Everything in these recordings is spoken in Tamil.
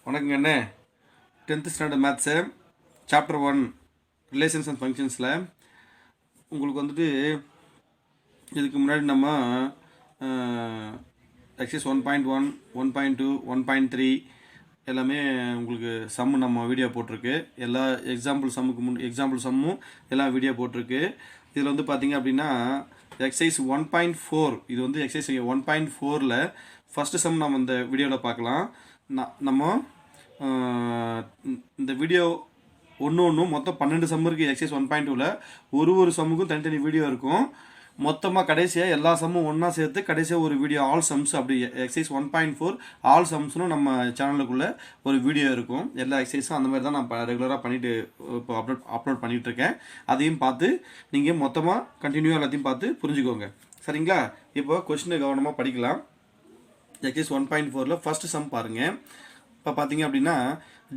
வணக்கங்க அண்ணே. 10th standard maths chapter 1 relations and ஃபங்க்ஷன்ஸில் உங்களுக்கு வந்துட்டு இதுக்கு முன்னாடி நம்ம எக்ஸைஸ் 1.1 1.2 1.3 எல்லாமே உங்களுக்கு சம்மு நம்ம வீடியோ போட்டிருக்கு. எல்லா எக்ஸாம்பிள் சம்மும் எல்லாம் வீடியோ போட்டிருக்கு. இதில் வந்து பார்த்திங்க அப்படின்னா எக்ஸைஸ் 1.4 இது வந்து எக்ஸைஸ் 1.4ல் ஃபஸ்ட்டு சம் நம்ம இந்த வீடியோவில் பார்க்கலாம். நம்ம இந்த வீடியோ ஒன்று மொத்தம் 12 சம் இருக்குது. எக்ஸைஸ் 1.2ல் ஒரு சம்முக்கும் தனித்தனி வீடியோ இருக்கும். மொத்தமாக கடைசியாக எல்லா சம்மும் ஒன்றா சேர்த்து கடைசியாக ஒரு வீடியோ ஆல் சம்ஸ் அப்படி எக்ஸைஸ் 1.4 ஆல் சம்ஸ்னு நம்ம சேனலுக்குள்ளே ஒரு வீடியோ இருக்கும். எல்லா எக்ஸசைஸும் அந்த மாதிரி தான் நான் ரெகுலராக பண்ணிவிட்டு இப்போ அப்லோட் பண்ணிகிட்ருக்கேன். அதையும் பார்த்து நீங்கள் மொத்தமாக கண்டினியூவாக எல்லாத்தையும் பார்த்து புரிஞ்சுக்கோங்க, சரிங்களா? இப்போ கொஸ்டினை கவனமாக படிக்கலாம். எக்ஸைஸ் 1.4ல் ஃபஸ்ட்டு சம் பாருங்கள். இப்போ பார்த்தீங்க அப்படின்னா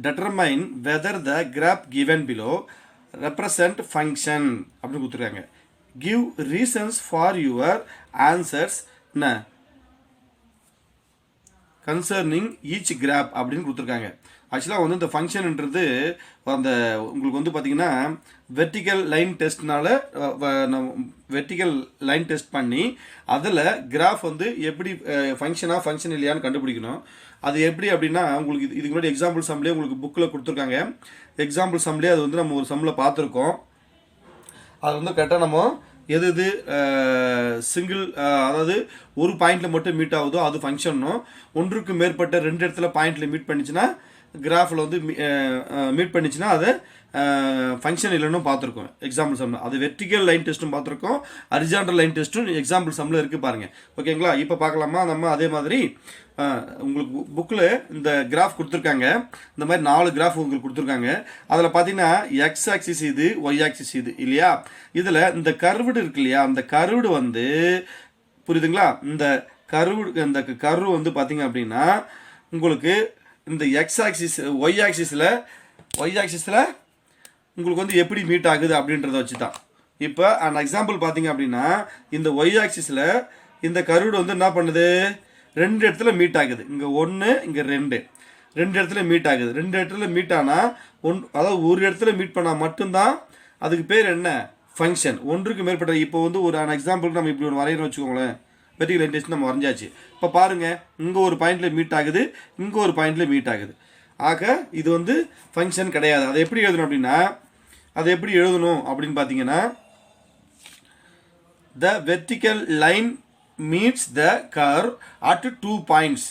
determine whether the graph given below represent function அப்படின்னு கொடுத்துருக்காங்க. give reasons for your answers concerning each graph அப்படின்னு கொடுத்துருக்காங்க. ஆக்சுவலாக வந்து இந்த ஃபங்க்ஷன்ன்றது அந்த உங்களுக்கு வந்து பார்த்திங்கன்னா வெர்டிக்கல் லைன் டெஸ்ட்னால வெர்டிக்கல் லைன் டெஸ்ட் பண்ணி அதில் கிராஃப் வந்து எப்படி ஃபங்க்ஷன் இல்லையான்னு கண்டுபிடிக்கணும். அது எப்படி அப்படின்னா உங்களுக்கு இதுக்கு முன்னாடி எக்ஸாம்பிள் சம்லேயே உங்களுக்கு புக்கில் கொடுத்துருக்காங்க. எக்ஸாம்பிள் சம்லேயே அது வந்து நம்ம ஒரு சம்மில் பார்த்துருக்கோம். அது வந்து கரெக்டாக நம்ம எது சிங்கிள் அதாவது ஒரு பாயிண்டில் மட்டும் மீட் ஆகுதோ அது ஃபங்க்ஷன்னும், ஒன்றுக்கு மேற்பட்ட 2 இடத்துல பாயிண்டில் மீட் பண்ணிச்சுன்னா கிராஃபில் வந்து மீட் பண்ணிச்சுன்னா அதை ஃபங்க்ஷன் இல்லைன்னு பார்த்துருக்கோம் எக்ஸாம்பிள் சம்மில். அது வெர்டிக்கல் லைன் டெஸ்ட்டும் பார்த்துருக்கோம், ஹரிசாண்டல் லைன் டெஸ்ட்டும் எக்ஸாம்பிள் சம்மில் இருக்குது பாருங்கள். ஓகேங்களா? இப்போ பார்க்கலாமா? நம்ம அதே மாதிரி உங்களுக்கு புக்கில் இந்த கிராஃப் கொடுத்துருக்காங்க. இந்த மாதிரி 4 கிராஃப் உங்களுக்கு கொடுத்துருக்காங்க. அதில் பார்த்தீங்கன்னா எக்ஸ் ஆக்சிஸ் இது, ஒய் ஆக்சிஸ் இது இல்லையா? இதில் இந்த கர்வ்டு இருக்கு இல்லையா? அந்த கர்வ்டு வந்து புரியுதுங்களா? இந்த கர்வ் வந்து பார்த்தீங்க அப்படின்னா உங்களுக்கு இந்த எக்ஸ் ஆக்சிஸ் ஒய் ஆக்சிஸில் உங்களுக்கு வந்து எப்படி மீட் ஆகுது அப்படின்றத வச்சு தான். இப்போ அந்த எக்ஸாம்பிள் பார்த்தீங்க அப்படின்னா இந்த ஒய் ஆக்சிஸில் இந்த கர்வ்டு வந்து என்ன பண்ணுது? 2 இடத்துல மீட் ஆகுது. இங்கே 1 இங்கே 2 இடத்துல மீட் ஆகுது. 2 இடத்துல மீட் ஆனால் அதாவது ஒரு இடத்துல மீட் பண்ணால் மட்டும்தான் அதுக்கு பேர் என்ன? ஃபங்க்ஷன். ஒன்றுக்கு மேற்பட்ட இப்போ வந்து ஒரு எக்ஸாம்பிளுக்கு நம்ம இப்படி ஒன்று வரையணும் வச்சுக்கோங்களேன். வெர்டிக்கல் லைன் டெஸ்ட் நம்ம வரைஞ்சாச்சு. இப்போ பாருங்கள், இங்கே ஒரு பாயிண்டில் மீட் ஆகுது, இங்கே ஒரு பாயிண்டில் மீட் ஆகுது. ஆக இது வந்து ஃபங்க்ஷன் கிடையாது. அதை எப்படி எழுதணும் அப்படின்னா அப்படின்னு பார்த்தீங்கன்னா the vertical line meets the curve at 2 points,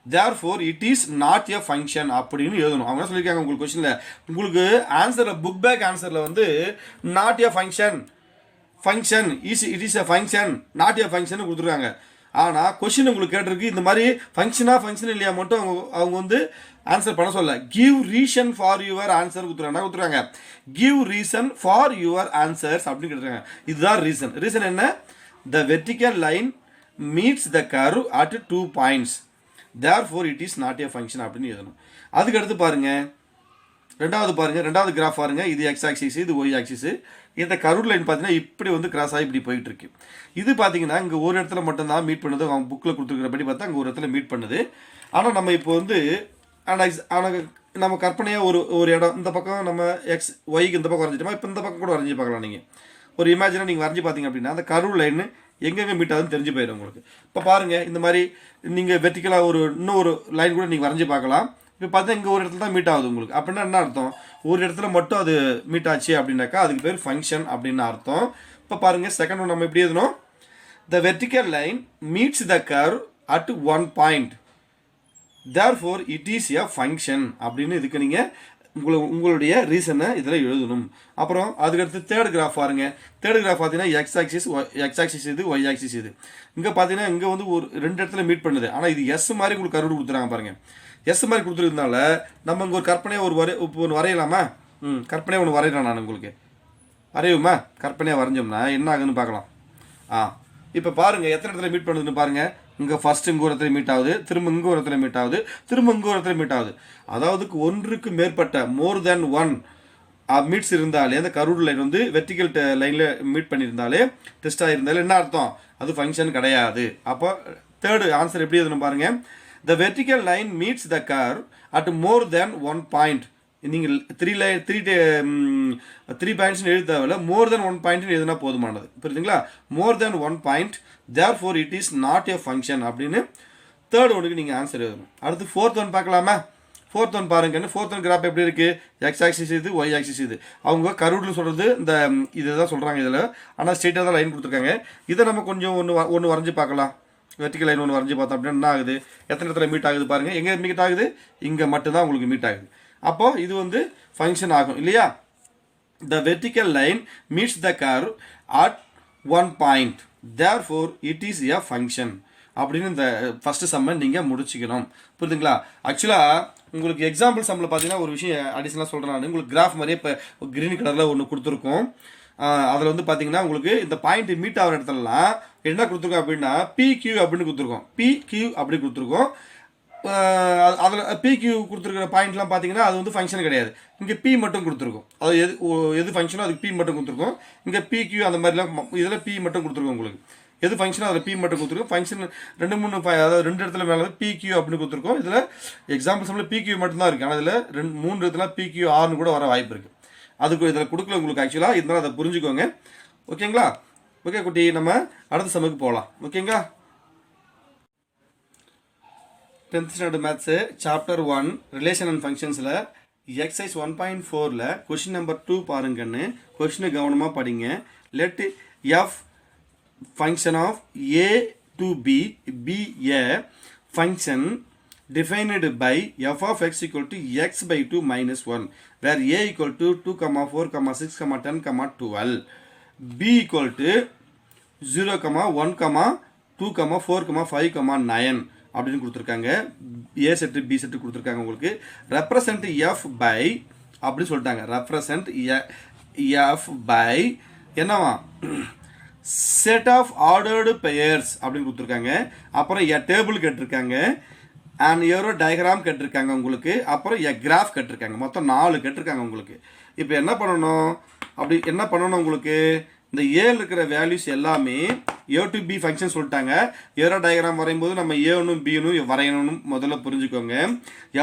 therefore it is not a function அப்படின்னு எழுதணும். அவங்க சொல்லியிருக்காங்க உங்களுக்கு கொஸ்டினில், உங்களுக்கு ஆன்சரில் புக் பேக் ஆன்சரில் வந்து not a function it is a function not a function கொடுத்துருக்காங்க. ஆனால் கொஸ்டின் உங்களுக்கு கேட்டிருக்கு இந்த மாதிரி ஃபங்க்ஷன் இல்லையா மட்டும் அவங்க வந்து ஆன்சர் பண்ண சொல்ல. Give reason for your answer கொடுத்துருக்காங்க. Give reason for your answers அப்படின்னு கேட்டுருக்காங்க. இதுதான் ரீசன் என்ன? The vertical line meets the curve at 2 points, therefore it is not a function அப்படின்னு எழுதணும். அதுக்கு அடுத்து பாருங்கள், ரெண்டாவது கிராஃப் பாருங்கள். இது எக்ஸ் ஆக்சிஸ், இது ஒய் ஆக்சிஸ். இந்த கர்வ் லைன் பார்த்தீங்கன்னா இப்படி வந்து கிராஸ் ஆகி இப்படி போயிட்டு இருக்கு. இது பார்த்தீங்கன்னா இங்கே ஒரு இடத்துல மட்டும்தான் மீட் பண்ணுது. அவங்க புக்கில் கொடுத்துருக்கிறபடி பார்த்தா அங்கே ஒரு இடத்துல மீட் பண்ணுது. ஆனால் நம்ம இப்போ வந்து நம்ம கற்பனையாக ஒரு இடம் இந்த பக்கம் நம்ம எக்ஸ் ஒய்க்கு இந்த பக்கம் வரைஞ்சிட்டோமா, இப்போ இந்த பக்கம் கூட வரைஞ்சி பார்க்கலாம். நீங்கள் ஒரு இமேஜினாக நீங்கள் வரைஞ்சி பார்த்தீங்க அப்படின்னா அந்த கர்வ் லைன் எங்கெங்கே மீட் ஆகுதுன்னு தெரிஞ்சு போயிடும் உங்களுக்கு. இப்போ பாருங்கள், இந்த மாதிரி நீங்கள் வெர்டிக்கலாக இன்னொரு லைன் கூட நீங்கள் வரைஞ்சி பார்க்கலாம். இப்போ பார்த்தா இங்கே ஒரு இடத்துல தான் மீட் ஆகுது உங்களுக்கு. அப்படின்னா என்ன அர்த்தம்? ஒரு இடத்துல மட்டும் அது மீட் ஆச்சு அப்படின்னாக்கா அதுக்கு பேர் ஃபங்க்ஷன் அப்படின்னு அர்த்தம். இப்போ பாருங்கள், செகண்ட் ஒன் நம்ம எப்படி எழுதணும்? த vertical line meets the curve at 1 point, therefore it is a function அப்படின்னு இதுக்கு நீங்கள் உங்களுடைய ரீசனை இதில் எழுதணும். அப்புறம் அதுக்கடுத்து தேர்ட் கிராஃப் பாருங்க. தேர்ட் கிராஃப் பார்த்தீங்கன்னா எக்ஸ் ஆக்சிஸ் இது, ஒய் ஆக்சிஸ் இது. இங்கே பார்த்தீங்கன்னா இங்கே வந்து ஒரு 2 இடத்துல மீட் பண்ணுது. ஆனால் இது எஸ் மாதிரி உங்களுக்கு கர்வ் கொடுத்துறாங்க பாருங்கள். எஸ் மாதிரி கொடுத்துருக்கனால நம்ம இங்கே ஒரு கற்பனையாக ஒன்று வரையலாமா? கற்பனையாக ஒன்று வரையலாம். நான் உங்களுக்கு வரையுமா? கற்பனையாக வரைஞ்சோம்னா என்ன ஆகுதுன்னு பார்க்கலாம். இப்போ பாருங்கள் எத்தனை இடத்துல மீட் பண்ணுதுன்னு பாருங்கள். இங்கே ஃபஸ்ட்டு இங்கே ஒரு இடத்துல மீட் ஆகுது, திரும்ப இங்கே ஒரு இடத்துல மீட் ஆகுது, திரும்ப இங்கே ஒரு இடத்துல மீட் ஆகுது. அதாவது ஒன்றுக்கு மேற்பட்ட மோர் தேன் 1 மீட்ஸ் இருந்தாலே அந்த கர்வ் லைன் வந்து வெர்டிக்கல் லைனில் மீட் பண்ணியிருந்தாலே டெஸ்ட் ஆகியிருந்தாலே என்ன அர்த்தம்? அது ஃபங்க்ஷன் கிடையாது. அப்போ தேர்டு ஆன்சர் எப்படி எழுதணும் பாருங்கள். The vertical line meets the curve at more than 1 point. நீங்கள் த்ரீ பாயிண்ட்ஸ்னு எழுத தேவையில்ல, மோர் தென் 1 பாயிண்ட்னு எழுதினா போதுமானது. புரியுதுங்களா? மோர் தென் 1 point, therefore it is not a function அப்படின்னு தேர்ட் ஒனுக்கு நீங்கள் ஆன்சர் எழுதணும். அடுத்து ஃபோர்த் ஒன் பார்க்கலாமா? ஃபோர்த் ஒன் பாருங்க. ஃபோர்த் ஒன் கிராஃப் எப்படி இருக்குது? எக்ஸ் ஆக்சிஸ் இது, ஒய் ஆக்சிஸ் இது. அவங்க கருவில் சொல்கிறது இந்த இதுதான் சொல்கிறாங்க இதில். ஆனால் ஸ்ட்ரெயிட்டாக தான் லைன் கொடுத்துருக்காங்க. இதை நம்ம கொஞ்சம் ஒன்று வரைஞ்சி பார்க்கலாம். வெர்டிக்கல் லைன் ஒன்று வரைஞ்சி பார்த்தோம் அப்படின்னா என்ன ஆகுது? எத்தனை இடத்துல மீட் ஆகுது பாருங்கள். எங்கே மீட் ஆகுது? இங்கே மட்டும்தான் உங்களுக்கு மீட் ஆகுது. அப்போது இது வந்து ஃபங்க்ஷன் ஆகும் இல்லையா? The vertical line meets the curve at 1 point, therefore it is a function அப்படின்னு இந்த ஃபஸ்ட்டு சம்மை நீங்கள் முடிச்சுக்கணும். புரியுதுங்களா? ஆக்சுவலாக உங்களுக்கு எக்ஸாம்பிள் சம்மில் பார்த்தீங்கன்னா ஒரு விஷயம் அடிஷனலாக சொல்கிறேன் நான். உங்களுக்கு கிராஃப் மாதிரியே இப்போ க்ரீன் கலரில் ஒன்று கொடுத்துருக்கோம். அதில் வந்து பார்த்தீங்கன்னா உங்களுக்கு இந்த பாயிண்ட் மீட் ஆகிற இடத்துலலாம் என்ன கொடுத்துருக்கோம் அப்படின்னா PQ அப்படின்னு கொடுத்துருக்கோம். PQ அப்படி கொடுத்துருக்கோம். அதில் PQ கொடுத்துருக்கிற பாயிண்ட்லாம் பார்த்தீங்கன்னா அது வந்து ஃபங்க்ஷன் கிடையாது. இங்கே P மட்டும் கொடுத்துருக்கோம். அது எது ஃபங்க்ஷனோ அதுக்கு P மட்டும் கொடுத்துருக்கோம். இங்கே PQ அந்த மாதிரிலாம் இதில் P மட்டும் கொடுத்துருக்கோம். உங்களுக்கு எது ஃபங்க்ஷனோ அதில் P மட்டும் கொடுத்துருக்கோம். ஃபங்க்ஷன் அதாவது 2 இடத்துல மேலே PQ அப்படின்னு கொடுத்துருக்கோம். இதில் எக்ஸாம்பிள் சம்மில் PQ மட்டும்தான் இருக்குது. ஆனால் இதில் 3 இடத்துல PQRன்னு கூட வர வாய்ப்பு இருக்குது. அதுக்கு இதில் கொடுக்கல உங்களுக்கு ஆக்சுவலாக. இருந்தாலும் அதை புரிஞ்சுக்கோங்க. ஓகேங்களா? ஓகே குட்டி, நம்ம அடுத்த சம்முக்கு போகலாம். ஓகேங்களா? 10th standard maths chapter 1 relation and ஃபங்க்ஷன்ஸில் எக்ஸைஸ் 1.4ல் கொஷின் நம்பர் 2 பாருங்கன்னு. கொஷினை கவனமாக படிங்க. Let f function of a to b be a function defined by f of x equal to x by 2 minus 1 where a equal to 2, 4, 6, 10, 12, b equal to 0, 1, 2, 4, 5, 9 அப்படின்னு கொடுத்துருக்காங்க. a செட்டு b செட்டு கொடுத்துருக்காங்க. உங்களுக்கு ரெப்ரசன்ட் f by அப்படின்னு சொல்லிட்டாங்க. ரெப்ரசன்ட் f by என்னவா செட் ஆஃப் ஆர்டர்டு பெயர்ஸ் அப்படின்னு கொடுத்துருக்காங்க. அப்புறம் எ டேபிள் கேட்டிருக்காங்க. அண்ட் ஏரோ டயக்ராம் கேட்டிருக்காங்க உங்களுக்கு. அப்புறம் எ கிராஃப் கேட்டிருக்காங்க. மொத்தம் 4 கேட்டிருக்காங்க உங்களுக்கு. இப்போ என்ன பண்ணணும் உங்களுக்கு இந்த ஏல இருக்கிற வேல்யூஸ் எல்லாமே ஏ டு பி ஃபங்க்ஷன் சொல்லிட்டாங்க. ஏரோ டயக்ராம் வரையும்போது நம்ம ஏனும் பினும் வரையணும்னு முதல்ல புரிஞ்சுக்கோங்க.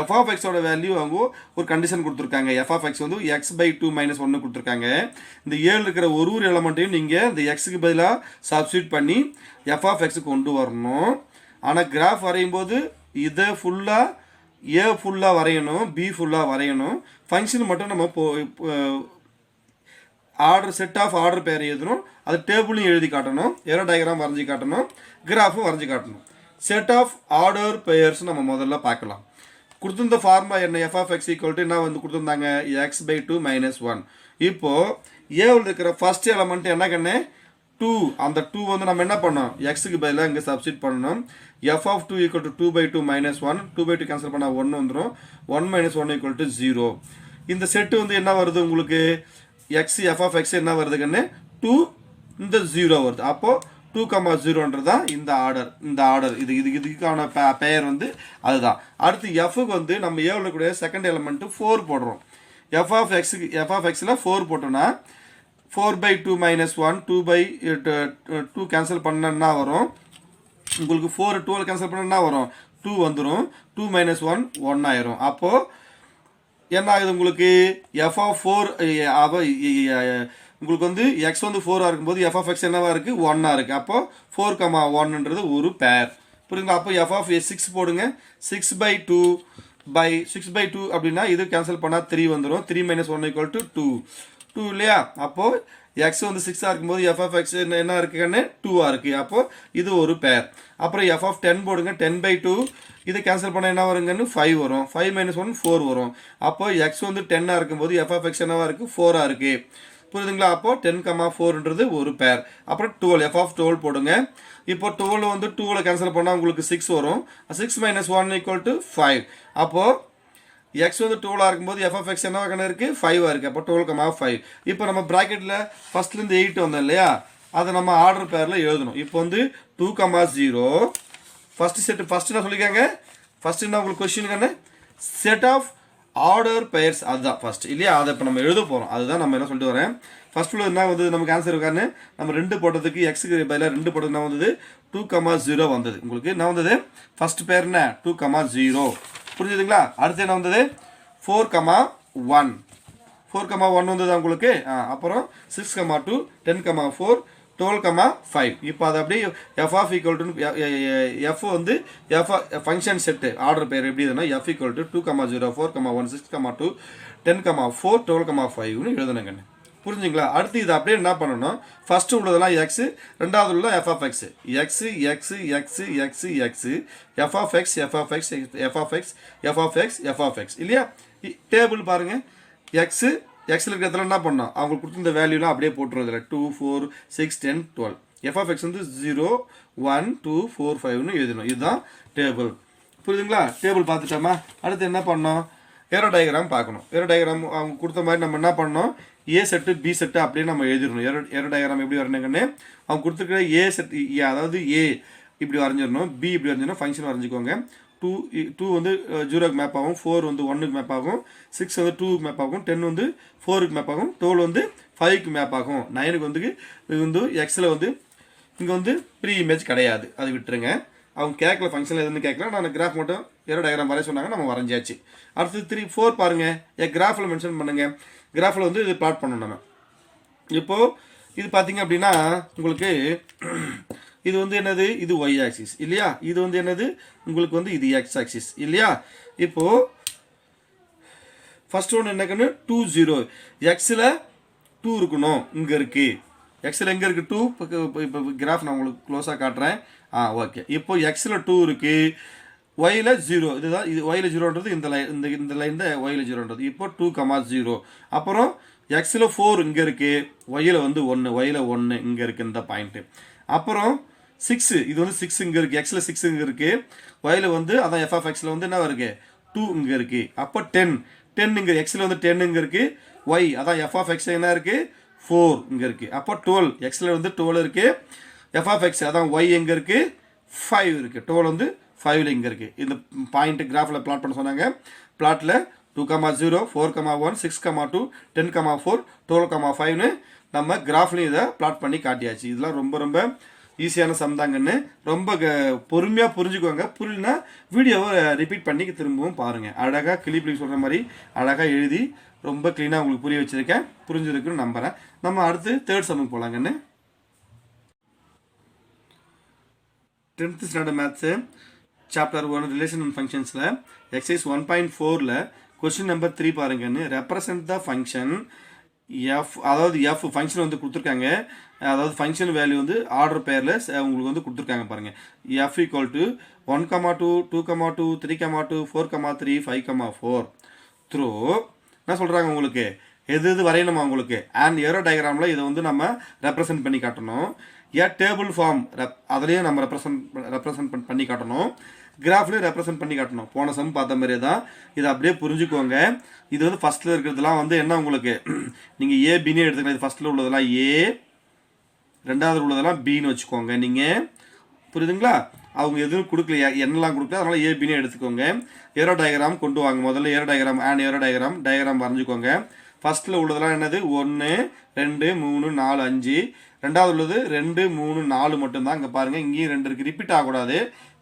எஃப் ஆஃப் எக்ஸோட வேல்யூ அவங்க ஒரு கண்டிஷன் கொடுத்துருக்காங்க. எஃப் ஆஃப் எக்ஸ் வந்து எக்ஸ் பை 2 மைனஸ் 1 கொடுத்துருக்காங்க. இந்த ஏழு இருக்கிற ஒரு எலமெண்ட்டையும் நீங்கள் இந்த எக்ஸுக்கு பதிலாக சப்ஸ்டியூட் பண்ணி எஃப் ஆஃப் எக்ஸுக்கு கொண்டு வரணும். ஆனால் கிராஃப் வரையும் போது இதை ஃபுல்லாக ஏ ஃபுல்லாக வரையணும், பி ஃபுல்லாக வரையணும். ஃபங்க்ஷன் மட்டும் நம்ம ஆர்டர் செட் ஆஃப் ஆர்டர் பேர் எழுதணும். அது டேபிளையும் எழுதி காட்டணும். ஏரோ டயக்ராம் வரைஞ்சி காட்டணும். கிராஃபும் வரைஞ்சி காட்டணும். செட் ஆஃப் ஆர்டர் பெயர்ஸ் நம்ம முதல்ல பார்க்கலாம். கொடுத்துருந்த ஃபார்முலா என்ன? F of x equal to என்ன வந்து கொடுத்துருந்தாங்க? X by 2 minus 1. இப்போது ஏவில் இருக்கிற ஃபர்ஸ்ட் எலமெண்ட் என்ன கண்ணு? 2. அந்த 2 வந்து நம்ம என்ன பண்ணோம்? எக்ஸுக்கு பதிலாக இங்கே சப்ஸ்டிட் பண்ணணும். F of 2 equal to 2 by 2 minus 1. 2 by 2 cancel பண்ணால் 1 வந்துடும். 1 மைனஸ் 1 ஈக்குவல் டு 0. இந்த செட்டு வந்து என்ன வருது உங்களுக்கு? எக்ஸ் எஃப் ஆஃப் எக்ஸ் என்ன வருதுங்கன்னு 2 இந்த 0 வருது. அப்போது 2, 0ன்றது தான் இந்த ஆர்டர். இதுக்கான பெயர் வந்து அதுதான். அடுத்து எஃப்க்கு வந்து நம்ம ஏவில் கூடிய செகண்ட் எலமெண்ட்டு 4 போடுறோம். எஃப் ஆஃப் எக்ஸில் 4 போட்டோன்னா 4 பை 2 மைனஸ் 1, 2 பை 2 கேன்சல் பண்ணா வரும் உங்களுக்கு. 4 12 கேன்சல் பண்ணா வரும் 2 வந்துடும். 2 மைனஸ் 1 1 ஆயிரும். அப்போது என்ன ஆகுது உங்களுக்கு? எஃப் ஆஃப் 4 உங்களுக்கு வந்து எக்ஸ் வந்து 4 இருக்கும்போது எஃப் ஆஃப் எக்ஸ் என்னவா இருக்குது? 1 இருக்குது. அப்போது 4, 1ன்றது ஒரு பேர். புரியுங்களா? அப்போ எஃப் ஆஃப் 6 போடுங்க. 6 பை 2 அப்படின்னா இது கேன்சல் பண்ணால் 3 வந்துடும். 3 மைனஸ் 1 ஈக்குவல் டு 2 இல்லையா? அப்போது எக்ஸ் வந்து 6 இருக்கும்போது எஃப் ஆஃப் எக்ஸ் என்ன இருக்குன்னு 2 இருக்குது. அப்போது இது ஒரு பேர். அப்புறம் எஃப் ஆஃப் 10 போடுங்க. 10 பை 2 இது கேன்சல் பண்ண என்ன வருங்கன்னு 5 வரும். 5 மைனஸ் 1 4 வரும். அப்போ எக்ஸ் வந்து 10 இருக்கும்போது எஃப் ஆஃப் எக்ஸ் என்னவா இருக்குது? 4 இருக்குது. புரியுதுங்களா? அப்போது 10, 4ன்றது ஒரு பேர். அப்புறம் 12 எஃப் ஆஃப் 12 போடுங்க. இப்போ 12 வந்து 2ல் கேன்சல் பண்ணால் உங்களுக்கு 6 வரும். 6 மைனஸ் 1 ஈக்குவல் டு 5. அப்போது எக்ஸ் வந்து 12 இருக்கும்போது எஃப் ஆஃப் எக்ஸ் என்ன கணக்கு இருக்குது? 5 இருக்குது. அப்போ 12, 5. இப்போ நம்ம ப்ராக்கெட்டில் ஃபஸ்ட்லேருந்து 8 வந்தோம் இல்லையா? அதை நம்ம ஆர்டர் பேரில் எழுதணும். இப்போ வந்து 2, 0 ஃபஸ்ட்டு செட்டு. ஃபஸ்ட்டு என்ன சொல்லியிருக்காங்க? ஃபஸ்ட்டு என்ன உங்களுக்கு கொஸ்டினுக்கான செட் ஆஃப் ஆர்டர் பெயர்ஸ் அதுதான் ஃபர்ஸ்ட் இல்லையா, அதை இப்போ நம்ம எழுத போகிறோம். அதுதான் நம்ம என்ன சொல்லிட்டு வரேன். ஃபர்ஸ்ட் உள்ள என்ன வந்து நமக்கு ஆன்சர் இருக்கான்னு நம்ம 2 போட்டதுக்கு எக்ஸுக்கு பதிலாக 2 போட்டது என்ன வந்தது 2,0 வந்தது. உங்களுக்கு என்ன வந்தது ஃபர்ஸ்ட் பேர் என்ன 2,0 புரிஞ்சுதுங்களா. அடுத்து என்ன வந்தது 4,1 4,1 வந்தது உங்களுக்கு. அப்புறம் 6,2 10,4 12,5. இப்போ அது அப்படியே f of equal to f வந்து f function set order pair எப்படி இதுனா எஃப் ஈக்குவல் டு 2,0 4,1 6,2 10,4 12,5ன்னு எழுதணுங்க. புரிஞ்சுங்களா. அடுத்து இது அப்படியே என்ன பண்ணணும், ஃபர்ஸ்ட் உள்ளதெல்லாம் எக்ஸ், ரெண்டாவது உள்ள f of x x x x x x f of x f of x f of x f of x f of x இல்லையா. டேபிள் பாருங்க, எக்ஸ் எக்ஸில் இருக்கிறதுல என்ன பண்ணோம், அவங்களுக்கு கொடுத்துருந்த வேல்யூலாம் அப்படியே போட்டுருவதில்ல 2 4 6 10 12. எஃப் ஆஃப் எக்ஸ் வந்து 0 1 2 4 5ன்னு எழுதணும். இதுதான் டேபிள். புரியுதுங்களா. டேபிள் பார்த்துட்டோமா. அடுத்து என்ன பண்ணோம், ஏரோ டயக்ராம் பார்க்கணும். ஏரோ டயக்ராம் அவங்க கொடுத்த மாதிரி நம்ம என்ன பண்ணோம், ஏ செட்டு பி செட்டு அப்படியே நம்ம எழுதிடணும். ஏரோ டயக்ராம் எப்படி வரணுங்கன்னு அவங்க கொடுத்துருக்கிற ஏ செட் அதாவது ஏ இப்படி வரைஞ்சிடணும், பி இப்படி வரைஞ்சிடணும், ஃபங்க்ஷன் வரைஞ்சிக்கோங்க. 2 வந்து 0க்கு மேப் ஆகும், 4 வந்து 1க்கு மேப் ஆகும், 6 வந்து 2க்கு மேப் ஆகும், 10 வந்து 4க்கு மேப் ஆகும், 12 வந்து 5க்கு மேப் ஆகும், 9க்கு வந்து இது வந்து எக்ஸில் வந்து இங்கே வந்து ப்ரீ இமேஜ் கிடையாது, அது விட்டுருங்க. அவங்க கேட்கல, ஃபங்க்ஷனில் எதுன்னு கேட்கல, நான் கிராஃப் மட்டும் ஏரோ டயக்ராம் வரைய சொன்னாங்க, நம்ம வரைஞ்சாச்சு. அடுத்து 3 4 பாருங்கள், கிராஃபில் மென்ஷன் பண்ணுங்கள். கிராஃபில் வந்து இது பிளாட் பண்ணணும் நம்ம. இப்போது இது பார்த்தீங்க அப்படின்னா உங்களுக்கு இது வந்து என்னது, இது ஒய் ஆக்சிஸ் இல்லையா, இது வந்து என்னது உங்களுக்கு வந்து இது எக்ஸ் ஆக்சிஸ் இல்லையா. இப்போது ஃபர்ஸ்ட் ஒன்று என்னக்குன்னு 2 0 எக்ஸில் 2 இருக்கணும், இங்கே இருக்குது எக்ஸில் எங்கே இருக்குது 2. இப்போ கிராஃப் நான் உங்களுக்கு க்ளோஸாக காட்டுறேன். ஓகே. இப்போ எக்ஸில் 2 இருக்குது, ஒயில் 0, இதுதான் இது ஒயில் 0ன்றது இந்த லைன், இந்த லைன் தான் ஒயில் 0ன்றது. இப்போ 2,0. அப்புறம் எக்ஸில் 4 இங்கே இருக்குது, ஒயில் வந்து 1, ஒயில் 1 இங்கே இருக்குது இந்த பாயிண்ட்டு. அப்புறம் 6 இது வந்து 6 இங்கே இருக்குது, எக்ஸில் 6 இங்கே இருக்குது, ஒயில் வந்து அதான் எஃப் ஆஃப் எக்ஸில் வந்து என்ன இருக்குது 2 இங்கே இருக்குது. அப்போ 10 இங்கே எக்ஸில் வந்து 10 இங்கே இருக்குது, ஒய் அதான் எஃப் ஆஃப் எக்ஸ் என்ன இருக்குது 4 இங்கே இருக்குது. அப்போ 12 எக்ஸில் வந்து 12 இருக்குது, எஃப் ஆஃப் எக்ஸ் அதான் ஒய் எங்கே இருக்குது 5 இருக்குது, 12 வந்து 5ல் இங்கே இருக்குது. இந்த பாயிண்ட்டு கிராஃபில் பிளாட் பண்ண சொன்னாங்க. பிளாட்டில் 2,0 4,1 6,2 10,4 12,5ன்னு நம்ம கிராஃப்லையும் இதை பிளாட் பண்ணி காட்டியாச்சு. இதெல்லாம் ரொம்ப ரொம்ப ஈஸியான சம் தாங்கன்னு ரொம்ப பொறுமையாக புரிஞ்சுக்கோங்க. புரியலனா வீடியோவை ரிப்பீட் பண்ணி திரும்பவும் பாருங்கள். அழகாக கிளிப்பிளி சொல்கிற மாதிரி அழகாக எழுதி ரொம்ப க்ளீனாக உங்களுக்கு புரிய வச்சுருக்கேன், புரிஞ்சிருக்குன்னு நம்புகிறேன். நம்ம அடுத்து தேர்ட் சம்முக்கு போகலாங்கன்னு. 10th standard maths chapter 1 relation and ஃபங்க்ஷன்ஸில் எக்ஸசைஸ் 1.4ல் கொஸ்டின் நம்பர் 3 பாருங்கன்னு. ரெப்ரசன்ட் த ஃபங்க்ஷன் எஃப், அதாவது எஃப் ஃபங்க்ஷன் வந்து கொடுத்துருக்காங்க, அதாவது ஃபங்க்ஷன் வேல்யூ வந்து ஆர்டர் பேரில் உங்களுக்கு வந்து கொடுத்துருக்காங்க பாருங்கள். எஃப் ஈக்குவல் டு 1,2 2,2 3,2 4,3 5,4 த்ரூ என்ன சொல்கிறாங்க உங்களுக்கு எது வரையணுமா உங்களுக்கு. அண்ட் ஏரோ டயக்ராமில் இதை வந்து நம்ம ரெப்ரசன்ட் பண்ணி காட்டணும். டேபிள் ஃபார்ம் அதுலேயும் நம்ம ரெப்ரசன்ட் பண்ணி காட்டணும், கிராஃப்லேயும் ரெப்ரசன்ட் பண்ணி காட்டணும். போன சம் பார்த்த மாதிரியே தான், இதை அப்படியே புரிஞ்சுக்கோங்க. இது வந்து ஃபஸ்ட்டில் இருக்கிறதுலாம் வந்து என்ன உங்களுக்கு நீங்கள் ஏ பின்னே எடுத்துக்கலாம். இது ஃபஸ்ட்டில் உள்ளதெல்லாம் ஏ, ரெண்டாவது உள்ளதெல்லாம் பின்னு வச்சுக்கோங்க நீங்கள், புரியுதுங்களா. அவங்க எதுவும் கொடுக்கல, என்னெல்லாம் கொடுக்கல, அதனால் ஏ பின்னே எடுத்துக்கோங்க. ஏரோ டயக்ராம் கொண்டு வாங்க. முதல்ல arrow diagram and arrow diagram வரைஞ்சிக்கோங்க. ஃபஸ்ட்டில் உள்ளதெல்லாம் என்னது 1 2 3 4 5, ரெண்டாவது உள்ளது 2 3 4 மட்டும்தான். இங்கே பாருங்கள், இங்கேயும் 2 இருக்குது, ரிப்பீட் ஆகக்கூடாது.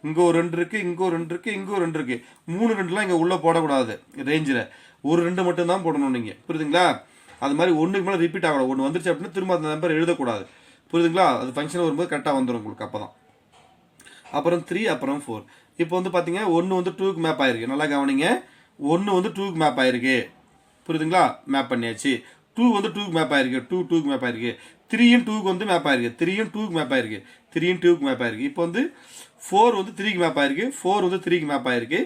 இங்கே ஒரு 2 இருக்குது, இங்கே ஒரு 2 இருக்குது, இங்கே ஒரு 2 இருக்குது. 3 2லாம் இங்கே உள்ளே போடக்கூடாது ரேஞ்சில், ஒரு 2 மட்டும்தான் போடணும் நீங்கள், புரியுதுங்களா. அது மாதிரி 1க்கு மேலே ரிப்பீட் ஆகக்கூடாது. 1 வந்துருச்சு அப்படின்னா திரும்ப அந்த நம்பர் எழுதக்கூடாது, புரியுதுங்களா. அது ஃபங்க்ஷன் வரும்போது கரெக்டாக வந்துடும் உங்களுக்கு அப்போ தான். அப்புறம் 3 அப்புறம் 4. இப்போ வந்து பார்த்தீங்கன்னா 1 வந்து 2க்கு மேப் ஆயிருக்கு, நல்லா கவனிங்க. 1 வந்து 2க்கு மேப் ஆயிருக்கு, புரியுதுங்களா, மேப் பண்ணியாச்சு. 2 வந்து 2க்கு மேப் ஆயிருக்கு, 2 2க்கு மேப் ஆயிருக்கு. 3யும் 2க்கு வந்து மேப் ஆயிருக்கு, 3யும் 2க்கு மேப் ஆயிருக்கு, 3யும் 2க்கு மேப் ஆயிருக்கு. இப்போ வந்து 4 வந்து 3க்கு மேப் ஆயிருக்கு, 4 வந்து 3க்கு மேப் ஆயிருக்கு,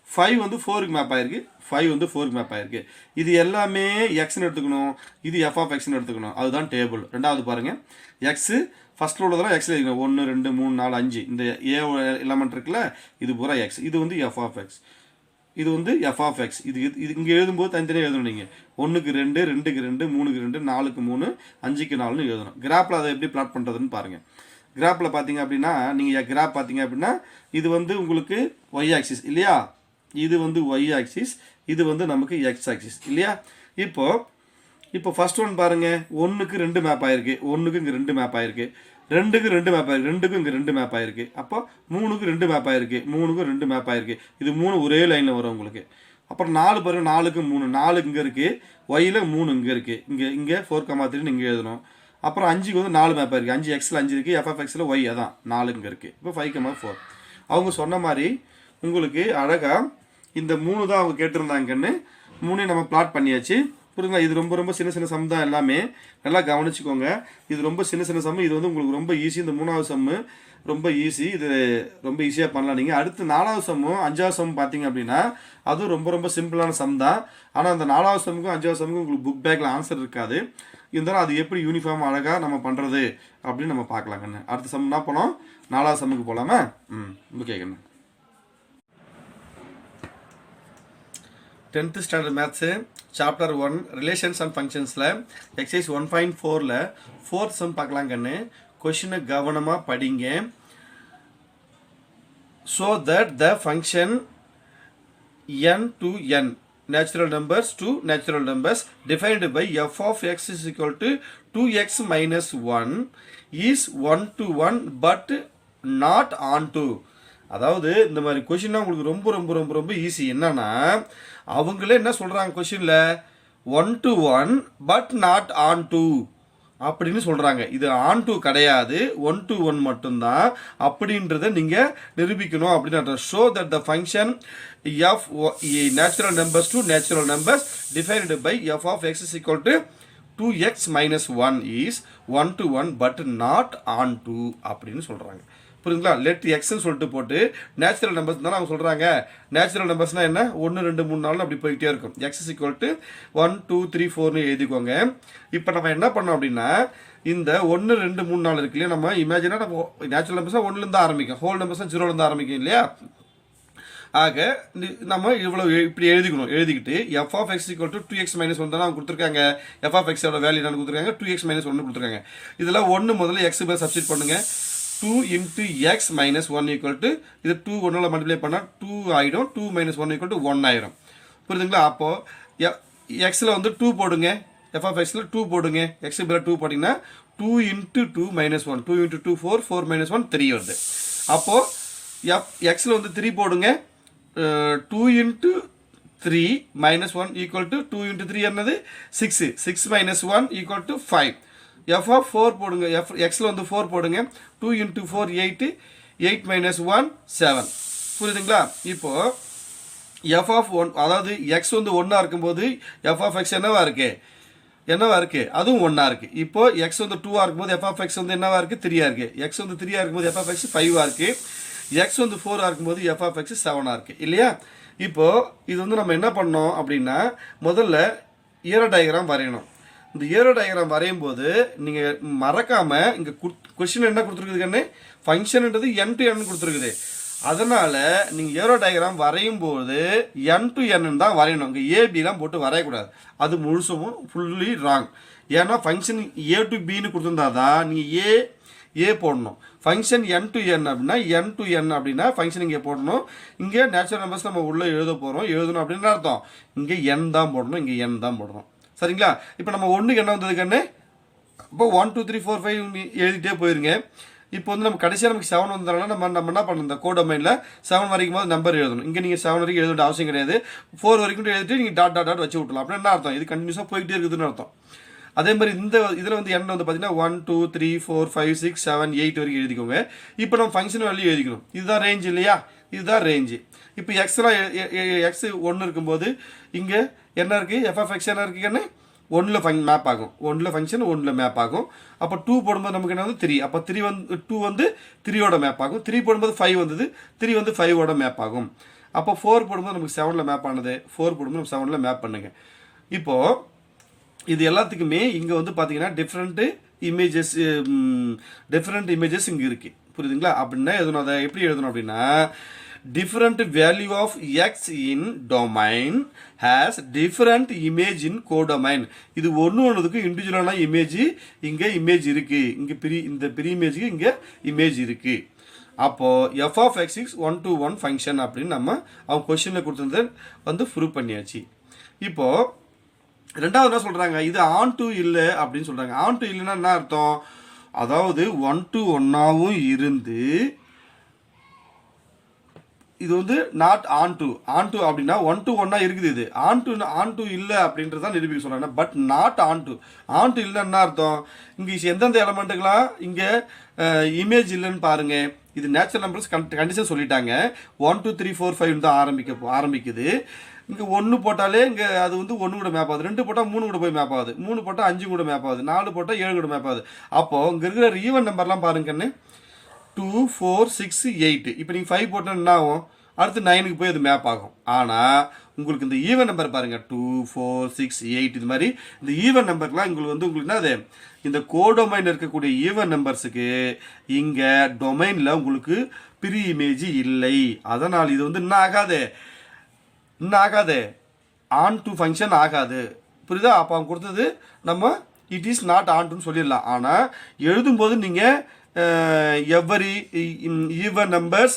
5 வந்து 4க்கு மேப் ஆயிருக்கு, 5 வந்து 4க்கு மேப் ஆயிருக்கு. இது எல்லாமே எக்ஸ்ன்னு எடுத்துக்கணும், இது எஃப் ஆஃப் எக்ஸ்ன்னு எடுத்துக்கணும். அதுதான் டேபிள். ரெண்டாவது பாருங்கள், எக்ஸு ஃபஸ்ட்டில் உள்ளதெல்லாம் எக்ஸில் இருக்கணும். 1 2 3 4 5 இந்த ஏ எலமெண்ட் இருக்குல்ல, இது பூரா எக்ஸ். இது வந்து எஃப் ஆஃப் எக்ஸ், இது வந்து எஃப் ஆஃப் எக்ஸ். இது இங்கே எழுதும்போது தனித்தனியாக எழுதணும். நீங்கள் 1க்கு 2 2க்கு 2 3க்கு 2 4க்கு 3 5க்கு 4ன்னு எழுதணும். கிராப்பில் அதை எப்படி பிளாட் பண்ணுறதுன்னு பாருங்கள். கிராப்பில் பார்த்தீங்க அப்படின்னா நீங்கள் கிராப் பார்த்தீங்க அப்படின்னா இது வந்து உங்களுக்கு ஒய் ஆக்சிஸ் இல்லையா, இது வந்து y ஆக்சிஸ், இது வந்து நமக்கு x ஆக்சிஸ் இல்லையா. இப்போ ஃபர்ஸ்ட் ஒன் பாருங்க, 1க்கு 2 மேப் ஆயிருக்கு, 1க்கு இங்கே 2 மேப் ஆயிருக்கு, 2க்கு 2 மேப் ஆயிருக்கு, 2க்கும் இங்கே 2 மேப் ஆயிருக்கு. அப்போ 3க்கு 2 மேப் ஆயிருக்கு, 3க்கும் 2 மேப் ஆயிருக்கு. இது 3 ஒரே லைனில் வரும் உங்களுக்கு. அப்புறம் 4 பாருங்க, 4க்கு 3, 4 இங்கே இருக்குது, ஒயில் 3 இங்கே இருக்குது, இங்கே 4,3 இங்கே எழுதணும். அப்புறம் 5க்கு வந்து 4 மேப் ஆயிருக்கு, 5 எக்ஸில் 5 இருக்குது, எஃப்எஃப்எக்ஸில் ஒய் அதான் 4 இங்கே இருக்குது. இப்போ 5,4 அவங்க சொன்ன மாதிரி உங்களுக்கு அழகாக இந்த 3 தான் அவங்க கேட்டிருந்தாங்கன்னு 3 நம்ம பிளாட் பண்ணியாச்சு. புரியுங்களா. இது ரொம்ப ரொம்ப சின்ன சின்ன சம் தான் எல்லாமே, நல்லா கவனிச்சுக்கோங்க. இது ரொம்ப சின்ன சின்ன சம், இது வந்து உங்களுக்கு ரொம்ப ஈஸி. இந்த 3வது சம்மு ரொம்ப ஈஸி, இது ரொம்ப ஈஸியாக பண்ணலாம் நீங்கள். அடுத்து 4வது சம்மும் 5வது சம் பார்த்தீங்க அப்படின்னா அதுவும் ரொம்ப ரொம்ப சிம்பிளான சம் தான். ஆனால் அந்த 4வது சம்முக்கும் 5வது சம்முக்கும் உங்களுக்கு புக் பேக்கில் ஆன்சர் இருக்காது. இருந்தாலும் அது எப்படி யூனிஃபார்ம் அழகாக நம்ம பண்ணுறது அப்படின்னு நம்ம பார்க்கலாங்கண்ணே. அடுத்த சம் என்ன பண்ணோம், 4வது சம்முக்கு போகலாமா. ஓகேங்கண்ணே. 10th standard maths chapter 1 relations and ஃபங்க்ஷன்ஸில் எக்ஸசைஸ் 1.4ல் 4th சம் பார்க்கலாம் கண்ணு. கொஷினை கவனமாக படிங்க. So that the function n to n natural numbers to natural numbers defined by f of x is equal to 2x minus 1 is 1 to 1 but not on to. அதாவது இந்த மாதிரி கொஷின்னா உங்களுக்கு ரொம்ப ரொம்ப ரொம்ப ரொம்ப ஈஸி. என்னன்னா அவங்களே என்ன சொல்கிறாங்க கொஷினில் 1 to 1 but not onto அப்படின்னு சொல்கிறாங்க. இது ஆன் டூ கிடையாது, 1 to 1 மட்டும்தான் அப்படின்றத நீங்கள் நிரூபிக்கணும் அப்படின்னு. Show that the function f natural numbers to natural numbers defined by f of x is equal to 2x minus 1 is 1 to 1 but not on to அப்படின்னு சொல்கிறாங்க. புரியுதுங்களா. லெட் எக்ஸ்ன்னு சொல்லிட்டு போட்டு நேச்சுரல் நம்பர்ஸ் தானே அவங்க சொல்கிறாங்க. நேச்சுரல் நம்பர்ஸ்னால் என்ன, 1 2 3 4 அப்படி போய்கிட்டே இருக்கும். எக்ஸ் இஸ் ஈக்குவல் டு 1 2 3 4னு எழுதிக்கோங்க. இப்போ நம்ம என்ன பண்ணோம் அப்படின்னா இந்த 1 2 3 4 இருக்கு இல்லையா, நம்ம இமேஜினாக நம்ம நேச்சுரல் நம்பர்ஸ்னால் 1லேருந்து ஆரம்பிக்கும், ஹோல் நம்பர்ஸ்னால் 0லேருந்து ஆரம்பிக்கும் இல்லையா. ஆக நம்ம இவ்வளோ இப்படி எழுதிக்கணும். எழுதிக்கிட்டு f of x equal to 2x minus 1 தானே அவங்க கொடுத்துருக்காங்க. எஃப் ஆஃப் எக்ஸோட வேல்யூ என்னன்னு கொடுத்துருக்காங்க, 2x minus 1 கொடுத்துருக்காங்க. இதில் 1 முதல்ல எக்ஸ் பேர் சப்ஸ்டிட் பண்ணுங்கள். 2 into x minus 1 equal to இது 2 1ஆல் மல்டிப்ளை பண்ணால் 2 ஆகிடும். 2 minus 1 equal to 1 ஆயிரும். புரியுதுங்களா. அப்போது எக்ஸில் வந்து 2 போடுங்க, எஃப் ஆஃப் எக்ஸில் 2 போடுங்க. எக்ஸு பேர் 2 போட்டிங்கன்னா 2 into 2 minus 1, 2 into 2 4, 4 minus 1 3 வருது. அப்போது எக்ஸில் வந்து 3 போடுங்க. 2 into 3 minus 1 equal to 2 into 3 என்னது 6, 6 minus 1 equal to 5. F of 4 போடுங்க, எக்ஸில் வந்து 4 போடுங்க. 2 into 4 8, 8 minus 1 7. புரியுதுங்களா. இப்போது எஃப் ஆஃப் 1 அதாவது எக்ஸ் வந்து 1 இருக்கும்போது எஃப் ஆஃப் எக்ஸ் என்னவா இருக்குது, அதுவும் 1 இருக்குது. இப்போது எக்ஸ் வந்து 2 இருக்கும்போது எஃப் ஆஃப் எக்ஸ் வந்து என்னவா இருக்குது, 3 இருக்குது. எக்ஸ் வந்து 3 இருக்கும்போது எஃப் ஆஃப் எக்ஸ் 5 இருக்குது. எக்ஸ் வந்து 4 இருக்கும்போது எஃப் ஆஃப் எக்ஸ் 7 இருக்குது இல்லையா. இப்போது இது வந்து நம்ம என்ன பண்ணோம் அப்படின்னா முதல்ல ஏரோ டயக்ராம் வரையணும். இந்த ஏரோ டயக்ராம் வரையும் போது நீங்கள் மறக்காமல் இங்கே கொஸ்டின் என்ன கொடுத்துருக்குதுன்னு ஃபங்க்ஷன்ன்றது n to n கொடுத்துருக்குது. அதனால் நீங்கள் ஏரோ டயக்ராம் வரையும் போது n to n தான் வரையணும். இங்கே ஏபிலாம் போட்டு வரையக்கூடாது, அது முழுசும் ஃபுல்லி ராங். ஏன்னா ஃபங்க்ஷன் ஏ டு பின்னு கொடுத்துருந்தா தான் நீங்கள் ஏ போடணும். ஃபங்க்ஷன் n to n அப்படின்னா n to n அப்படின்னா ஃபங்க்ஷன் இங்கே போடணும். இங்கே நேச்சுரல் நம்பர்ஸ் நம்ம உள்ளே எழுதணும் அப்படின்னு அர்த்தம். இங்கே n தான் போடணும், இங்கே n தான் போடணும். சரிங்களா. இப்போ நம்ம 1க்கு என்ன வந்தது கண்ணு, இப்போ 1 2 3 4 5 எழுதிட்டே போயிருங்க. இப்போ வந்து நம்ம கடைசியாக நமக்கு 7 வந்ததுனால நம்ம என்ன பண்ணணும், இந்த கோட் டொமைனில் 7 வரைக்கும் போது நம்பர் எழுதணும். இங்கே நீங்கள் 7 வரைக்கும் எழுத அவசியம் கிடையாது. 4 வரைக்கும் எழுதிட்டு நீங்கள் டாட் டாட் டாட் வச்சு விட்டலாம். அப்படின்னு என்ன அர்த்தம், இது கண்டினியூஸாக போய்கிட்டே இருக்குதுன்னு அர்த்தம். அதே மாதிரி இந்த இதில் வந்து n வந்து பார்த்தீங்கன்னா 1 2 3 4 5 6 7 8 வரைக்கும் எழுதிக்கோங்க. இப்போ நம்ம ஃபங்க்ஷன் வேல்யூ எழுதிக்கணும். இதுதான் ரேஞ்ச் இல்லையா, இதுதான் ரேஞ்சு. இப்போ எக்ஸ்லாம் எக்ஸ் 1 இருக்கும்போது இங்கே என்ன இருக்குது, எஃப் ஆஃப் எக்ஸ் என்ன இருக்குன்னு 1ல் மேப் ஆகும். 1ல் ஃபங்க்ஷன் 1ல் மேப் ஆகும். அப்போ 2 போடும்போது நமக்கு என்ன வந்து 3. அப்போ 3 வந்து 2 வந்து 3யோட மேப் ஆகும். 3 போடும்போது 5 வந்தது, 3 வந்து 5ஓட மேப் ஆகும். அப்போ 4 போடும்போது நமக்கு 7ல் மேப் ஆனது, 4 போடும்போது நம்ம 7ல் மேப் பண்ணுங்க. இப்போது இது எல்லாத்துக்குமே இங்கே வந்து பார்த்தீங்கன்னா டிஃப்ரெண்ட் இமேஜஸ் இங்கே இருக்குது. புரியுதுங்களா. அப்படின்னா எழுதணும். அதை எப்படி எழுதணும் அப்படின்னா different value of x in domain has different image in codomain. இது ஒன்றுக்கு இண்டிவிஜுவலான இமேஜ் இங்கே இமேஜ் இருக்குது. இங்கே இந்த பெரிய இமேஜுக்கு இங்கே இமேஜ் இருக்குது. அப்போது f of x is 1 to 1 function அப்படின்னு நம்ம அவங்க கொஷினில் கொடுத்துருந்தது வந்து ப்ரூவ் பண்ணியாச்சு. இப்போது ரெண்டாவது என்ன சொல்கிறாங்க, இது ஆன் டு இல்லை அப்படின்னு சொல்கிறாங்க. ஆன் டு இல்லைன்னா என்ன அர்த்தம், அதாவது 1 to 1ஆகவும் இருந்து இது வந்து நாட் ஆன் டு அப்படின்னா 1 to 1 இருக்குது. இது ஆன் டு இல்லை அப்படின்றது தான் நிரூபிக்க சொல்கிறாங்க. பட் நாட் ஆன் டு இல்லை என்ன அர்த்தம், இங்கே எந்தெந்த எலமெண்ட்டுக்கெல்லாம் இங்கே இமேஜ் இல்லைன்னு பாருங்கள். இது நேச்சுரல் நம்பர்ஸ் கண்டிஷன் சொல்லிட்டாங்க. 1 2 3 4 5 தான் ஆரம்பிக்குது. இங்கே 1 போட்டாலே இங்கே அது வந்து 1 கூட மேப் ஆகுது, 2 போட்டால் 3 கூட போய் மேப் ஆகுது, 3 போட்டால் 5 கூட மேப் ஆகுது, 4 போட்டால் 7 கூட மேப் ஆகுது. அப்போது இங்கே இருக்கிற ஈவன் நம்பர்லாம் பாருங்கன்னு 2 4 6 8. இப்போ நீங்கள் 5 போட்டால் என்ன ஆகும், அடுத்து 9க்கு போய் அது மேப் ஆகும். ஆனால் உங்களுக்கு இந்த ஈவன் நம்பர் பாருங்கள் 2 4 6 8 இது மாதிரி இந்த ஈவன் நம்பர்லாம் உங்களுக்கு என்ன அது, இந்த கோடொமைன் இருக்கக்கூடிய ஈவன் நம்பர்ஸுக்கு இங்கே டொமைனில் உங்களுக்கு ப்ரீ இமேஜ் இல்லை. அதனால் இது வந்து என்ன ஆகாது ஆன் டு ஃபங்க்ஷன் ஆகாது. புரியுதா? அப்போ அவங்க கொடுத்தது நம்ம இட் இஸ் நாட் ஆன் டுன்னு சொல்லிடலாம். ஆனால் எழுதும்போது நீங்கள் எவரி ஈவன் நம்பர்ஸ்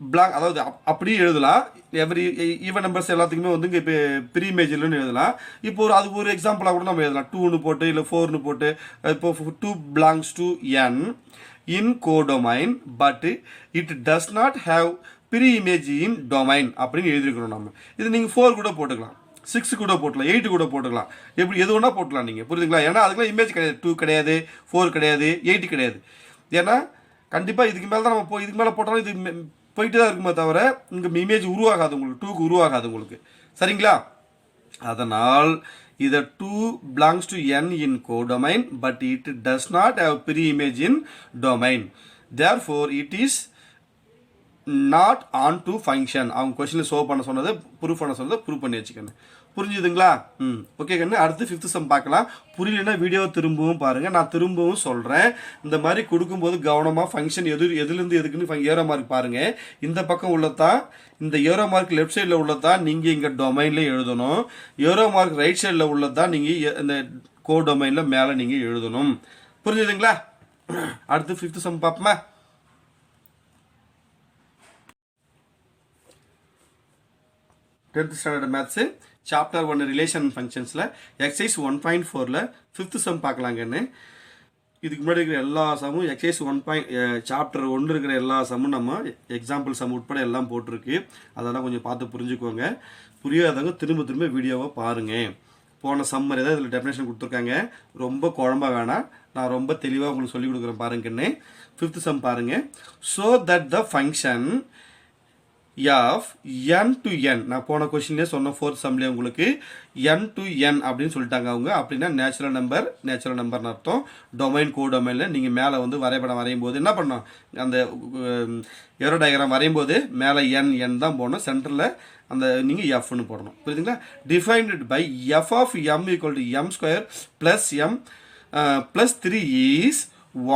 பிளாக், அதாவது அப்படியே எழுதலாம். எவரி ஈவன் நம்பர்ஸ் எல்லாத்துக்குமே வந்து இங்கே இப்போ ப்ரீ இமேஜ் இல்லைன்னு எழுதலாம். இப்போ அதுக்கு ஒரு எக்ஸாம்பிளாக கூட நம்ம எழுதலாம். 2ன்னு போட்டு இல்லை 4ன்னு போட்டு இப்போ 2 belongs to n in codomain but it does not have pre image in domain அப்படின்னு எழுதிருக்கணும் நம்ம. இது நீங்கள் 4 கூட போட்டுக்கலாம், 6 கூட போட்டுக்கலாம், 8 கூட போட்டுக்கலாம், எப்படி எது வேணால் போட்டுக்கலாம் நீங்கள். புரியுதுங்களா? ஏன்னா அதுக்கெல்லாம் இமேஜ் கிடையாது. 2 கிடையாது, 4 கிடையாது, 8 கிடையாது. ஏன்னா கண்டிப்பாக இதுக்கு மேலே தான் நம்ம இதுக்கு மேலே போட்டாலும் இது போயிட்டு தான் இருக்குமே தவிர இங்கே இமேஜ் உருவாகாது உங்களுக்கு, 2க்கு உருவாகாது உங்களுக்கு. சரிங்களா? அதனால் இதை 2 belongs to n in codomain but it does not have pre-image in domain. Therefore it is not on to function. அவங்க கொஸ்டினில் ஷோ பண்ண சொன்னதை ப்ரூஃப் பண்ணி வச்சுக்கணும். புரிஞ்சுதுங்களா? ஓகே கண்ணு. அடுத்து 5th சம் பார்க்கலாம். புரியலன்னா வீடியோ திரும்பவும் பாருங்கள், நான் திரும்பவும் சொல்கிறேன். இந்த மாதிரி கொடுக்கும்போது கவனமாக ஃபங்க்ஷன் எதுலேருந்து எதுக்குன்னு ஏரோ மார்க் பாருங்கள். இந்த பக்கம் உள்ளதான், இந்த ஏரோ மார்க் லெஃப்ட் சைடில் உள்ளதான் நீங்கள் இங்கே டொமைனில் எழுதணும். ஏரோ மார்க் ரைட் சைடில் உள்ளதான் நீங்கள் இந்த கோடொமைனில் மேலே நீங்கள் எழுதணும். புரிஞ்சுதுங்களா? அடுத்து 5th சம் பார்ப்போமா? 10th standard maths chapter 1 relation ஃபங்க்ஷன்ஸில் எக்ஸைஸ் 1.4ல் 5th சம் பார்க்கலாங்கன்னு. இதுக்கு முன்னாடி இருக்கிற எல்லா சம்மும் எக்ஸைஸ் சாப்டர் 1 இருக்கிற எல்லா சம்மும் நம்ம எக்ஸாம்பிள் சம் உட்பட எல்லாம் போட்டிருக்கு. அதெல்லாம் கொஞ்சம் பார்த்து புரிஞ்சுக்கோங்க. புரியாதவங்க திரும்ப வீடியோவை பாருங்கள். போன சம்மர் ஏதாவது இதில் டெஃபினேஷன் கொடுத்துருக்காங்க, ரொம்ப குழம்ப வேணாம், நான் ரொம்ப தெளிவாக உங்களுக்கு சொல்லிக் கொடுக்குறேன் பாருங்கன்னு. 5th சம் பாருங்கள். So that the function f n to n, நான் போன கொஸ்டின்லேயே சொன்ன 4th சம்லேயே உங்களுக்கு n to n அப்படின்னு சொல்லிட்டாங்க அவங்க. அப்படின்னா நேச்சுரல் நம்பர்னு அர்த்தம். டொமைன் கோடொமைனில் நீங்கள் மேலே வந்து வரைபடம் வரையும் போது என்ன பண்ணணும், அந்த ஏரோ டயக்ராம் வரையும் போது மேலே n தான் போடணும், சென்டரில் அந்த நீங்கள் எஃப்னு போடணும். புரியுதுங்களா? Defined by f of m equal to m square plus m plus 3 is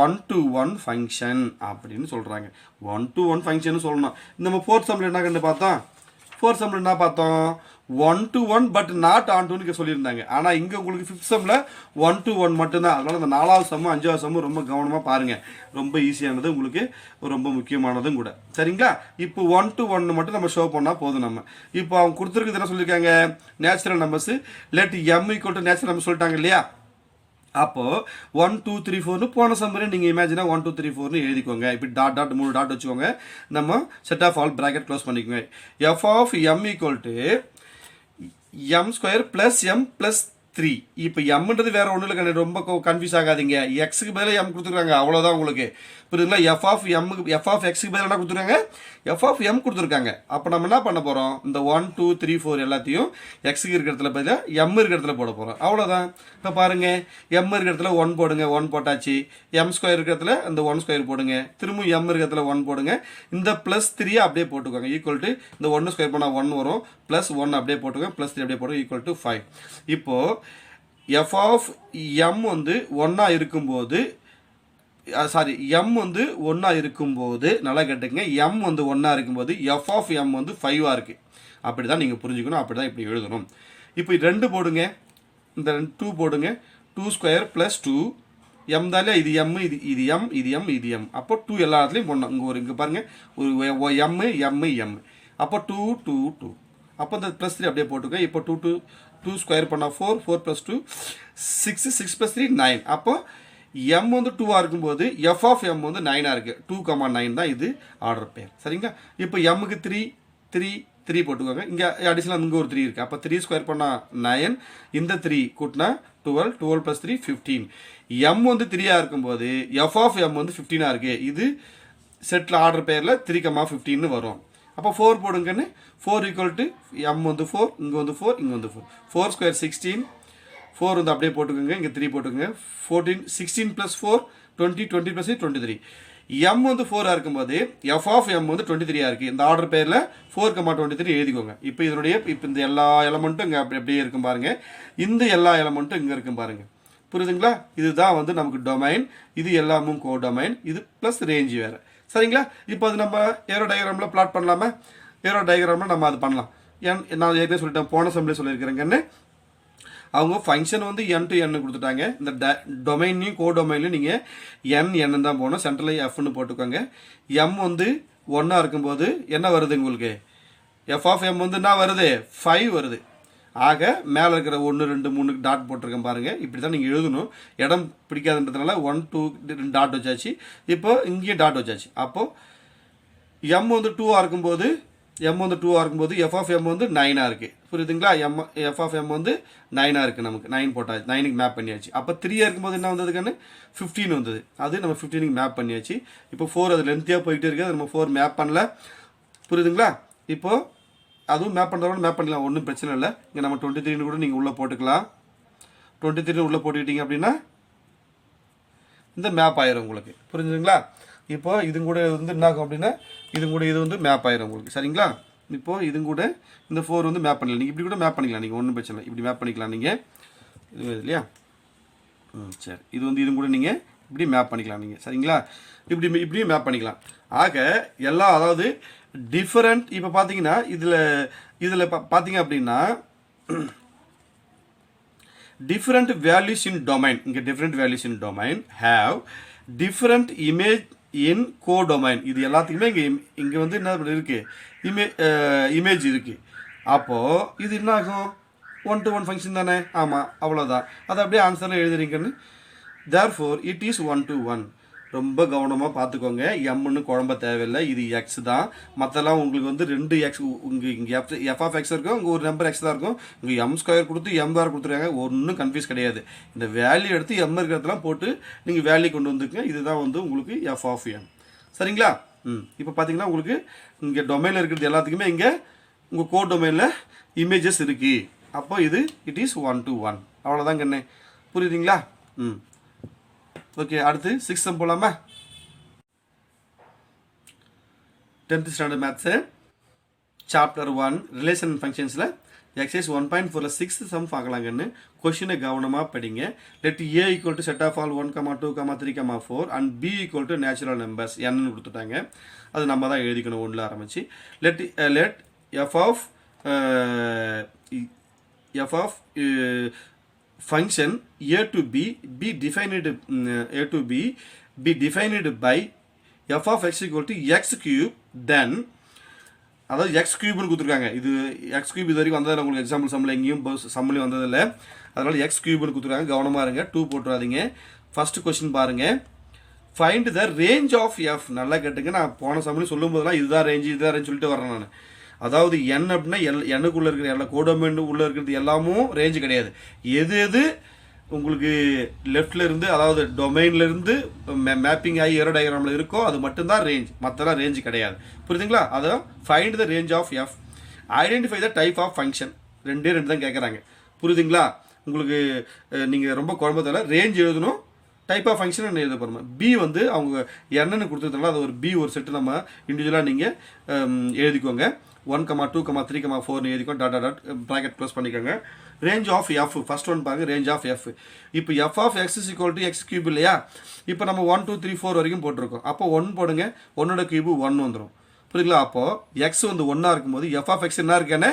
1 to 1 function அப்படின்னு சொல்கிறாங்க. 1 to 1 ஃபங்க்ஷன் சொல்லணும். நம்ம 4th சம்மில் என்ன கண்டு பார்த்தோம், 4th சம்மில் என்ன பார்த்தோம், 1 to 1 பட் நாட் ஆன் டுன்னு சொல்லியிருந்தாங்க. ஆனால் இங்கே உங்களுக்கு 5th சம்மில் 1 to 1 மட்டும்தான். அதனால் இந்த 4வது சம்மும் 5வது சம்மும் ரொம்ப கவனமாக பாருங்கள். ரொம்ப ஈஸியானது, உங்களுக்கு ரொம்ப முக்கியமானதும் கூட. சரிங்களா? இப்போ 1 to 1 மட்டும் நம்ம ஷோ பண்ணால் போதும். நம்ம இப்போ அவங்க கொடுத்துருக்கு என்ன சொல்லியிருக்காங்க, natural numbers let M equal to natural number சொல்லிட்டாங்க இல்லையா? அப்போது 1 2 3 4ன்னு போன சம்மரே நீங்கள் இமேஜினாக 1 2 3 4ன்னு எழுதிக்கோங்க. இப்படி டாட் 3 டாட் வச்சுக்கோங்க. நம்ம set of all bracket close பண்ணிக்கோங்க. F of m equal to m square plus m plus 3. இப்போ எம்ன்றது வேறு ஒன்றும் இல்லை, ரொம்ப கன்ஃபியூஸ் ஆகாதீங்க. எக்ஸுக்கு பதிலாக எம் கொடுத்துருக்காங்க, அவ்வளோதான் உங்களுக்கு. புரியுதுங்களா? எஃப் ஆஃப் எக்ஸுக்கு பதிலாக என்ன கொடுத்துருக்காங்க, எஃப் ஆஃப் எம் கொடுத்துருக்காங்க. அப்போ நம்ம என்ன பண்ண போகிறோம், இந்த 1 2 3 4 எல்லாத்தையும் எக்ஸுக்கு இருக்கிற இடத்துல பதிலாக எம் இருக்கிற இடத்துல போட போகிறோம். அவ்வளோதான். இப்போ பாருங்கள், எம் இருக்கிற இடத்துல 1 போடுங்க, 1 போட்டாச்சு. எம் ஸ்கொயர் இருக்கிற இடத்துல இந்த 1 ஸ்கொயர் போடுங்க, திரும்ப எம் இருக்கிற இடத்துல 1 போடுங்க. இந்த ப்ளஸ் 3 அப்படியே போட்டுக்கோங்க. ஈக்குவல் டு இந்த 1 ஸ்கொயர் பண்ணால் 1 வரும், ப்ளஸ் 1 அப்படியே போட்டுக்கோங்க, ப்ளஸ் 3 அப்படியே போடுங்க, ஈக்குவல் டு 5. இப்போது எஃப் ஆஃப் எம் வந்து 1 இருக்கும்போது, சாரி எம் வந்து 1 இருக்கும்போது, நல்லா கேட்டுங்க, எம் வந்து 1 இருக்கும்போது எஃப் ஆஃப் எம் வந்து 5 இருக்குது. அப்படி தான் நீங்கள் புரிஞ்சுக்கணும், அப்படி தான் இப்படி எழுதணும். இப்போ 2 போடுங்க, இந்த 2 போடுங்க, 2 ஸ்கொயர் ப்ளஸ் 2 எம் தானே, இது எம், இது எம், இது எம், இது எம். அப்போ 2 எல்லா இடத்துலையும் போடணும். இங்கே பாருங்கள், ஒரு எம் எம் எம். அப்போ 2 2 2. அப்போ இந்த +3 அப்படியே போட்டுக்க. இப்போ 2 ஸ்கொயர் பண்ணால் 4, 4 + 2 6, 6 + 3 9. அப்போ எம் வந்து 2ஆக இருக்கும்போது எஃப் ஆஃப் எம் வந்து 9ஆக இருக்குது. 2,9 தான் இது ஆர்டர் பேர். சரிங்களா? இப்போ எம்முக்கு 3 3 3 போட்டுக்கோங்க. இங்கே அடிஷனல் இங்கே ஒரு 3 இருக்குது. அப்போ 3 ஸ்கொயர் பண்ணால் 9, இந்த 3 கூட்டினா 12, 12 + 3 15. எம் வந்து 3ஆக இருக்கும்போது எஃப் ஆஃப் எம் வந்து 15ஆக இருக்குது. இது செட்டில் ஆர்டர் பேரில் 3,15 வரும். அப்போ 4 போடுங்கன்னு. 4 = எம் வந்து 4, இங்கே வந்து 4, இங்கே வந்து 4. 4 ஸ்கொயர் 16. 4 வந்து அப்படியே போட்டுக்கோங்க. இங்கே 3 போட்டுக்கோங்க. 14 16 + 4 20, 20 + 3 23. எம் வந்து 4ஆக இருக்கும்போது எஃப் ஆஃப் எம் வந்து 23ஆக இருக்குது. இந்த ஆர்டர் பேரில் 4,23 எழுதிக்கோங்க. இப்போ இதனுடைய இந்த எல்லா எலமெண்ட்டும் இங்கே அப்படியே இருக்கும் பாருங்கள். இந்த எல்லா எலமெண்ட்டும் இங்கே இருக்கும் பாருங்கள். புரியுதுங்களா? இதுதான் வந்து நமக்கு டொமைன். இது எல்லாமும் கோடொமைன். இது ப்ளஸ் ரேஞ்சு வேறு. சரிங்களா? இப்போ அது நம்ம ஏரோ டயக்ராமில் பிளாட் பண்ணலாமா? ஏரோ டயக்ராமில் நம்ம அது பண்ணலாம். நான் ஏற்கனவே சொல்லிட்டேன், போன சம்பளம் சொல்லியிருக்கிறேங்கன்னு. அவங்க ஃபங்க்ஷன் வந்து n to n கொடுத்துட்டாங்க. இந்த டொமைன்லையும் கோடொமைன்லையும் நீங்கள் n தான் போகணும். சென்ட்ரலில் எஃப்னு போட்டுக்கோங்க. எம் வந்து 1ஆக இருக்கும்போது என்ன வருது உங்களுக்கு? எஃப் ஆஃப் எம் வந்து என்ன வருது? 5 வருது. ஆக மேலே இருக்கிற 1 2 3 டாட் போட்டிருக்கேன் பாருங்கள். இப்படி தான் நீங்கள் எழுதணும். இடம் பிடிக்காதுன்றதுனால 1 2 டாட் வச்சாச்சு. இப்போ இங்கேயும் டாட் வச்சாச்சு. அப்போது எம் வந்து 2ஆக இருக்கும்போது எஃப் ஆஃப் எம் வந்து 9ஆக இருக்குது. புரியுதுங்களா? எஃப் ஆஃப் எம் வந்து 9ஆக இருக்குது. நமக்கு 9 போட்டாச்சு. 9க்கு மேப் பண்ணியாச்சு. அப்போ 3ஆக இருக்கும்போது என்ன வந்ததுக்கான 15 வந்தது. அது நம்ம 15க்கு மேப் பண்ணியாச்சு. இப்போ 4 அது லென்த்தியாக போயிட்டே இருக்குது. அது நம்ம 4 மேப் பண்ணல. புரியுதுங்களா? இப்போது அதுவும் மேப் பண்ணுறவங்க மேப் பண்ணிக்கலாம். ஒன்றும் பிரச்சனை இல்லை. இங்கே நம்ம 23 கூட நீங்கள் உள்ளே போட்டுக்கலாம். 23 உள்ளே போட்டுக்கிட்டீங்க அப்படின்னா இந்த மேப் ஆயிரும் உங்களுக்கு. புரிஞ்சுதுங்களா? இப்போ இது கூட வந்து என்ன ஆகும் அப்படின்னா இது வந்து மேப் ஆயிரும் உங்களுக்கு. சரிங்களா? இப்போது இது கூட இந்த 4 வந்து மேப் பண்ணலாம். நீங்கள் இப்படி கூட மேப் பண்ணிக்கலாம். நீங்கள் ஒன்றும் பிரச்சனை இல்லை. இப்படி மேப் பண்ணிக்கலாம் நீங்கள். இது இல்லையா? சரி. இது கூட நீங்கள் இப்படி மேப் பண்ணிக்கலாம் நீங்கள். சரிங்களா? இப்படியும் மேப் பண்ணிக்கலாம். ஆக எல்லாம் அதாவது டிஃபரண்ட். இப்போ பார்த்தீங்கன்னா இதில் பார்த்தீங்க அப்படின்னா different values in domain. இங்கே different values in domain have different image in codomain. இது எல்லாத்துக்குமே இங்கே வந்து என்ன இருக்குது? இமேஜ் இருக்குது. அப்போது இது என்ன ஆகும்? 1 to 1 ஃபங்க்ஷன் தானே? ஆமாம், அவ்வளோதான். அதை அப்படியே ஆன்சரில் எழுதுறீங்கன்னு. therefore it is 1 to 1. ரொம்ப கவனமாக பார்த்துக்கோங்க. எம்னு குழம்ப தேவையில்லை. இது எக்ஸ் தான். மற்றெல்லாம் உங்களுக்கு வந்து 2 எக்ஸ் இங்கே எஃப் ஆஃப் எக்ஸ் இருக்கும். இங்கே ஒரு நம்பர் எக்ஸ் தான் இருக்கும். இங்கே எம் ஸ்கொயர் கொடுத்து எம் வேறு கொடுத்துருக்காங்க. ஒன்றும் கன்ஃபியூஸ் கிடையாது. இந்த வேல்யூ எடுத்து எம் இருக்கிறதெல்லாம் போட்டு நீங்கள் வேல்யூ கொண்டு வந்துருக்கீங்க. இதுதான் வந்து உங்களுக்கு எஃப் ஆஃப் எம். சரிங்களா? இப்போ பார்த்தீங்கன்னா உங்களுக்கு இங்கே டொமைனில் இருக்கிறது எல்லாத்துக்குமே இங்கே உங்கள் கோட் டொமைனில் இமேஜஸ் இருக்குது. அப்போ இது இட் இஸ் 1 to 1. அவ்வளோதான் கண்ணே. புரியுதுங்களா? ஓகே. அடுத்து 6th சம் போகலாமா? 10th standard maths chapter 1 relation ஃபங்க்ஷன்ஸில் எக்ஸைஸ் 1.4ல் 6th சம் பார்க்கலாங்கன்னு. கொஷினை கவனமாக படிங்க. Let A = set of all 1, 2, 3, 4 and B = natural numbers என்னன்னு கொடுத்துட்டாங்க. அது நம்ம தான் எழுதிக்கணும். 1ல் ஆரம்பிச்சு let f of function a to b be defined by f of x = x cube. then அதாவது எக்ஸ் கியூப்னு கொடுத்துருக்காங்க. இது எக்ஸ் கியூப் இது வரைக்கும் வந்ததில்லை உங்களுக்கு. எக்ஸாம்பிள் சம்மில் எங்கேயும் சம்மில் வந்ததில்லை. அதனால் எக்ஸ் கியூப்னு கொடுத்துருக்காங்க. கவனமாக இருங்க. 2 போட்டுறாதீங்க. ஃபஸ்ட்டு கொஸ்டின் பாருங்கள். Find the range of f. நல்லா கேட்டுங்க. நான் போன சம்மில் சொல்லும் போதெல்லாம் இதுதான் ரேஞ்சு சொல்லிட்டு வரேன் நான். அதாவது என் அப்படின்னா எண்ணுக்குள்ளே இருக்கிற எல்லா கோடொமைன் உள்ளே இருக்கிறது எல்லாமும் ரேஞ்சு கிடையாது. எது உங்களுக்கு லெஃப்டில் இருந்து அதாவது டொமைன்லேருந்து மேப்பிங் ஆகி ஏரோ டயக்ராமில் இருக்கோ அது மட்டும்தான் ரேஞ்ச். மற்றெல்லாம் ரேஞ்சு கிடையாது. புரியுதுங்களா? அதான் find the range of f. Identify the type of function. 2 தான் கேட்குறாங்க. புரியுதுங்களா? உங்களுக்கு நீங்கள் ரொம்ப குழம்பத்தில் ரேஞ்ச் எழுதணும். டைப் ஆஃப் ஃபங்க்ஷன் எழுத போகிறோம். பி வந்து அவங்க என்னென்னு கொடுத்துருந்தாலும் அது ஒரு பி ஒரு செட்டு நம்ம இண்டிவிஜுவலாக நீங்கள் எழுதிக்கோங்க. 1, 2, 3, 4 எழுதிக்கோ. டாட் ப்ராக்கெட் க்ளோஸ் பண்ணிக்கோங்க. Range of f first one பாருங்கள். Range of f. இப்போ f of x = x cube இல்லையா? இப்போ நம்ம 1 2 3 4 வரைக்கும் போட்டிருக்கோம். அப்போ 1 போடுங்க. 1ஓட கியூபு 1 வந்துடும். புரியுதுங்களா? அப்போது எக்ஸ் வந்து 1ஆக இருக்கும்போது எஃப் ஆஃப் எக்ஸ் என்ன இருக்கேன்னு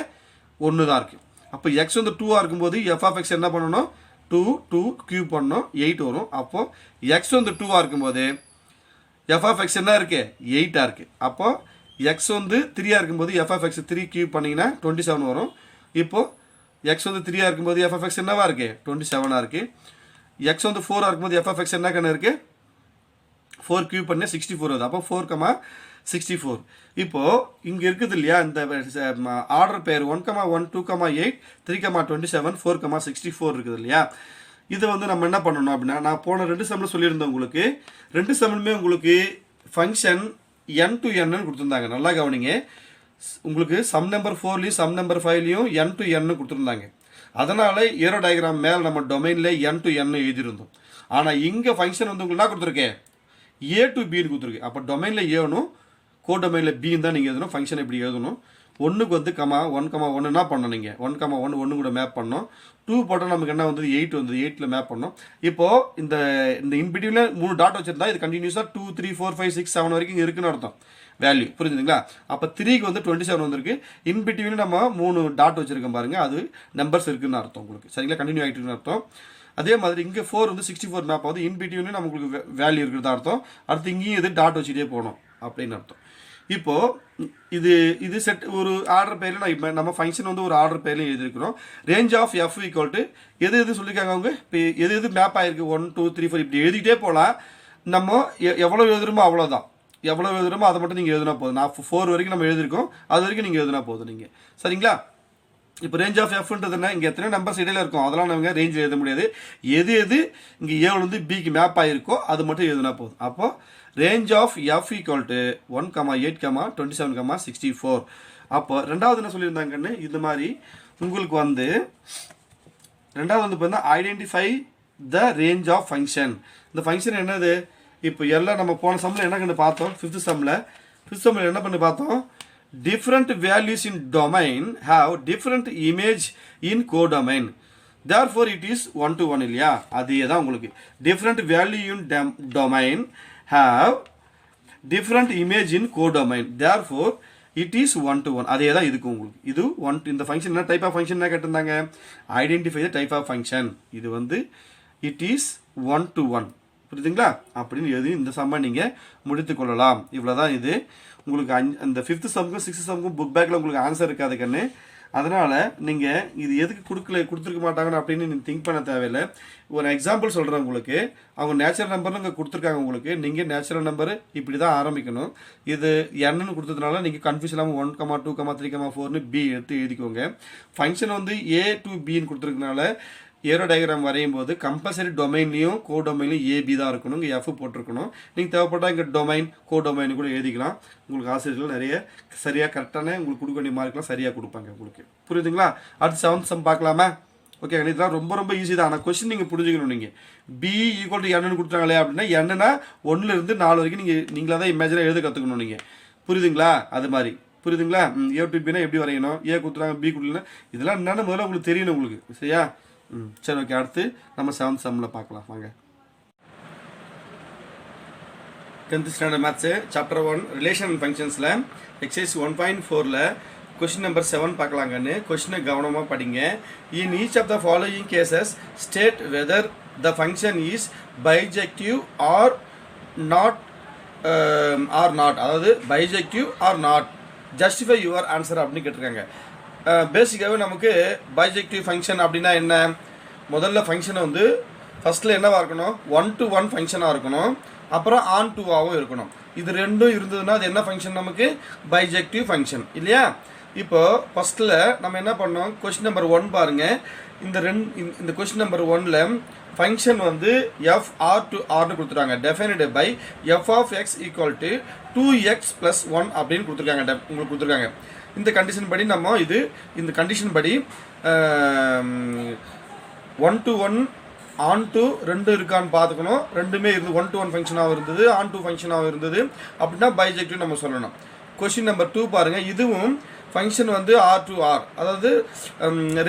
1 தான் இருக்குது. அப்போ எக்ஸ் வந்து 2ஆக இருக்கும்போது எஃப் ஆஃப் எக்ஸ் என்ன பண்ணணும்? 2 கியூப் பண்ணோம் 8 வரும். அப்போது எக்ஸ் வந்து 2ஆக இருக்கும்போது எஃப் ஆஃப் எக்ஸ் என்ன இருக்குது 8ஆக இருக்குது. அப்போது எக்ஸ் வந்து 3ஆக இருக்கும்போது எஃப் ஆஃப் எக்ஸ் 3 கியூப் பண்ணிங்கன்னா 27 வரும். இப்போது எக்ஸ் வந்து 3ஆக இருக்கும்போது எஃப் ஆஃப் எக்ஸ் என்னவா இருக்குது 27ஆக இருக்குது. எக்ஸ் வந்து 4ஆக இருக்கும்போது எஃப் ஆஃப் எக்ஸ் என்ன கண்ணு இருக்குது 4 கியூப் பண்ணி 64 வருது. அப்போ 4,64. இப்போது இங்கே இருக்குது இல்லையா இந்த ஆர்டர் பேர் 1,1 2,8 3,27 4,64 இருக்குது இல்லையா. இதை வந்து நம்ம என்ன பண்ணணும் அப்படின்னா நான் போன 2 சம்மில் சொல்லியிருந்தேன் உங்களுக்கு. 2 சம்மிலுமே உங்களுக்கு ஃபங்க்ஷன் n to n கொடுத்துருந்தாங்க. நல்லா கவனிங்க. உங்களுக்கு சம் நம்பர் 4லையும் சம் நம்பர் 5லையும் n to n கொடுத்துருந்தாங்க. அதனால் ஏரோ டயக்ராம் மேலே நம்ம டொமைனில் n to n எழுதியிருந்தோம். ஆனால் இங்கே ஃபங்க்ஷன் வந்து உங்களுக்கு என்ன கொடுத்துருக்கேன் a to bன்னு கொடுத்துருக்கு. அப்போ டொமைனில் ஏனும் கோ டொமைனில் பின்னு தான் நீங்கள் எழுதணும். ஃபங்க்ஷன் இப்படி எழுதணும். 1க்கு வந்து 1,1 என்ன பண்ணணும் நீங்கள் 1,1 1 கூட மேப் பண்ணோம். 2 போட்டால் நமக்கு என்ன வந்தது 8 வந்தது. 8ல் மேப் பண்ணோம். இப்போது இந்த இன்பிட்வீனில் 3 டாட் வச்சுருந்தா இது கண்டினியூஸாக 2 3 4 5 6 7 வரைக்கும் இங்கே இருக்குன்னு அர்த்தம் வேல்யூ. புரிஞ்சுதுங்களா. அப்போ 3க்கு வந்து 27 வந்திருக்கு. இன்பிட்வீனில் நம்ம 3 டாட் வச்சுருக்கோம் பாருங்கள். அது நம்பர்ஸ் இருக்குதுன்னு அர்த்தம் உங்களுக்கு. சரிங்களா. கண்டினியூ ஆகிட்டு இருக்குன்னு அர்த்தம். அதே மாதிரி இங்கே 4 வந்து 64 மேப் ஆகுது. இன்பிட்வீனில் நமக்கு வேல்யூ இருக்கிறதா அர்த்தம். அடுத்து இங்கேயும் இது டாட் வச்சுட்டே போகணும் அப்படின்னு அர்த்தம். இப்போது இது செட் ஒரு ஆர்டர் பேரில் நான் இப்போ நம்ம ஃபங்க்ஷன் வந்து ஒரு ஆர்டர் பேர்லையும் எழுதியிருக்கிறோம். Range of f equal to எது சொல்லியிருக்காங்க அவங்க இப்போ எது மேப் ஆகிருக்கு 1 2 3 4 இப்படி எழுதிக்கிட்டே போகலாம். நம்ம எவ்வளோ எழுதுறோமோ அவ்வளோதான். எவ்வளோ எழுதுறோமோ அதை மட்டும் நீங்கள் எழுதுனா போதும். நான் 4 வரைக்கும் நம்ம எழுதியிருக்கோம். அது வரைக்கும் நீங்கள் எழுதுனா போதும் நீங்கள். சரிங்களா. இப்போ ரேஞ்ச் ஆஃப் எஃப்ன்றதுன்னா இங்கே எத்தனை நம்பர்ஸ் இடையில இருக்கும் அதெல்லாம் நம்ம ரேஞ்சில் எழுத முடியாது. எது இங்கே ஏவிலேருந்து பிக்கு மேப் ஆகிருக்கோ அது மட்டும் எழுதுனா போதும். அப்போது range of f equal to 1,8, 27, 64. அப்போ ரெண்டாவது என்ன சொல்லியிருந்தாங்கன்னு இந்த மாதிரி உங்களுக்கு வந்து ரெண்டாவது வந்து பார்த்தீங்கன்னா identify the range of function. இந்த ஃபங்க்ஷன் என்னது இப்போ எல்லாம் நம்ம போன சம்மில் என்ன கண்டு பார்த்தோம். ஃபிஃப்த் சம்மில் என்ன பண்ணி பார்த்தோம். different values in domain have different image in codomain. Therefore it is 1 to 1 இல்லையா. அதே தான் உங்களுக்கு different value in domain have different image in codomain. Therefore it is 1 to 1. அதே தான் இதுக்கு உங்களுக்கு இது 1 இந்த ஃபங்க்ஷன் என்ன டைப் ஆஃப் ஃபங்க்ஷன் என்ன கேட்டிருந்தாங்க identify the type of function. இது வந்து இட் இஸ் 1 to 1. புரியுதுங்களா. அப்படின்னு எழுதி இந்த சம்மை நீங்கள் முடித்து கொள்ளலாம். இவ்வளோதான் இது உங்களுக்கு அந்த 5th சம்முக்கும் 6th சம்முக்கும் புக் பேக்கில் உங்களுக்கு ஆன்சர் இருக்காது கண்ணு. அதனால் நீங்கள் இது எதுக்கு கொடுத்துருக்க மாட்டாங்கன்னு அப்படின்னு நீங்கள் திங்க் பண்ண தேவையில்லை. ஒரு எக்ஸாம்பிள் சொல்கிறேன் உங்களுக்கு. அவங்க நேச்சுரல் நம்பர்னு இங்கே கொடுத்துருக்காங்க உங்களுக்கு. நீங்கள் நேச்சுரல் நம்பர் இப்படி தான் ஆரம்பிக்கணும். இது என்னன்னு கொடுத்ததுனால நீங்கள் கன்ஃபியூஸ் இல்லாமல் 1, 2, 3, 4ன்னு பி எடுத்து எழுதிக்கோங்க. ஃபங்க்ஷன் வந்து A to Bன்னு கொடுத்துருக்கனால ஏரோ டயக்ராம் வரையும் போது கம்பல்சரி டொமைன்லையும் கோ டொமைன்லையும் ஏபி தான் இருக்கணும். இங்கே எஃப் போட்டிருக்கணும். நீங்கள் தேவைப்பட்டால் இங்கே டொமைன் கோ டொமைன் கூட எழுதிக்கலாம். உங்களுக்கு ஆசிரியர்கள் நிறைய சரியாக கரெக்டான உங்களுக்கு கொடுக்க வேண்டிய மார்க்லாம் சரியாக கொடுப்பாங்க உங்களுக்கு. புரியுதுங்களா. அடுத்து 7th சம் பார்க்கலாமா. ஓகே. இதெல்லாம் ரொம்ப ஈஸி தான். ஆனால் கொஸ்டின் நீங்கள் புரிஞ்சுக்கணும். நீங்கள் பி ஈக்குவல் டு என்னன்னு கொடுத்தாங்களே அப்படின்னா என்னன்னா 1லேருந்து 4 வரைக்கும் நீங்களாக தான் இமேஜினாக எழுத கற்றுக்கணும் நீங்கள். புரியுதுங்களா. அது மாதிரி புரியுதுங்களா. ஏ டு பின்னா எப்படி வரையணும். ஏ கொடுத்துறாங்க பி கொடுக்கலாம். இதெல்லாம் என்னென்ன முதல்ல உங்களுக்கு தெரியணும் உங்களுக்கு. சரியா. சரி ஓகே. அடுத்து நம்ம 7th சம்மில் பார்க்கலாம் வாங்க. 10th standard maths chapter 1 relation and ஃபங்க்ஷன்ஸில் எக்ஸசைஸ் 1.4ல் கொஸ்டின் நம்பர் 7 பார்க்கலாங்கன்னு. கொஸ்டினை கவனமாக படிங்க. In each of the following cases state whether the function is bijective or not அதாவது bijective or not justify your answer அப்படின்னு கேட்டிருக்காங்க. பேசிக்காகவே நமக்கு பைஜெக்டிவ் ஃபங்க்ஷன் அப்படின்னா என்ன. முதல்ல ஃபங்க்ஷனை வந்து ஃபஸ்ட்டில் என்னவாக இருக்கணும் 1 to 1 ஃபங்க்ஷனாக இருக்கணும். அப்புறம் ஆன் டூவாகவும் இருக்கணும். இது ரெண்டும் இருந்ததுன்னா அது என்ன ஃபங்க்ஷன் நமக்கு பைஜெக்டிவ் ஃபங்க்ஷன் இல்லையா. இப்போது ஃபஸ்ட்டில் நம்ம என்ன பண்ணோம் கொஸ்டின் நம்பர் 1 பாருங்கள். இந்த கொஸ்டின் நம்பர் 1ல் ஃபங்க்ஷன் வந்து எஃப் ஆர் டு ஆர்னு கொடுத்துருக்காங்க. Defined by f of x equal to 2x + 1 அப்படின்னு கொடுத்துருக்காங்க. உங்களுக்கு கொடுத்துருக்காங்க. இந்த கண்டிஷன் படி நம்ம இந்த கண்டிஷன் படி 1 to 1 ஆன் டூ 2 இருக்கான்னு பார்த்துக்கணும். ரெண்டுமே இருந்து 1 to 1 ஃபங்க்ஷனாகவும் இருந்தது ஆன் டூ ஃபங்க்ஷனாகவும் இருந்தது அப்படின்னா பைஜெக்டிவ் நம்ம சொல்லணும். கொஸ்டின் நம்பர் 2 பாருங்கள். இதுவும் ஃபங்க்ஷன் வந்து ஆர் டு ஆர் அதாவது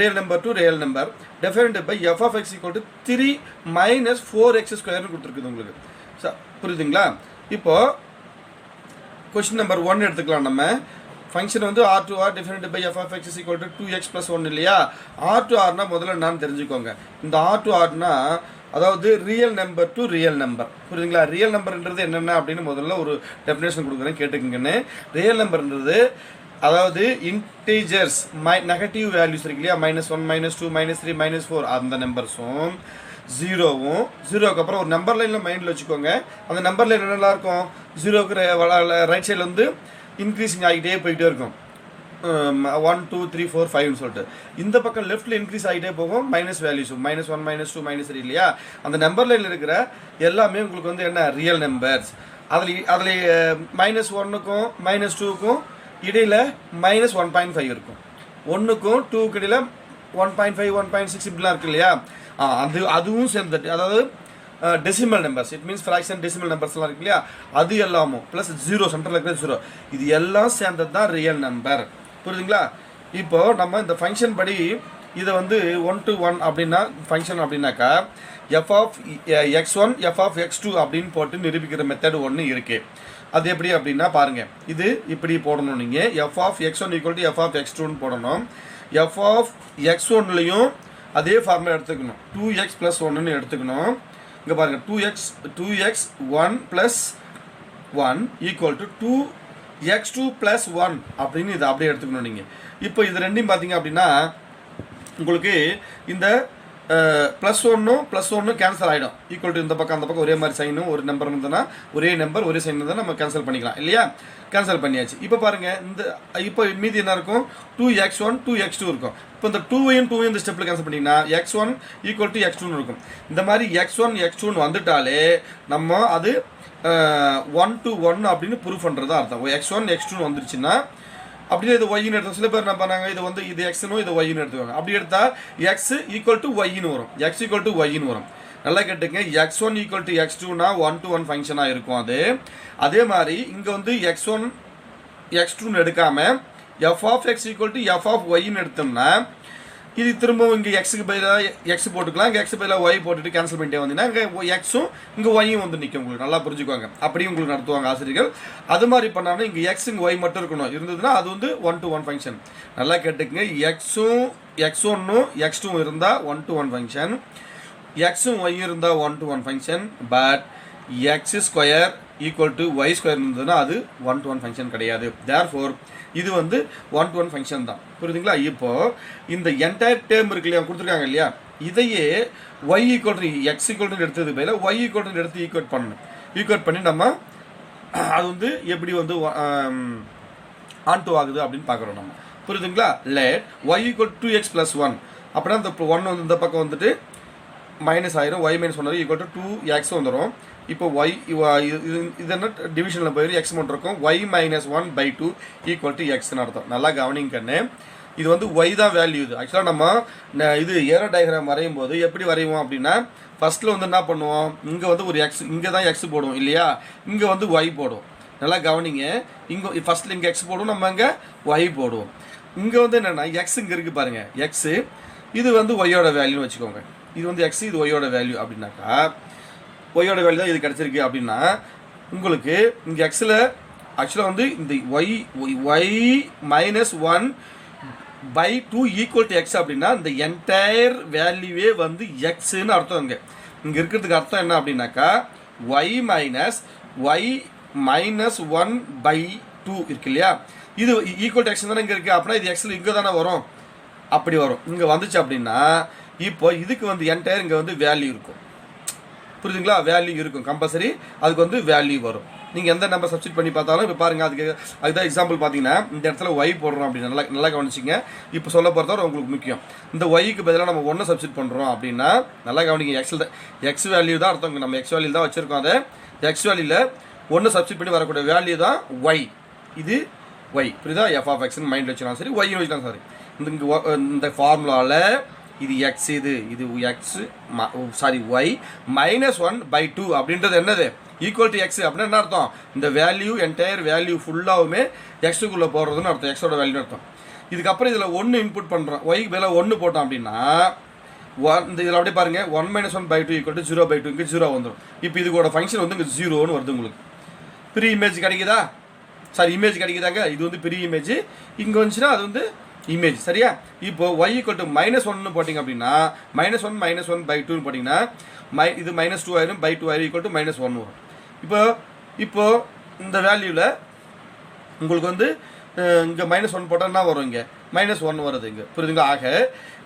real number to real number defined by f of x equal to 3 - 4x² கொடுத்துருக்குது உங்களுக்கு. புரியுதுங்களா. இப்போது கொஸ்டின் நம்பர் 1 எடுத்துக்கலாம். நம்ம ஃபங்க்ஷன் வந்து R to R defined by f of x is equal to 2x + 1 இல்லையா. ஆர் டு ஆர்னா முதல்ல என்னன்னு தெரிஞ்சுக்கோங்க. இந்த ஆர் டு ஆர்னா அதாவது real number to real number, புரியுதுங்களா. ரியல் நம்பர்ன்றது என்னென்ன அப்படின்னு முதல்ல ஒரு டெஃபினேஷன் கொடுக்குறேன் கேட்டுக்கங்கன்னு. ரியல் நம்பர்ன்றது அதாவது இன்டீஜர்ஸ் நெகட்டிவ் வேல்யூஸ் இருக்கு இல்லையா, -1 -2 -3 -4 அந்த நம்பர்ஸும் ஜீரோவும், ஜீரோவுக்கு அப்புறம் ஒரு நம்பர் லைனில் மைண்டில் வச்சுக்கோங்க. அந்த நம்பர் லைன் என்னெல்லாம் இருக்கும், ஜீரோவுக்கு ரைட் சைடில் வந்து இன்க்ரீஸிங் ஆகிட்டே போயிட்டே இருக்கும், 1 2 3 4 5ன்னு சொல்லிட்டு. இந்த பக்கம் லெஃப்ட்டில் இன்க்ரீஸ் ஆகிட்டே போகும் மைனஸ் வேல்யூஸும், -1 -2 -3 இல்லையா. அந்த நம்பர் லைனில் இருக்கிற எல்லாமே உங்களுக்கு வந்து என்ன ரியல் நம்பர்ஸ். அதில் -1க்கும் -2க்கும் இடையில் -1.5 இருக்கும், 1க்கும் 2க்கு இடையில் 1.5 1.6 இப்படிலாம் இருக்கு இல்லையா. அதுவும் சேர்ந்துட்டு அதாவது decimal numbers, it means fraction decimal நம்பர்ஸ்லாம் இருக்கு இல்லையா, அது எல்லாமும் ப்ளஸ் ஜீரோ சென்டரில் இருக்கிற ஜீரோ, இது எல்லாம் சேர்ந்தது தான் ரியல் நம்பர், புரியுதுங்களா. இப்போ நம்ம இந்த ஃபங்க்ஷன் படி இதை வந்து 1 to 1 அப்படின்னா ஃபங்க்ஷன் அப்படின்னாக்கா f(x1) f(x2) அப்படின்னு போட்டு நிரூபிக்கிற மெத்தட் ஒன்று இருக்குது. அது எப்படி அப்படின்னா பாருங்கள், இது இப்படி போடணும். நீங்கள் f(x1) = f(x2)ன்னு போடணும். f(x1)லையும் அதே ஃபார்முலா எடுத்துக்கணும், 2x + 1ன்னு எடுத்துக்கணும். இங்கே பாருங்கள், 2x 1 + 1 = 2x2 + 1 அப்படின்னு இதை அப்படியே எடுத்துக்கணும் நீங்கள். இப்போ இது ரெண்டையும் பார்த்தீங்க அப்படின்னா உங்களுக்கு இந்த +1 +1 கேன்சல் ஆகிடும், ஈக்குவல் டு இந்த பக்கம் அந்த பக்கம் ஒரே மாதிரி சைனும் ஒரு நம்பர் இருந்ததுன்னா ஒரே நம்பர் ஒரே சைன் இருந்தால் நம்ம கேன்சல் பண்ணிக்கலாம் இல்லையா. கேன்சல் பண்ணியாச்சு. இப்போ பாருங்கள், இப்போ மீதி என்ன இருக்கும், 2x1 2x2 இருக்கும். இப்போ இந்த 2வையும் இந்த ஸ்டெப்பில் கேன்சல் பண்ணிங்கன்னா x1 = x2ன்னு இருக்கும். இந்த மாதிரி x1 x2ன்னு வந்துட்டாலே நம்ம அது 1 to 1 அப்படின்னு ப்ரூஃப் பண்ணுறதா அர்த்தம். x1 x2ன்னு வந்துருச்சுன்னா அப்படியே இது ஒய்ன்னு எடுத்தோம். சில பேர் என்ன பண்ணாங்க, இது வந்து இது எக்ஸ்னும் இது ஒய்ன்னு எடுத்துவாங்க. அப்படி எடுத்தால் x = y-ன்னு வரும், x = y-ன்னு வரும். நல்லா கேட்டுங்க, x1 = x2னா 1 to 1 ஃபங்க்ஷனாக இருக்கும். அதே மாதிரி இங்கே வந்து x1 x2ன்னு எடுக்காமல் f(x) = f(y)ன்னு எடுத்தோம்னா இது திரும்பவும் இங்கே எக்ஸுக்கு பதிலாக எக்ஸ் போட்டுக்கலாம், இங்கே எக்ஸுக்கு பதிலாக ஒய் போட்டுட்டு கேன்சல் பண்ணிட்டே வந்தீங்கன்னா இங்கே எக்ஸும் இங்கே ஒய்யும் வந்து நிற்கும். உங்களுக்கு நல்லா புரிஞ்சுக்குவாங்க, அப்படியும் உங்களுக்கு நடத்துவாங்க ஆசிரியர்கள். அது மாதிரி பண்ணாமல் இங்கே எக்ஸ் இங்கே ஒய் மட்டும் இருக்கணும், இருந்ததுன்னா அது வந்து 1 to 1 ஃபங்க்ஷன். நல்லா கேட்டுக்குங்க, x1ம் x2ம் இருந்தால் 1 to 1 ஃபங்க்ஷன், எக்ஸும் ஒய் இருந்தால் 1 to 1 function. But x² = y² இருந்ததுன்னா அது 1 to 1 ஃபங்க்ஷன் கிடையாது. தேர்ஃபோர் இது வந்து 1 to 1 ஃபங்க்ஷன் தான், புரியுதுங்களா. இப்போது இந்த என்டையர் டேர்ம் இருக்கு இல்லையா, கொடுத்துருக்காங்க இல்லையா, இதையே y = x = எடுத்தது பதில் y = எடுத்து ஈக்குவேட் பண்ணணும். ஈக்குவேட் பண்ணி நம்ம அது வந்து எப்படி வந்து ஆன் டு ஆகுது அப்படின்னு பார்க்குறோம் நம்ம, புரியுதுங்களா. லெட் y = 2x + 1 அப்படின்னா இந்த 1 வந்து இந்த பக்கம் வந்துட்டு மைனஸ் ஆயிரும், y - 1 = 2x வந்துடும். இப்போ y இது என்ன டிவிஷனில் போயிடும், x மட்டும் இருக்கும், y - 1/2 = xன்னு அர்த்தம். நல்லா கவனிங்கன்னு, இது வந்து y தான் வேல்யூ. இது ஆக்சுவலாக நம்ம இது ஏரோ டயக்ராம் வரையும் போது எப்படி வரைவோம் அப்படின்னா ஃபஸ்ட்டில் வந்து என்ன பண்ணுவோம், இங்கே வந்து ஒரு எக்ஸ், இங்கே தான் எக்ஸ் போடுவோம் இல்லையா, இங்கே வந்து y போடுவோம். நல்லா கவனிங்க, இங்கே ஃபஸ்ட்டில் இங்கே எக்ஸ் போடுவோம், நம்ம இங்கே y போடுவோம். இங்கே வந்து என்னென்னா எக்ஸ் இங்கே இருக்குது பாருங்கள், எக்ஸு இது வந்து ஒய்யோட வேல்யூன்னு வச்சுக்கோங்க. இது வந்து எக்ஸ், இது ஒய்யோட வேல்யூ அப்படின்னாக்கா ஒய்யோட வேல்யூ தான் இது கிடச்சிருக்கு. அப்படின்னா உங்களுக்கு இங்கே எக்ஸில் ஆக்சுவலாக வந்து இந்த y -1/2 = x அப்படின்னா இந்த என்டையர் வேல்யூவே வந்து எக்ஸுன்னு அர்த்தம். இங்கே இருக்கிறதுக்கு அர்த்தம் என்ன அப்படின்னாக்கா y -1/2 இருக்கு இல்லையா, இது = x தானே இங்கே இருக்குது. அப்படின்னா இது எக்ஸில் இங்கே தானே வரும், அப்படி வரும். இங்கே வந்துச்சு அப்படின்னா இப்போ இதுக்கு வந்து என்டையர் இங்கே வந்து வேல்யூ இருக்கும், புரியுதுங்களா. வேல்யூ இருக்கும் கம்பல்சரி, அதுக்கு வந்து வேல்யூ வரும். நீங்கள் எந்த நம்பர் சப்ஸ்டிட் பண்ணி பார்த்தாலும் இப்போ பாருங்கள், அதுதான் எக்ஸாம்பிள் பார்த்தீங்கன்னா இந்த இடத்துல y போடுறோம் அப்படின்னு நல்லா கவனிச்சிங்க. இப்போ சொல்ல பொறுத்தவரை உங்களுக்கு முக்கியம், இந்த ஒய்க்கு பதிலாக நம்ம 1 சப்ஸ்டிட் பண்ணுறோம் அப்படின்னா நல்லா கவனிங்க, எக்ஸ் வேல்யூ தான் அர்த்தம். நம்ம எக்ஸ் வேல்யூ தான் வச்சுருக்கோம். அதை எக்ஸ் வேல்யூவில் 1 சப்ஸ்டிட் பண்ணி வரக்கூடிய வேல்யூ தான் ஒய். இது ஒய், புரியுதா. f(x)ன்னு மைண்டில் வச்சுக்கலாம் சரி, ஒய்னு வச்சுக்கலாம் சரி. இந்த ஃபார்முலாவில் இது எக்ஸ், இது எக்ஸ் ஒய் -1/2 அப்படின்றது என்னது, ஈக்குவல் டு எக்ஸ் அப்படின்னா என்ன அர்த்தம், இந்த வேல்யூ என்டையர் வேல்யூ ஃபுல்லாகவுமே எக்ஸுக்குள்ளே போடுறதுன்னு அர்த்தம், எக்ஸோட வேல்யூன்னு அர்த்தம். இதுக்கப்புறம் இதில் 1 இன்புட் பண்ணுறோம், ஒய்க்கு பதிலாக 1 போட்டோம் அப்படின்னா இந்த இதில் அப்படியே பாருங்கள், 1 - 1/2 = 0/2, இங்கே 0 வந்துடும். இப்போ இதுக்கோட ஃபங்க்ஷன் வந்து இங்கே 0ன்னு வருது. உங்களுக்கு ப்ரீ இமேஜ் கிடைக்குதா. சாரி இமேஜ் கிடைக்குதாங்க. இது வந்து பெரிய இமேஜ், இங்கே வந்துச்சுன்னா அது வந்து இமேஜ். சரியா? இப்போ y ஈக்குவல் டு -1 போட்டிங்க அப்படின்னா -1 போட்டிங்கன்னா இது -2 ஆயிரும், /2 ஆயிரும், ஈக்குவல் டு -1 வரும். இப்போ இந்த வேல்யூவில் உங்களுக்கு வந்து இங்கே -1 போட்டால் என்ன வரும்? இங்கே -1 வருது இங்கே. புரியுதுங்களா? ஆக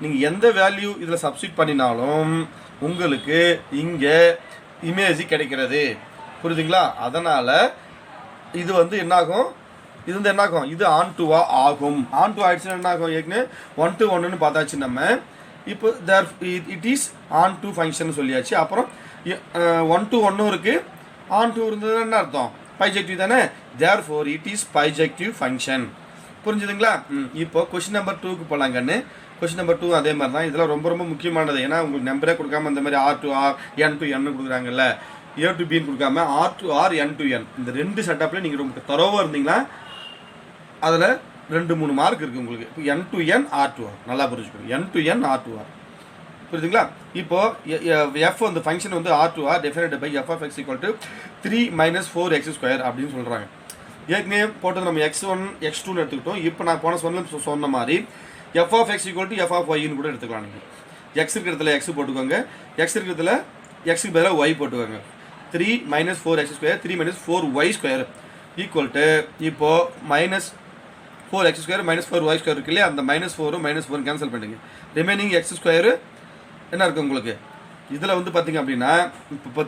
நீங்கள் எந்த வேல்யூ இதில் சப்ஸ்டிட் பண்ணினாலும் உங்களுக்கு இங்கே இமேஜ் கிடைக்கிறது. புரியுதுங்களா? அதனால் இது வந்து என்னாகும்? இது வந்து என்னாகும்? இது ஆன் டூவா ஆகும். ஆன் டூ ஆயிடுச்சுன்னா என்ன ஆகும்? ஏற்கனவே 1 to 1 பார்த்தாச்சு நம்ம. இப்போ it is onto function சொல்லியாச்சு. அப்புறம் 1 to 1 இருக்குது, ஆன் டூ இருந்ததுன்னா என்ன அர்த்தம்? பைஜெக்டிவ் தானே. therefore it is bijective function. புரிஞ்சுதுங்களா? இப்போ கொஸ்டின் நம்பர் 2க்கு போகலாங்கன்னு. கொஸ்டின் நம்பர் 2 அதே மாதிரி தான். இதெல்லாம் ரொம்ப ரொம்ப முக்கியமானது. ஏன்னா உங்களுக்கு நம்பரே கொடுக்காம இந்த மாதிரி R to R, N to N கொடுக்குறாங்கல்ல, A to Bன்னு கொடுக்காம R to R, N to N, இந்த ரெண்டு செட்டப்பில் நீங்கள் ரொம்ப தரோவாக இருந்தீங்கன்னா அதில் 2-3 மார்க் இருக்குது உங்களுக்கு. இப்போ N to N, R to R நல்லா புரிஞ்சுக்கணும். N to N, R to R. புரியுதுங்களா? இப்போ எஃப் வந்து ஃபங்க்ஷன் வந்து R to R defined by f of x equal to 3 - 4x² அப்படின்னு சொல்கிறாங்க. ஏற்கனவே போட்டது நம்ம x1 x2ன்னு எடுத்துக்கிட்டோம். இப்போ நான் போன சொன்ன மாதிரி f of x equal to f of yன்னு கூட எடுத்துக்கலாம். நீங்கள் x இருக்கிறதுல x போட்டுக்கோங்க, x இருக்கிறதுல xக்கு பதிலாக y போட்டுக்கோங்க. 3 - 4x², 3 - 4y² ஈக்குவல் டு இப்போ -4x² - 4y² இருக்கு இல்லையா? அந்த -4 -4 கேன்சல் பண்ணுங்க. ரிமைனிங் x² என்ன இருக்குது உங்களுக்கு? இதில் வந்து பார்த்தீங்க அப்படின்னா இப்போ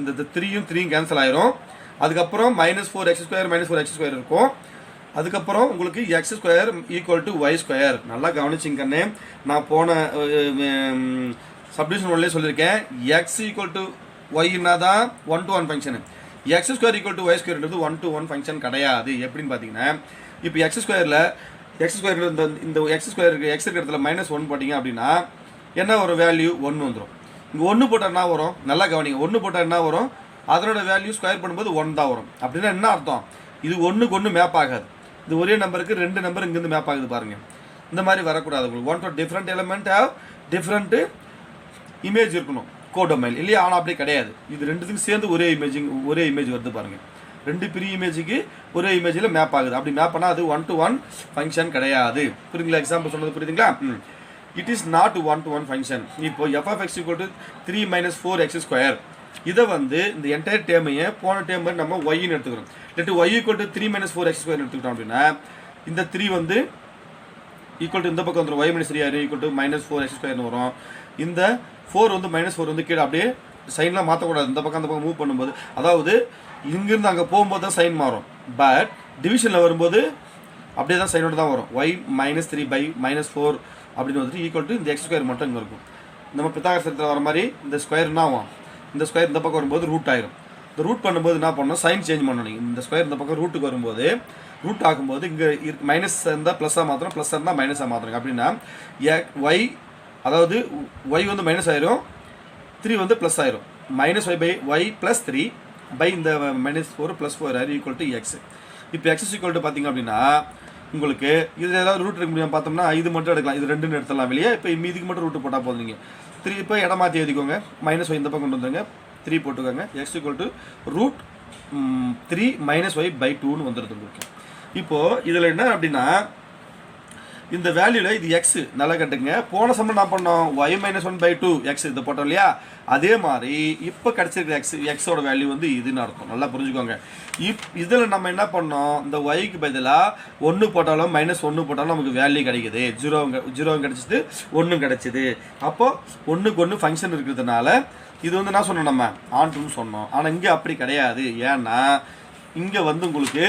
இந்த 3யும் 3யும் கேன்சல் ஆயிரும். அதுக்கப்புறம் -4x² - 4x² இருக்கும். அதுக்கப்புறம் உங்களுக்கு x² ஈக்குவல் டு y². நல்லா கவனிச்சிங்கன்னு நான் போன சப்டிவிஷன் ஒன்லேயே சொல்லியிருக்கேன். x ஈக்குவல் டு ஒய்னா தான் 1 to 1 function. x² equal to y²ன்றது 1 to 1 ஃபங்க்ஷன் கிடையாது. எப்படின்னு பார்த்தீங்கன்னா இப்போ x² இந்த x² x இருக்கிறதுல -1 போட்டிங்க அப்படின்னா என்ன ஒரு வேல்யூ 1 வந்துடும். இங்கே 1 போட்டால் என்ன வரும்? நல்லா கவனிங்க. 1 போட்டால் என்ன வரும்? அதனோட வேல்யூ ஸ்கொயர் பண்ணும்போது 1 தான் வரும். அப்படின்னா என்ன அர்த்தம்? இது 1க்கு 1 மேப் ஆகாது. இது ஒரே நம்பருக்கு 2 நம்பர் இங்கேருந்து மேப் ஆகுது பாருங்கள். இந்த மாதிரி வரக்கூடாது. உங்களுக்கு 1 to different element have different image இருக்கணும் கோடொமைல் இல்லையா? ஆனால் அப்படி கிடையாது. இது ரெண்டுத்துக்கும் சேர்ந்து ஒரே இமேஜ் வருது பாருங்கள். 2 பெரிய இமேஜுக்கு ஒரே இமேஜில் மேப் ஆகுது. அப்படி மேப் பண்ணால் அது 1 to 1 ஃபங்க்ஷன் கிடையாது. புரியுங்களா? எக்ஸாம்பிள் சொன்னது புரியுதுங்களா? It is not 1 to 1 function. இப்போ f of x equal to 3 - 4x². இதை வந்து இந்த என்டையர் டேமையை போன டேம் நம்ம ஒய்ன்னு எடுத்துக்கிறோம். இல்லாட்டி y equal to 3 - 4x² எடுத்துக்கிட்டோம் அப்படின்னா இந்த 3 வந்து ஈக்குவல் டு இந்த பக்கம் வந்துடும். y - 3 ஈக்குவல் டு -4x² வரும். இந்த 4 வந்து -4 வந்து கீழே அப்படியே சைன்லாம் மாற்றக்கூடாது. இந்த பக்கம் அந்த பக்கம் மூவ் பண்ணும்போது, அதாவது இங்கிருந்து அங்கே போகும்போது தான் சைன் மாறும். பட் டிவிஷனில் வரும்போது அப்படியே தான் சைனோடு தான் வரும். y -3/-4 அப்படின்னு வந்துட்டு ஈக்குவல் டு இந்த x² மட்டும் இங்கே இருக்கும். நம்ம பித்தாகரசத்தில் வர மாதிரி இந்த ஸ்கொயர் என்ன ஆகும்? இந்த ஸ்கொயர் இந்த பக்கம் வரும்போது ரூட் ஆயிரும். இந்த ரூட் பண்ணும்போது என்ன பண்ணணும்? சைன் சேஞ்ச் பண்ணணும். இந்த ஸ்கொயர் இந்த பக்கம் ரூட்டுக்கு வரும்போது ரூட் ஆகும்போது இங்கே மைனஸ் இருந்தால் ப்ளஸ்ஸாக மாற்றணும், ப்ளஸ் இருந்தால் மைனஸாக மாற்றணும். அப்படின்னா y அதாவது y வந்து மைனஸ் ஆயிரும், 3 வந்து ப்ளஸ் ஆயிரும். -y/y + 3 பை இந்த -4 + 4 ஈக்குவல் டு x. இப்போ x ஈக்குவல் டு பார்த்தீங்க அப்படின்னா உங்களுக்கு இது ஏதாவது ரூட் எடுக்க முடியாமல் பார்த்தோம்னா இது மட்டும் எடுக்கலாம். இது 2ன்னு எடுத்துடலாம் வெளியே. இப்போ மீதிக்கு மட்டும் ரூட்டு போட்டால் போதும். நீங்கள் 3 இப்போ இடம் மாற்றி எழுதிக்கோங்க. -y இந்த பக்கம் கொண்டு வந்துங்க, 3 போட்டுக்கோங்க. x ஈக்குவல் டு √3 - y/2ன்னு வந்துடுது உங்களுக்கு. இப்போது இதில் என்ன அப்படின்னா இந்த வேல்யூவில் இது x நல்லா கட்டுங்க. போன சம்பளம் என்ன பண்ணோம்? y - 1/2 x இதை போட்டோம் இல்லையா? அதே மாதிரி இப்போ கிடச்சிருக்கிற எக்ஸோட வேல்யூ வந்து இதுன்னு அர்த்தம். நல்லா புரிஞ்சுக்கோங்க. இதில் நம்ம என்ன பண்ணோம்? இந்த ஒய்க்கு பதிலாக 1 போட்டாலும் -1 போட்டாலும் நமக்கு வேல்யூ கிடைக்குது. 0 கிடச்சிது, 1 கிடச்சிது. அப்போது 1க்கு 1 ஃபங்க்ஷன் இருக்கிறதுனால இது வந்து என்ன சொன்னோம்? நம்ம ஆன்ட்டுன்னு சொன்னோம். ஆனால் இங்கே அப்படி கிடையாது. ஏன்னா இங்கே வந்து உங்களுக்கு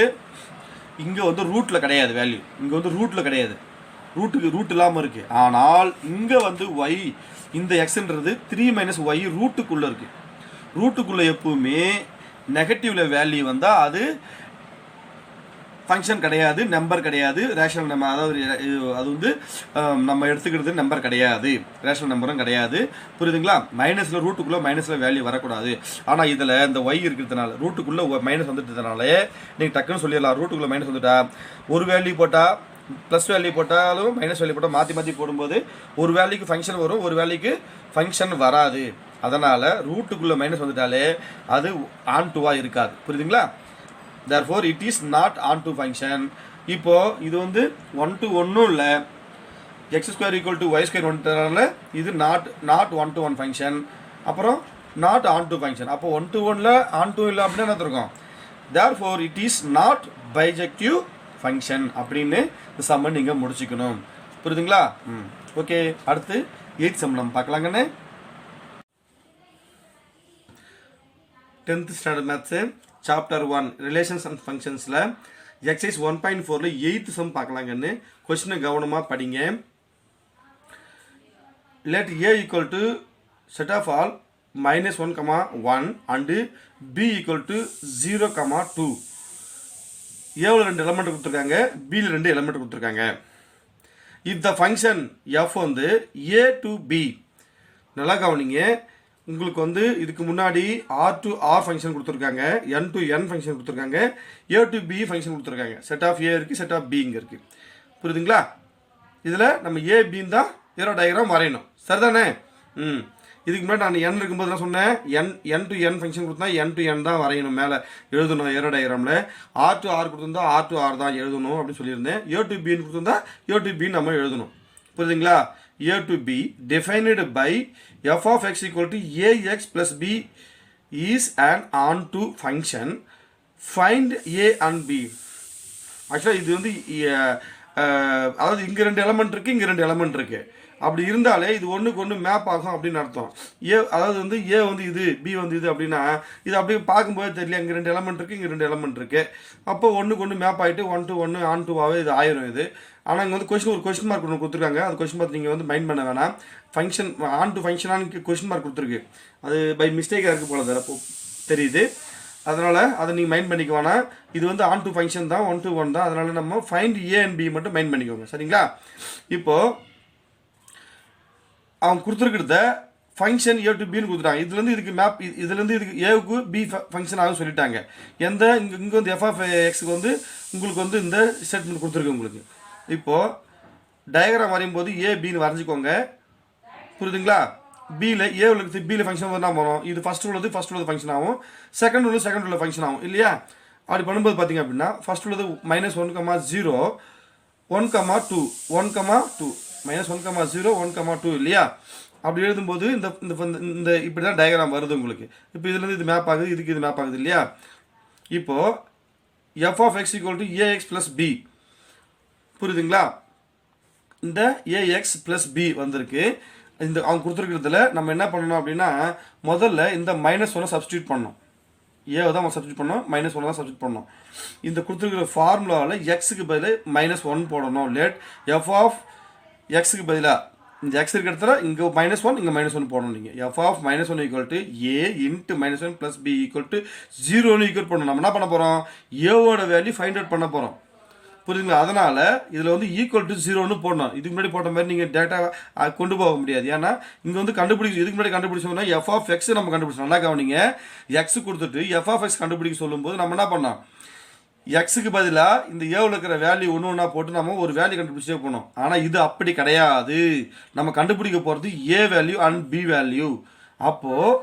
இங்கே வந்து ரூட்டில் கிடையாது வேல்யூ. இங்கே வந்து ரூட்டில் கிடையாது, ரூட் இல்லாமல் இருக்குது. ஆனால் இங்கே வந்து y இந்த எக்ஸ்ன்றது 3 - y ரூட்டுக்குள்ளே இருக்குது. ரூட்டுக்குள்ளே எப்பவுமே நெகட்டிவில் வேல்யூ வந்தால் அது ஃபங்க்ஷன் கிடையாது, நம்பர் கிடையாது, ரேஷனல் நம்பர். அதாவது அது வந்து நம்ம எடுத்துக்கிறது நம்பர் கிடையாது, ரேஷனல் நம்பரும் கிடையாது. புரியுதுங்களா? மைனஸில் ரூட்டுக்குள்ளே மைனஸில் வேல்யூ வரக்கூடாது. ஆனால் இதில் இந்த ஒய் இருக்கிறதுனால ரூட்டுக்குள்ளே மைனஸ் வந்துட்டதுனால நீங்கள் டக்குன்னு சொல்லிடலாம். ரூட்டுக்குள்ளே மைனஸ் வந்துட்டா ஒரு வேல்யூ போட்டால் ப்ளஸ் வேல்யூ போட்டாலும் மைனஸ் வேல்யூ போட்டால் மாற்றி போடும்போது ஒரு வேல்யூக்கு ஃபங்க்ஷன் வரும், ஒரு வேல்யூக்கு ஃபங்க்ஷன் வராது. அதனால் ரூட்டுக்குள்ளே மைனஸ் வந்துட்டாலே அது ஆன் டூவாக இருக்காது. புரியுதுங்களா? therefore it is not onto function. இப்போ இது வந்து 1 to 1 இல்ல x square equal to y square வந்துட்டனால இது not 1 to 1 function. அப்புறம் not onto function. அப்போ 1 to 1ல onto இல்ல அப்படின்னா என்ன இருக்கும்? therefore it is not bijective function அப்படின்னு இந்த சம்ம நீங்க முடிச்சுக்கணும். புரியுதுங்களா? ஓகே, அடுத்து 8th சம் நம்ம பார்க்கலாங்கண்ணே. 10th standard maths chapter 1 relations and functionsல exercise 1.4ல 8th சம் பார்க்கலாங்கண்ணே. क्वेश्चन கவனமா படிங்க. let a equal to set of all minus 1, 1 and b equal to 0, 2. ஏவில் 2 element கொடுத்துருக்காங்க, பியில் 2 எலிமெண்ட் கொடுத்துருக்காங்க. if the function f வந்து a to b, நல்லா கவனிங்க. உங்களுக்கு வந்து இதுக்கு முன்னாடி r to r ஃபங்க்ஷன் கொடுத்துருக்காங்க, n to n ஃபங்க்ஷன் கொடுத்துருக்காங்க, a to b ஃபங்க்ஷன் கொடுத்துருக்காங்க. செட் ஆஃப் a இருக்குது, செட் ஆஃப் b இங்கே இருக்குது. புரியுதுங்களா? இதில் நம்ம a b தான் ஏரோ டயக்ராம் வரையணும். சரிதானே? இதுக்கு முன்னாடி நான் n இருக்கும்போது என்ன சொன்னேன்? n to n ஃபங்க்ஷன் கொடுத்தா n to n தான் வரையணும், மேலே எழுதணும் ஏரோ டயக்ராமில். r to r கொடுத்துருந்தா r to r தான் எழுதணும் அப்படின்னு சொல்லியிருந்தேன். a to b கொடுத்துருந்தா a to b நம்ம எழுதணும். புரியுதுங்களா? a to b defined by f of x equal to ax plus b is an onto function. Find a and b. ஆக்சுவலாக இது வந்து அதாவது இங்கே 2 எலமெண்ட் இருக்குது, இங்கே 2 எலமெண்ட் இருக்குது. அப்படி இருந்தாலே இது ஒன்றுக்கு ஒன்று மேப் ஆகும் அப்படின்னு அர்த்தம். அதாவது வந்து ஏ வந்து இது, பி வந்து இது அப்படின்னா இது அப்படியே பார்க்கும்போது தெரியல, இங்கே 2 எலமெண்ட் இருக்குது, இங்கே 2 எலமெண்ட் இருக்குது. அப்போ ஒன்றுக்கு ஒன்று மேப் ஆகிட்டு 1 to 1 on to ஆகவே இது ஆயிரும். இது ஆனால் இங்கே வந்து ஒரு கொஸ்டின் மார்க் ஒன்று கொடுத்துருக்காங்க. அது கொஸ்டின் மார்க் நீங்கள் வந்து மைண்ட் பண்ண வேணாம். ஃபங்க்ஷன் ஆன் டு ஃபங்க்ஷனானு கொஸ்டின் மார்க் கொடுத்துருக்கு, அது பை மிஸ்டேக்காக இருக்குது போல தரப்போ தெரியுது. அதனால் அதை நீங்கள் மைண்ட் பண்ணிக்க வேணாம். இது வந்து ஆன் டு ஃபங்க்ஷன் தான், 1 to 1 தான். அதனால் நம்ம ஃபைண்ட் ஏ அண்ட் பி மட்டும் மைண்ட் பண்ணிக்கோங்க. சரிங்களா? இப்போது அவங்க கொடுத்துருக்கிறத ஃபங்க்ஷன் ஏ டு பின்னு கொடுத்துட்டாங்க. இதுலேருந்து இதுக்கு மேப், இதுலேருந்து இதுக்கு ஏவுக்கு பி ஃபங்க்ஷன் ஆகும் சொல்லிட்டாங்க. எந்த இங்கே வந்து எஃப் ஆஃப் எக்ஸுக்கு வந்து உங்களுக்கு வந்து இந்த ஸ்டேட்மெண்ட் கொடுத்துருக்கு உங்களுக்கு. இப்போது டயக்ராம் வரையும் போது ஏ பின்னு வரைஞ்சிக்கோங்க. புரியுதுங்களா? பியில் ஏவில் இருக்குது, பியில் ஃபங்க்ஷன் வந்து என்ன போகிறோம்? இது ஃபஸ்ட் உள்ளது ஃபங்க்ஷன் ஆகும், செகண்ட் உள்ளது ஃபங்க்ஷன் ஆகும் இல்லையா? அப்படி பண்ணும்போது பார்த்தீங்க அப்படின்னா ஃபஸ்ட் உள்ளது -1, 0, 1, 2, 1, 2, -1, 0, 1, 2 இல்லையா? அப்படி எழுதும்போது இந்த இந்த இப்படி தான் டயக்ராம் வருது உங்களுக்கு. இப்போ இதுலேருந்து இது மேப் ஆகுது, இதுக்கு இது மேப் ஆகுது இல்லையா? இப்போது f of x equal to a x plus b. புரியுதுங்களா? இந்த ஏஎக்ஸ் ப்ளஸ் பி வந்திருக்கு. இந்த அவங்க கொடுத்துருக்கிறதுல நம்ம என்ன பண்ணணும் அப்படின்னா முதல்ல இந்த -1 சப்ஸ்டியூட் பண்ணணும். ஏவை தான் நம்ம சப்ஸ்டியூட் பண்ணோம், -1 தான் சப்ஸ்டியூட் பண்ணோம். இந்த கொடுத்துருக்கிற ஃபார்முலாவில் எக்ஸுக்கு பதில் -1 போடணும். லெட் எஃப் ஆஃப் எக்ஸுக்கு பதிலாக இந்த எக்ஸ் இருக்கிற இடத்துல இங்கே -1, இங்கே -1 போடணும். நீங்கள் f of -1 equal to a into -1 plus b equal to 0ன்னு ஈக்குவல் பண்ணணும். நம்ம என்ன பண்ண போகிறோம்? ஏவோட வேல்யூ ஃபைண்ட் அவுட் பண்ண போகிறோம். புரியுதுங்களா? அதனால் இதில் வந்து ஈக்குவல் டு 0ன்னு போடணும். இதுக்கு முன்னாடி போட்ட மாதிரி நீங்கள் டேட்டா கொண்டு போக முடியாது. ஏன்னா இங்கே வந்து இதுக்கு முன்னாடி கண்டுபிடிச்சோம்னா எஃப் ஆஃப் எக்ஸ் நம்ம கண்டுபிடிச்சோம். நல்லா கவனிங்க, எக்ஸ் கொடுத்துட்டு எஃப் ஆஃப் எக்ஸ் கண்டுபிடிக்க சொல்லும்போது நம்ம என்ன பண்ணோம்? எக்ஸுக்கு பதிலாக இந்த ஏவில் இருக்கிற வேல்யூ ஒன்று போட்டு நம்ம ஒரு வேல்யூ கண்டுபிடிச்சே போனோம். ஆனால் இது அப்படி கிடையாது. நம்ம கண்டுபிடிக்க போகிறது A value and B value. அப்போது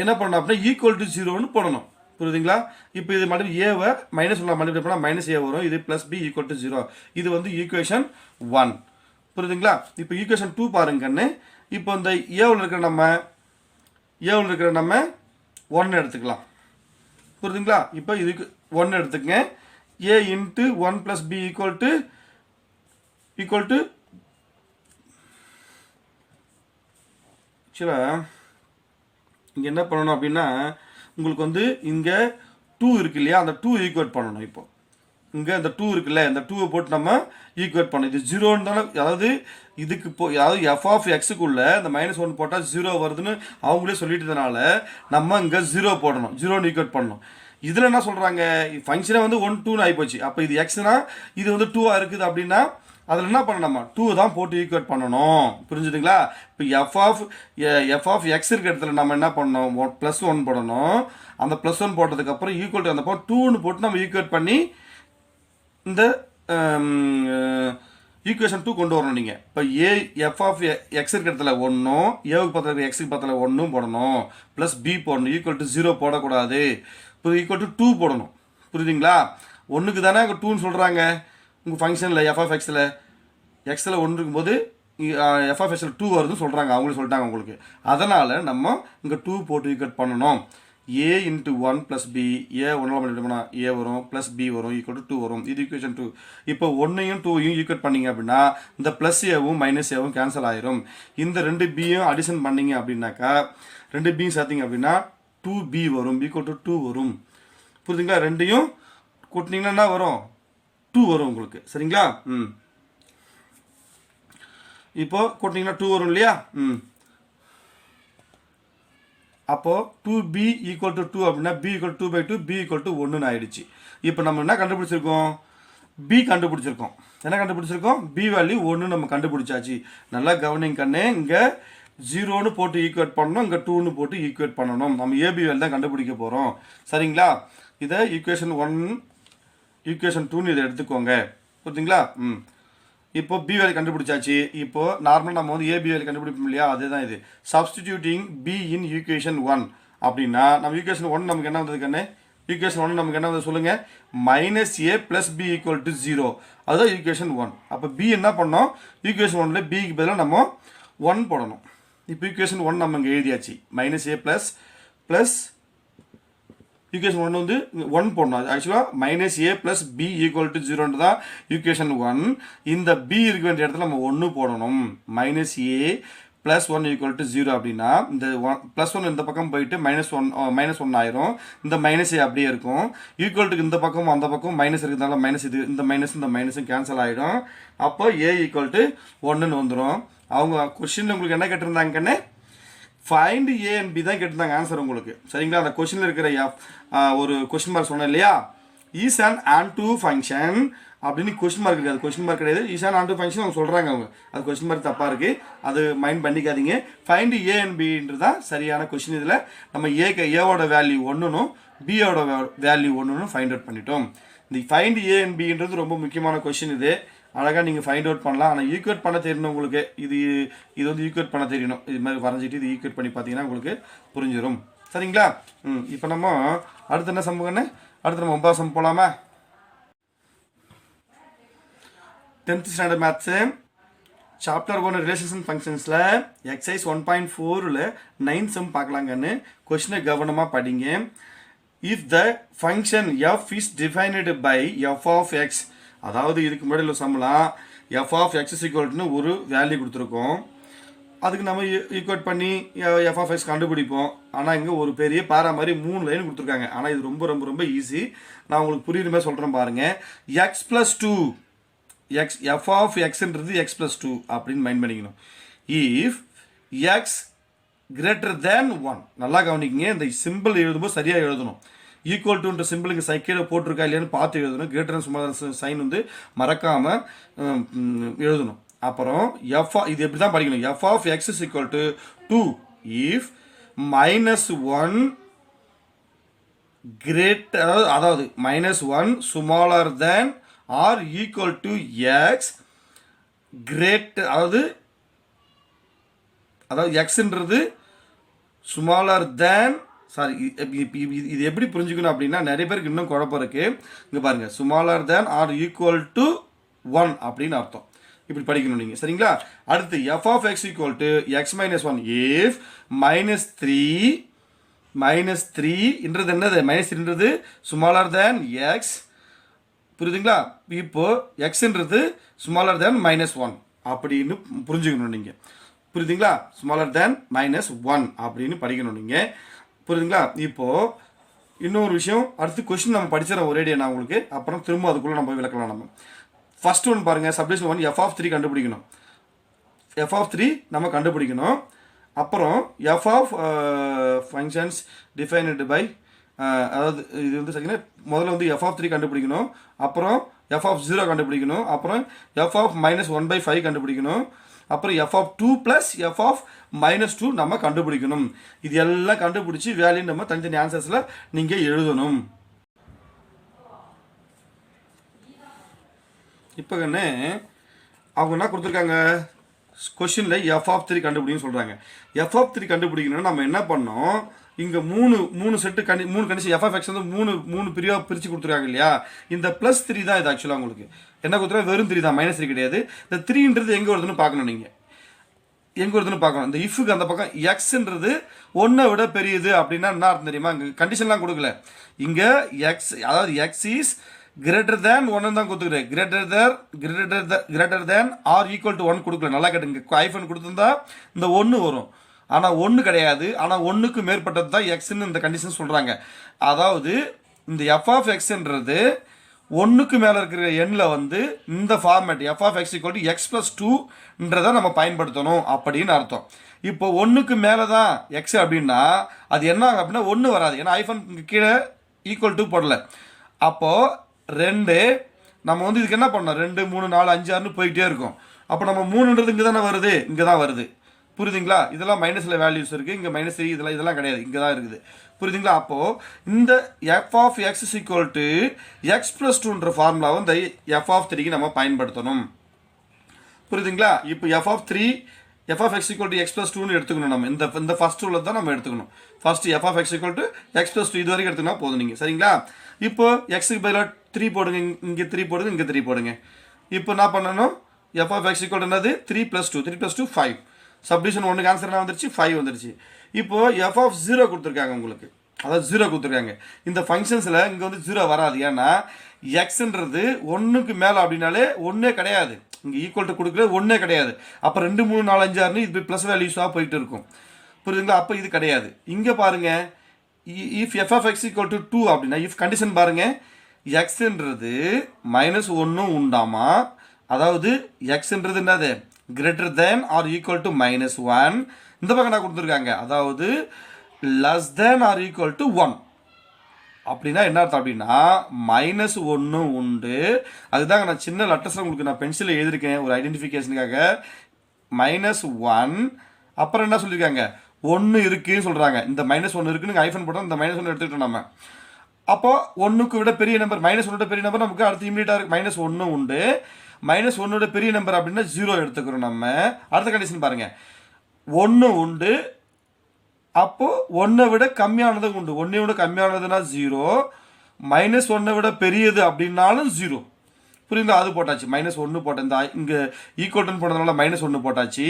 என்ன பண்ணணும் அப்படின்னா ஈக்குவல் டு 0ன்னு போடணும். புரியுதுங்களா? இப்போ இது மட்டும் ஏவை -1 மல்டிப்ளை பண்ணால் -a வரும். இது ப்ளஸ் பி ஈக்குவல் டு 0. இது வந்து ஈக்குவேஷன் 1. புரியுதுங்களா? இப்போ ஈக்குவேஷன் 2 பாருங்க கண்ணு. இப்போ இந்த ஏவில் இருக்கிற நம்ம 1 எடுத்துக்கலாம். புரியுதுங்களா? இப்போ இதுக்கு 1 எடுத்துக்கங்க. A into 1 plus b equal to ஆக்சுவலாக இங்கே என்ன பண்ணணும் அப்படின்னா உங்களுக்கு வந்து இங்கே 2 இருக்கு இல்லையா? அந்த 2 ஈக்குவேட் பண்ணணும். இப்போ இங்கே இந்த 2 இருக்குல்ல, இந்த 2வை போட்டு நம்ம ஈக்குவேட் பண்ணணும். இது 0ன்னு தானே, அதாவது இதுக்கு அதாவது எஃப் ஆஃப் எக்ஸுக்குள்ள இந்த -1 போட்டால் 0 வருதுன்னு அவங்களே சொல்லிட்டதுனால நம்ம இங்கே 0 போடணும், 0ன்னு ஈக்குவேட் பண்ணணும். இதில் என்ன சொல்கிறாங்க? ஃபங்க்ஷனே வந்து 1, 2ன்னு ஆகிப்போச்சு. அப்போ இது எக்ஸ்னா இது வந்து 2ஆக இருக்குது அப்படின்னா அதில் என்ன பண்ணணுமா? 2 தான் போட்டு ஈக்குவேட் பண்ணணும். புரிஞ்சுதுங்களா? இப்போ எஃப் ஆஃப் எக்ஸ் இருக்கிற இடத்துல நம்ம என்ன பண்ணணும்? +1 போடணும். அந்த +1 போட்டதுக்கப்புறம் ஈக்குவல் டு அந்த 2ன்னு போட்டு நம்ம ஈக்குவேட் பண்ணி இந்த ஈக்குவேஷன் 2 கொண்டு வரணும். நீங்கள் இப்போ எஃப் ஆஃப் எக்ஸ் இருக்கிற இடத்துல 1, ஏவுக்கு பக்கத்தில் எக்ஸுக்கு பக்கத்தில் 1 போடணும், ப்ளஸ் பி போடணும். ஈக்குவல் டு 0 போடக்கூடாது. இப்போ ஈக்குவல் டு 2 போடணும். புரியுதுங்களா? ஒன்றுக்கு தானே அங்கே டூன்னு சொல்கிறாங்க உங்கள் ஃபங்க்ஷனில் எஃப்எஃப்எக்ஸில். எக்ஸில் ஒன்று இருக்கும்போது எஃப்எஃப்எக்ஸில் 2 வருதுன்னு சொல்கிறாங்க, அவங்களே சொல்லிட்டாங்க உங்களுக்கு. அதனால் நம்ம இங்கே 2 போட்டு ஈக்குவேட் பண்ணணும். a into 1 plus b, a ஒன்றால் பண்ணிட்டோம்னா a வரும் ப்ளஸ் b வரும் ஈக்குவல் டு 2 வரும். இது ஈக்குவேஷன் 2. இப்போ 1ஐயும் 2ஐயும் ஈக்குவேட் பண்ணிங்க அப்படின்னா இந்த ப்ளஸ் ஏவும் மைனஸ் ஏவும் கேன்சல் ஆயிரும். இந்த 2bயும் அடிஷன் பண்ணிங்க அப்படின்னாக்கா 2bயும் சேர்த்திங்க அப்படின்னா 2b வரும் ஈக்குவல் டு 2 வரும். புரியுதுங்களா? ரெண்டையும் கூட்டினீங்கன்னா என்ன வரும்? 2 வரும் உங்களுக்கு. சரிங்களா? இப்போ கூட்டினீங்கன்னா 2 வரும் இல்லையா? அப்போது 2b ஈக்குவல் டு 2 அப்படின்னா b equal 2/2, b equal to 1ன்னு ஆயிடுச்சு. இப்போ நம்ம என்ன கண்டுபிடிச்சிருக்கோம்? b கண்டுபிடிச்சிருக்கோம். என்ன கண்டுபிடிச்சிருக்கோம்? b வேல்யூ 1 நம்ம கண்டுபிடிச்சாச்சு. நல்லா கவனிங் கண்ணே, இங்கே 0ன்னு போட்டு ஈக்குவேட் பண்ணணும், இங்கே 2ன்னு போட்டு ஈக்குவேட் பண்ணணும். நம்ம ஏபி வேல்யூ தான் கண்டுபிடிக்க போகிறோம். சரிங்களா? இதை ஈக்குவேஷன் 1 ஈக்குவேஷன் 2ன்னு இதை எடுத்துக்கோங்க. புரியுதுங்களா? இப்போ பி வேல்யூ கண்டுபிடிச்சாச்சு. இப்போ நார்மல் நம்ம வந்து ஏபி வேல்யூ கண்டுபிடிப்போம் இல்லையா? அதுதான் இது. சப்ஸ்டிடியூட்டிங் பி இன் ஈக்குவேஷன் 1 அப்படின்னா நம்ம ஈக்குவேஷன் 1 நமக்கு என்ன வந்தது கண்ணே? ஈக்குவேஷன் 1 நமக்கு என்ன வந்து சொல்லுங்கள்? -a + b = 0. அதுதான் ஈக்குவேஷன் 1. அப்போ b என்ன பண்ணோம்? ஈக்குவேஷன் 1ல பிக்கு பதிலாக நம்ம 1 போடணும். இப்போ ஈக்குவேஷன் 1 நம்ம இங்கே எழுதியாச்சு. -a ப்ளஸ் ஈக்குவேஷன் 1 வந்து 1 போடணும். ஆக்சுவலாக -a + b = 0 தான் ஈக்குவேஷன் 1. இந்த b இருக்க வேண்டிய இடத்துல நம்ம 1 போடணும். -a + 1 = 0 அப்படின்னா இந்த +1 இந்த பக்கம் போயிட்டு -1 ஆயிரும். இந்த -a அப்படியே இருக்கும். ஈக்குவல்ட்டுக்கு இந்த பக்கம் அந்த பக்கம் மைனஸ் இருக்கிறதுனால மைனஸ் இது இந்த மைனஸும் கேன்சல் ஆகிடும். அப்போ a = 1ன்னு வந்துடும். அவங்க கொஸ்டின் உங்களுக்கு என்ன கேட்டிருந்தாங்கன்னு ஃபைண்ட் a and b தான் கேட்டிருந்தாங்க ஆன்சர் உங்களுக்கு. சரிங்களா? அந்த கொஸ்டினில் இருக்கிற ஒரு கொஸ்டின் மார்க் சொன்னேன் இல்லையா? இஸ் அன் ஆன்டு ஃபங்க்ஷன் அப்படின்னு கொஸ்டின் மார்க் இருக்குது. அது கொஸ்டின் மார்க் கிடையாது. இஸ் அன் ஆன்டு ஃபங்க்ஷன் அவங்க சொல்கிறாங்க அவங்க. அது கொஸ்டின் மார்க் தப்பாக இருக்குது. அது மைண்ட் பண்ணிக்காதீங்க. ஃபைண்ட் a and bன்றது தான் சரியான கொஸ்டின். இதில் நம்ம ஏவோட வேல்யூ 1னும் பியோட வேல்யூ 1னும் ஃபைண்ட் அவுட் பண்ணிட்டோம். இந்த ஃபைண்ட் a and bன்றது ரொம்ப முக்கியமான கொஸ்டின். இது அழகாக நீங்கள் ஃபைண்ட் அவுட் பண்ணலாம். ஆனால் ஈக்குவேட் பண்ண தெரியணும் உங்களுக்கு. இது வந்து ஈக்குவேட் பண்ண தெரியணும். இது மாதிரி வரைஞ்சிட்டு இது ஈக்குவேட் பண்ணி பார்த்தீங்கன்னா உங்களுக்கு புரிஞ்சிடும். சரிங்களா? இப்போ நம்ம அடுத்து என்ன சம்பவம்னு அடுத்து நம்ம 9வது சம் போகலாமா? 10th standard maths chapter 1 relations and ஃபங்க்ஷன்ஸில் எக்ஸசைஸ் 1.4ல் 9th சம் பார்க்கலாங்கன்னு கொஸ்டினை கவனமாக படிங்க. If the function f is defined by f of x, அதாவது இதுக்கு முன்னாடி உள்ள சம்லாம் எஃப் ஆஃப் எக்ஸ் = ஒரு வேல்யூ கொடுத்துருக்கோம். அதுக்கு நம்ம ஈக்குவேட் பண்ணி எஃப் ஆஃப் எக்ஸ் கண்டுபிடிப்போம். ஆனால் இங்கே ஒரு பெரிய பாரா மாதிரி 3 லைன் கொடுத்துருக்காங்க. ஆனால் இது ரொம்ப ரொம்ப ரொம்ப ஈஸி. நான் உங்களுக்கு புரியுற மாதிரி சொல்கிறேன் பாருங்கள். எக்ஸ் + 2 எஃப் ஆஃப் எக்ஸ்ன்றது x + 2 அப்படின்னு மைண்ட் பண்ணிக்கணும். இஃப் எக்ஸ் > 1, நல்லா கவனிக்கிங்க. இந்த சிம்பிள் எழுதும்போது சரியாக எழுதணும். ஈக்குவல் டுன்ற சிம்பிளுக்கு சைக்கிளை போட்டிருக்கா இல்லையான்னு பார்த்து எழுதணும். கிரேட்டர் சும்மா சைன் வந்து மறக்காமல் எழுதணும். அப்புறம் இது எப்படி தான் படிக்கணும்? F of x = 2 if -1 greater, அதாவது -1 smaller than or equal to x greater, அதாவது எக்ஸ்ன்றது ஸ்மாலர் தேன், சாரி இது எப்படி புரிஞ்சுக்கணும் அப்படின்னா நிறைய பேருக்கு இன்னும் குழப்பம் இருக்குது. இங்கே பாருங்கள், smaller than or equal to 1 அப்படின்னு அர்த்தம். இப்படி படிக்கணும் நீங்கள். சரிங்களா? அடுத்து f of x = x - 1 if -3ன்றது என்னது? -3ன்றது ஸ்மாலர் தேன் எக்ஸ். புரியுதுங்களா? இப்போ எக்ஸ்ன்றது ஸ்மாலர் தேன் -1 அப்படின்னு புரிஞ்சுக்கணும் நீங்கள். புரியுதுங்களா? ஸ்மாலர் தேன் -1 அப்படின்னு படிக்கணும் நீங்கள். புரியுதுங்களா? இப்போது இன்னொரு விஷயம், அடுத்து கொஸ்டின் நம்ம படிச்சிடறோம் ஒரேடியா நான் உங்களுக்கு. அப்புறம் திரும்ப அதுக்குள்ளே நம்ம விளக்கலாம். நம்ம ஃபர்ஸ்ட் ஒன் பாருங்கள். சப்டிவிஷன் 1 எஃப் ஆஃப் 3 கண்டுபிடிக்கணும். எஃப் ஆஃப் 3 நம்ம கண்டுபிடிக்கணும். அப்புறம் f of functions defined by, அதாவது இது வந்து சரிங்களா, முதல்ல வந்து எஃப் ஆஃப் 3 கண்டுபிடிக்கணும். அப்புறம் எஃப் ஆஃப் 0 கண்டுபிடிக்கணும். அப்புறம் எஃப் ஆஃப் -1/5 கண்டுபிடிக்கணும். அப்புறம் எஃப் ஆஃப் 2 + எஃப் ஆஃப் -2 நம்ம கண்டுபிடிக்கணும். இது எல்லாம் கண்டுபிடிச்சி வேல்யூ நம்ம தனித்தனி ஆன்சர்ஸில் நீங்கள் எழுதணும். இப்போ கண்ணு அவங்க என்ன கொடுத்துருக்காங்க? கொஸ்டினில் எஃப் ஆஃப் 3 கண்டுபிடிக்கணும்னு சொல்கிறாங்க. எஃப் ஆஃப் 3 கண்டுபிடிக்கணும்னா நம்ம என்ன பண்ணோம்? இங்கே மூணு செட்டு மூணு கண்டிஷன் எஃப் ஆஃப் எக்ஸ் வந்து மூணு பிரிவாக பிரித்து கொடுத்துருக்காங்க இல்லையா, இந்த +3 தான் இது ஆக்சுவலாக உங்களுக்கு என்ன கொடுத்துருக்காங்க, வெறும் 3 தான், -3 கிடையாது. இந்த 3ன்றது எங்கே வருதுன்னு பார்க்கணும், நீங்கள் எங்கே வருதுன்னு பார்க்கணும். இந்த இஃப்க்கு அந்த பக்கம் எக்ஸ்ன்றது 1 விட பெரியது அப்படின்னா என்ன அர்த்தம் தெரியுமா, இங்கே கண்டிஷன்லாம் கொடுக்கல. இங்கே எக்ஸ் அதாவது எக்ஸ் இஸ் கிரேட்டர் தேன் 1 தான் கொடுத்துக்கிறேன், greater than or equal to 1 கொடுக்கல. நல்லா கேட்டுங்க, ஐஃபன் கொடுத்துருந்தா இந்த 1 வரும், ஆனால் 1 கிடையாது. ஆனால் 1க்கு மேற்பட்டது தான் எக்ஸ்ன்னு இந்த கண்டிஷன் சொல்கிறாங்க. அதாவது இந்த எஃப் ஆஃப் எக்ஸ்ன்றது 1க்கு மேலே இருக்கிற எண்ணில் வந்து இந்த format f of x equal to x+2ன்றதை நம்ம பயன்படுத்தணும் அப்படின்னு அர்த்தம். இப்போ 1க்கு மேலே தான் எக்ஸ் அப்படின்னா அது என்ன ஆகும் அப்படின்னா 1 வராது, ஏன்னா ஐஃபன் கீழே ஈக்குவல் டு போடல. அப்போது 2 நம்ம வந்து இதுக்கு என்ன பண்ணோம், 2 3 4 5 6ன்னு போயிட்டே இருக்கும். அப்போ நம்ம 3ன்றது இங்கே தானே வருது, இங்கே தான் வருது, புரியுதுங்களா? இதெல்லாம் மைனஸில் வேல்யூஸ் இருக்குது, இங்கே -3 இதெல்லாம் கிடையாது, இங்கே தான் இருக்குது, புரியுதுங்களா? அப்போது இந்த f of x is equal to x+2ன்ற ஃபார்முலாவை இந்த எஃப் ஆஃப் 3க்கு நம்ம பயன்படுத்தணும், புரியுதுங்களா? இப்போ f of x equal to x+2ன்னு எடுத்துக்கணும். நம்ம இந்த ஃபர்ஸ்ட் உள்ள தான் நம்ம எடுத்துக்கணும். First f of x equal to x+2 இது வரைக்கும் எடுத்துக்கினா போதும் நீங்கள், சரிங்களா? இப்போ எக்ஸுக்கு பதிலாக 3 போடுங்க, இங்கே 3 போடுங்க, இங்கே 3 போடுங்க. இப்போ என்ன பண்ணணும், எஃப் ஆஃப் எக்ஸ் ஈக்குவல் என்னது 3+2 5. சப்டிஷன் 1க்கு ஆன்சர் என்ன வந்துருச்சு, 5 வந்துருச்சு. இப்போது எஃப் ஆஃப் 0 கொடுத்துருக்காங்க உங்களுக்கு, அதாவது 0 கொடுத்துருக்காங்க. இந்த ஃபங்க்ஷன்ஸில் இங்கே வந்து 0 வராது, ஏன்னா எக்ஸ்ன்றது 1க்கு மேலே அப்படின்னாலே 1 கிடையாது, இங்கே ஈக்குவல் டு கொடுக்கல 1 கிடையாது. அப்போ 2 3 4 5 6ன்னு இது ப்ளஸ் வேல்யூஸாக போயிட்டு இருக்கும், புரியுதுங்களா? அப்போ இது கிடையாது. இங்கே பாருங்கள், if f of x equal to 2 அப்படின்னா இஃப் கண்டிஷன் பாருங்கள், எக்ஸ்ன்றது -1 உண்டாமா, அதாவது எக்ஸ்ன்றது என்னது greater than or equal to -1, இந்த பக்கம் நான் கொடுத்துருக்காங்க, அதாவது less than or equal to 1 அப்படின்னா என்ன அர்த்தம் அப்படின்னா -1 உண்டு. அதுதாங்க நான் சின்ன லெட்டர்ஸில் உங்களுக்கு நான் பென்சிலில் எழுதியிருக்கேன் ஒரு ஐடென்டிஃபிகேஷனுக்காக. -1 அப்புறம் என்ன சொல்லியிருக்காங்க, 1 இருக்குன்னு சொல்கிறாங்க. இந்த -1 இருக்குன்னு ஐஃபன் போட்டோம், இந்த -1 எடுத்துக்கிட்டோம் நம்ம. அப்போ 1க்கு விட பெரிய நம்பர், -1 பெரிய நம்பர் நமக்கு அடுத்து இமீடியட்டாக இருக்குது, -1 உண்டு. -1 பெரிய நம்பர் அப்படின்னா 0 எடுத்துக்கிறோம் நம்ம. அடுத்த கண்டிஷன் பாருங்கள், 1 உண்டு, அப்போது 1 விட கம்மியானது உண்டு. 1 விட கம்மியானதுன்னா 0, -1 விட பெரியது அப்படின்னாலும் 0, புரியுங்களா? அது போட்டாச்சு, -1 போட்டேன், இந்த இங்கே ஈக்குவல்னு போட்டதுனால -1 போட்டாச்சு.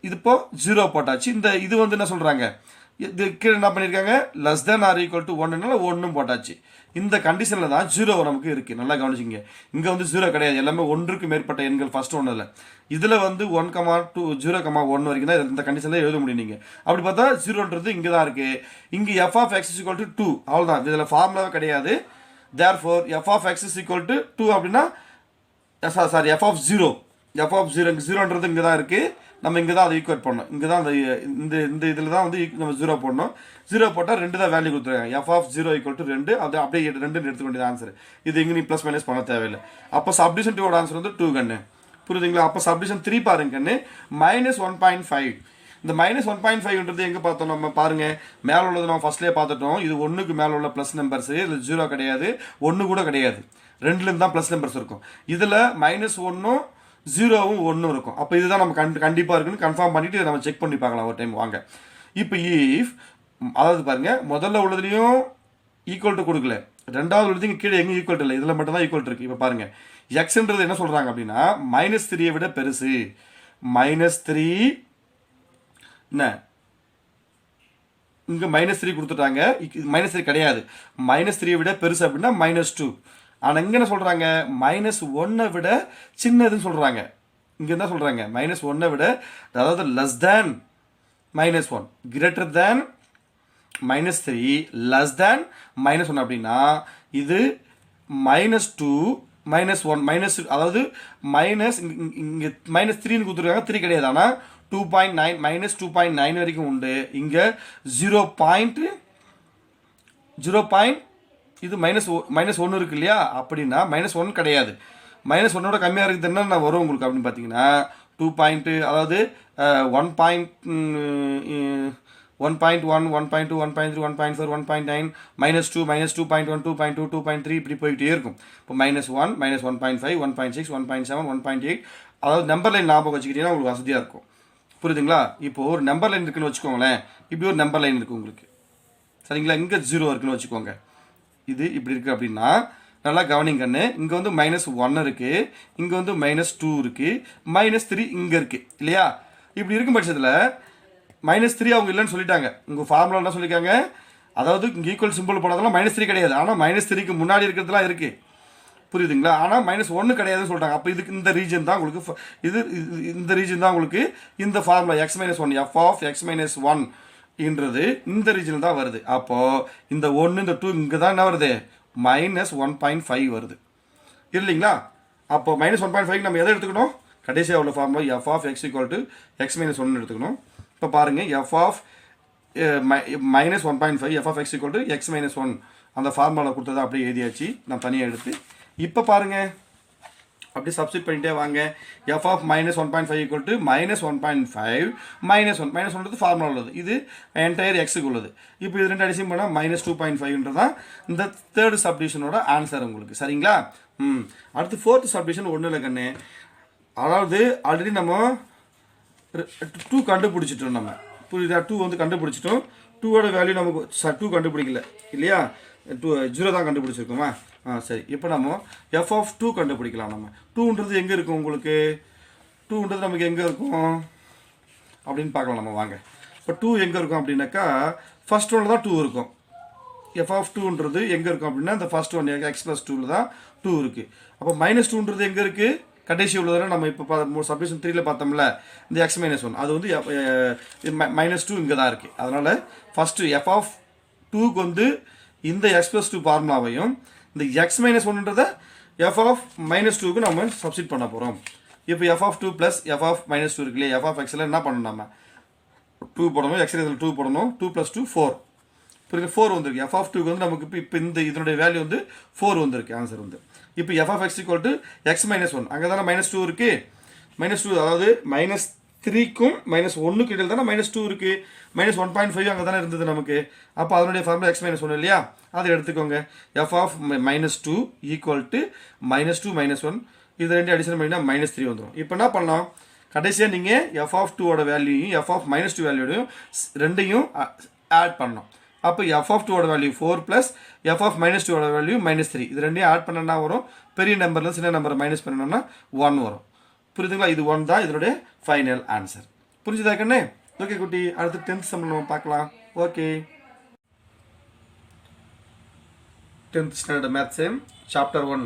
இது இப்போ 0 போட்டாச்சு. இது வந்து என்ன சொல்கிறாங்க, இது கீழே என்ன பண்ணியிருக்காங்க, less than or equal to 1னால 1 போட்டாச்சு. இந்த கண்டிஷனில் தான் 0 நமக்கு இருக்குது, நல்லா கவனிச்சிங்க. இங்கே வந்து 0 கிடையாது, எல்லாமே 1க்கு மேற்பட்ட எண்கள் ஃபஸ்ட் ஒன்றில். இதில் வந்து 1,2 0,1 வரைக்கும் தான் இந்த கண்டிஷனில் எழுத முடியும். நீங்கள் அப்படி பார்த்தா 0ன்றது இங்கே தான் இருக்குது. இங்கே f of x equal to 2 அவ்வளோதான், இதில் ஃபார்முலாவே கிடையாது. Therefore f of x is equal to 2 அப்படின்னா சாரி எஃப் ஆஃப் 0 இங்கே 0ன்றது இங்கே தான் இருக்குது. நம்ம இங்கே தான் அதை ஈக்குவேட் பண்ணணும், இங்கே தான் இந்த இதில் தான் வந்து நம்ம 0 போடணும். 0 போட்டால் 2 தான் வேல்யூ கொடுத்துருக்காங்க. எஃப் ஆஃப் 0 ஈக்குவல் டு 2, அது அப்படியே 2ன்னு எடுத்துக்க வேண்டியது ஆன்சர். இது இங்கே நீ ப்ளஸ் மைனஸ் பண்ண தேவையில்லை. அப்போ சப்டிஷன் 2 ஆன்சர் வந்து 2 கண்ணு, புரியுதுங்களா? அப்போ சப்டிஷன் 3 பாருங்க கண்ணு, -1.5. இந்த -1.5ன்றது எங்கே பார்த்தோம் நம்ம பாருங்கள், மேலே உள்ளது நம்ம ஃபஸ்ட்லேயே பார்த்துட்டோம். இது 1க்கு மேலே உள்ள ப்ளஸ் நம்பர்ஸு, இதில் 0 கிடையாது, 1 கூட கிடையாது, 2லேருந்து தான் ப்ளஸ் நம்பர்ஸ் இருக்கும். இதில் -1ம் 0வும் 1 இருக்கும். அப்போ இதுதான் நம்ம கண்டிப்பாக இருக்குன்னு கன்ஃபார்ம் பண்ணிவிட்டு இதை நம்ம செக் பண்ணி பார்க்கலாம் ஒரு டைம் வாங்க. இப்போ இஃப் அதாவது பாருங்கள், முதல்ல உள்ளதுலேயும் ஈக்குவல் டு கொடுக்கல, ரெண்டாவது உள்ளது இங்கே கீழே எங்கேயும் ஈக்குவல் இல்லை, இதில் மட்டும் தான் ஈக்குவல் இருக்குது. இப்போ பாருங்கள், எக்ஸ்ன்றது என்ன சொல்கிறாங்க அப்படின்னா -3 விட பெருசு. -3 என்ன இங்கே -3 கொடுத்துட்டாங்க, -3 கிடையாது, -3 விட பெருசு அப்படின்னா -2. ஆனால் இங்கே என்ன சொல்கிறாங்க, -1 விட சின்னதுன்னு சொல்கிறாங்க. இங்கே என்ன சொல்கிறாங்க, -1 விட, அதாவது less than -1, greater than -3, less than -1 அப்படின்னா இது -2 -1 அதாவது இங்கே -3ன்னு கொடுத்துருக்காங்க, 3 கிடையாது, ஆனால் 2.9 -2.9 வரைக்கும் உண்டு. இங்கே 0. இது -1 இருக்கு இல்லையா, அப்படின்னா -1 கிடையாது, -1ஓட கம்மியாக இருக்குது என்ன வரும் உங்களுக்கு அப்படின்னு பார்த்தீங்கன்னா 2. அதாவது 1.1 1.2 1.3 1.4 1.9 -2 -2.1 2.2 2.3 இப்படி போயிட்டே இருக்கும். இப்போ -1 -1.5 1.6 1.7 1.8, அதாவது நம்பர் லைன் ஞாபகம் வச்சுக்கிட்டீங்கன்னா உங்களுக்கு வசதியாக இருக்கும், புரியுதுங்களா? இப்போது ஒரு நம்பர் லைன் இருக்குன்னு வச்சுக்கோங்களேன், இப்படி ஒரு நம்பர் லைன் இருக்குது உங்களுக்கு, சரிங்களா? இங்கே 0 இருக்குன்னு வச்சுக்கோங்க. இது இப்படி இருக்குது அப்படின்னா நல்லா கவனிங்கன்னு, இங்கே வந்து -1 இருக்குது, இங்கே வந்து -2 இருக்குது, -3 இங்கே இருக்குது இல்லையா? இப்படி இருக்கும் பட்சத்தில் -3 அவங்க இல்லைன்னு சொல்லிட்டாங்க. உங்கள் ஃபார்முலா என்ன சொல்லியிருக்காங்க, அதாவது இங்கே ஈக்குவல் சிம்பிள் போனதெல்லாம் -3 கிடையாது, ஆனால் -3க்கு முன்னாடி இருக்கிறதுலாம் இருக்குது, புரியுதுங்களா? ஆனால் -1 கிடையாதுன்னு சொல்லிட்டாங்க. அப்போ இதுக்கு இந்த ரீஜன் தான் உங்களுக்கு இந்த ரீஜன் தான் உங்களுக்கு இந்த formula x-1 f of x-1 ன்றது இந்த ரீஜனில் தான் வருது. அப்போது இந்த 1 இந்த 2 இங்கே தான் என்ன வருது, -1.5 வருது இல்லைங்களா? அப்போ -1.5 நம்ம எதை எடுத்துக்கணும், கடைசியாக உள்ள formula f of x = x-1 எடுத்துக்கணும். இப்போ பாருங்கள் f of -1.5 f of x = x-1 அந்த ஃபார்முலா கொடுத்ததை அப்படியே எழுதியாச்சு, நான் தனியாக எடுத்து. இப்போ பாருங்கள் அப்படியே சப்ஸ்டிட் பண்ணிட்டே வாங்க. f ஆஃப் -1.5 = -1.5 -1 ஃபார்முலா உள்ளது, இது என்டையர் எக்ஸுக்கு உள்ளது. இப்போ இது ரெண்டு அடிஷன் பண்ணால் -2.5 தான் இந்த தேர்ட் சப்டிவிஷனோட ஆன்சர் உங்களுக்கு. சரிங்களா? அடுத்து ஃபோர்த் சப்டிவிஷன் ஒன்றும் இல்லை கண்ணு, அதாவது ஆல்ரெடி நம்ம 2 கண்டுபிடிச்சிட்டோம். நம்ம புரியுதா? 2 வந்து கண்டுபிடிச்சிட்டோம். 2ஓட வேல்யூ நமக்கு 2 கண்டுபிடிக்கல இல்லையா, 0 தான் கண்டுபிடிச்சிருக்கோமா? சரி, இப்போ நம்ம f ஆஃப் 2 கண்டுபிடிக்கலாம். நம்ம 2ன்றது எங்கே இருக்கும், உங்களுக்கு 2ன்றது நமக்கு எங்கே இருக்கும் அப்படின்னு பார்க்கலாம். நம்ம வாங்க, இப்போ 2 எங்கே இருக்கும் அப்படின்னாக்கா ஃபர்ஸ்ட் ஒன்ல தான் 2 இருக்கும். f ஆஃப் 2ன்றது எங்கே இருக்கும் அப்படின்னா இந்த ஃபர்ஸ்ட் ஒன் x+2ல தான் 2 இருக்குது. அப்போ -2ன்றது எங்கே இருக்குது, கடைசி உள்ளதான நம்ம இப்போ சப்டிவிஷன் 3ல பார்த்தோம்ல, இந்த x-1 அது வந்து -2 இங்கே தான் இருக்குது. அதனால் ஃபஸ்ட்டு f ஆஃப் 2க்கு வந்து இந்த x+2 ஃபார்முலாவையும் இந்த x-1ன்றதை f ஆஃப் -2க்கு நம்ம சப்ஸ்டிட் பண்ண போகிறோம். இப்போ f of 2 plus f of -2 இருக்கு இல்லையா, f ஆஃப் xல என்ன பண்ணணும், நம்ம 2 போடணும், x இதில் 2 போடணும், 2 + 2 4, புரியுது? 4 வந்துருக்கு. f ஆஃப் 2க்கு வந்து நமக்கு இப்போ இந்த இதனுடைய வேல்யூ வந்து 4 வந்திருக்கு, ஆன்சர் வந்து. இப்போ f ஆஃப் x = x-1 அங்கே தானே -2 இருக்குது, -2 அதாவது -3க்கும் -1க்கு இடையில் தானே -2 இருக்குது, -1.5 அங்கே தானே இருந்தது நமக்கு. அப்போ அதனுடைய ஃபார்முலா x-1 இல்லையா, அதை எடுத்துக்கோங்க. f ஆஃப் -2 = -2 - 1 இது ரெண்டு அடிஷன் பண்ணிங்கன்னா -3 வந்துடும். இப்போ என்ன பண்ணலாம், கடைசியாக நீங்கள் f ஆஃப் 2ஓட வேல்யூயும் f ஆஃப் -2 வேல்யூடையும் ரெண்டையும் ஆட் பண்ணணும். அப்போ f ஆஃப் 2ஓட வேல்யூ 4 ப்ளஸ் f ஆஃப் -2ஓட வேல்யூ -3, இது ரெண்டையும் ஆட் பண்ணனா வரும், பெரிய நம்பரில் சின்ன நம்பரை மைனஸ் பண்ணணும்னா 1 வரும். புரியுதுங்களா? இது 1 தான் இதனுடைய ஃபைனல் ஆன்சர். புரிஞ்சுதா கண்ணே? ஓகே குட்டி, அடுத்து 10th சம் நம்ம பார்க்கலாம். Okay, 10th standard maths chapter 1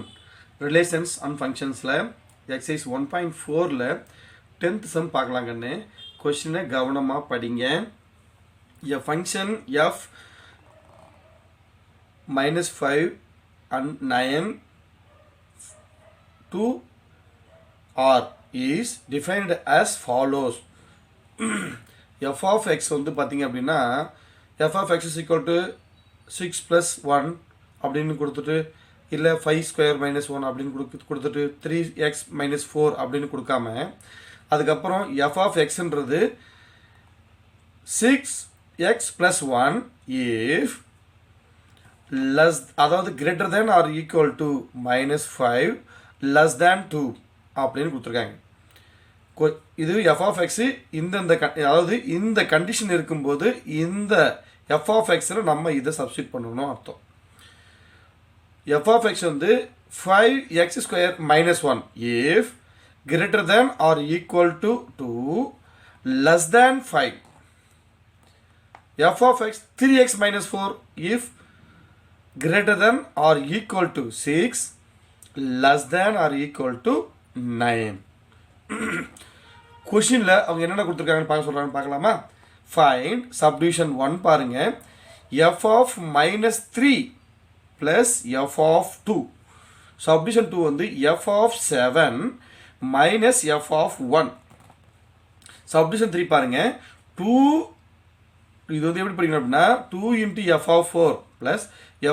relations and ஃபங்க்ஷன்ஸில் எக்ஸசைஸ் 1.4ல் 10th சம் பார்க்கலாம் கண்ணு. கொஸ்டினை கவனமாக படிங்க. A function f -5 and 9 to r is defined as follows. f of x வந்து பார்த்தீங்க அப்படின்னா f of x is equal to 6 plus 1 அப்படின்னு கொடுத்துட்டு, இல்லை 5² - 1 அப்படின்னு கொடுத்துட்டு 3x - 4 அப்படின்னு கொடுக்காம, அதுக்கப்புறம் f of xன்றது 6x plus 1 if less, அதாவது greater than or equal to -5 less than 2 அப்படின்னு கொடுத்துருக்காங்க. இது f of x அதாவது இந்த கண்டிஷன் இருக்கும்போது இந்த f of xல நம்ம இதை சப்ஸ்டிட் பண்ணணும் அர்த்தம். f of x வந்து 5x² - 1 if greater than or equal to 2 less than 5. f of x 3x - 4 if greater than or equal to 6 less than or equal to 9. கொஷினில் அவங்க என்னென்ன கொடுத்துருக்காங்கன்னு பார்க்க சொல்கிறாங்கன்னு பார்க்கலாமா? ஃபைண்ட் சப்டிவிஷன் 1 பாருங்க. f of -3 plus f of 2. Subdivision 2 வந்து f of 7 minus f of 1. Subdivision 3 பாருங்க. 2 இது வந்து எப்படி படிக்கணும் அப்படின்னா 2 into f of 4 plus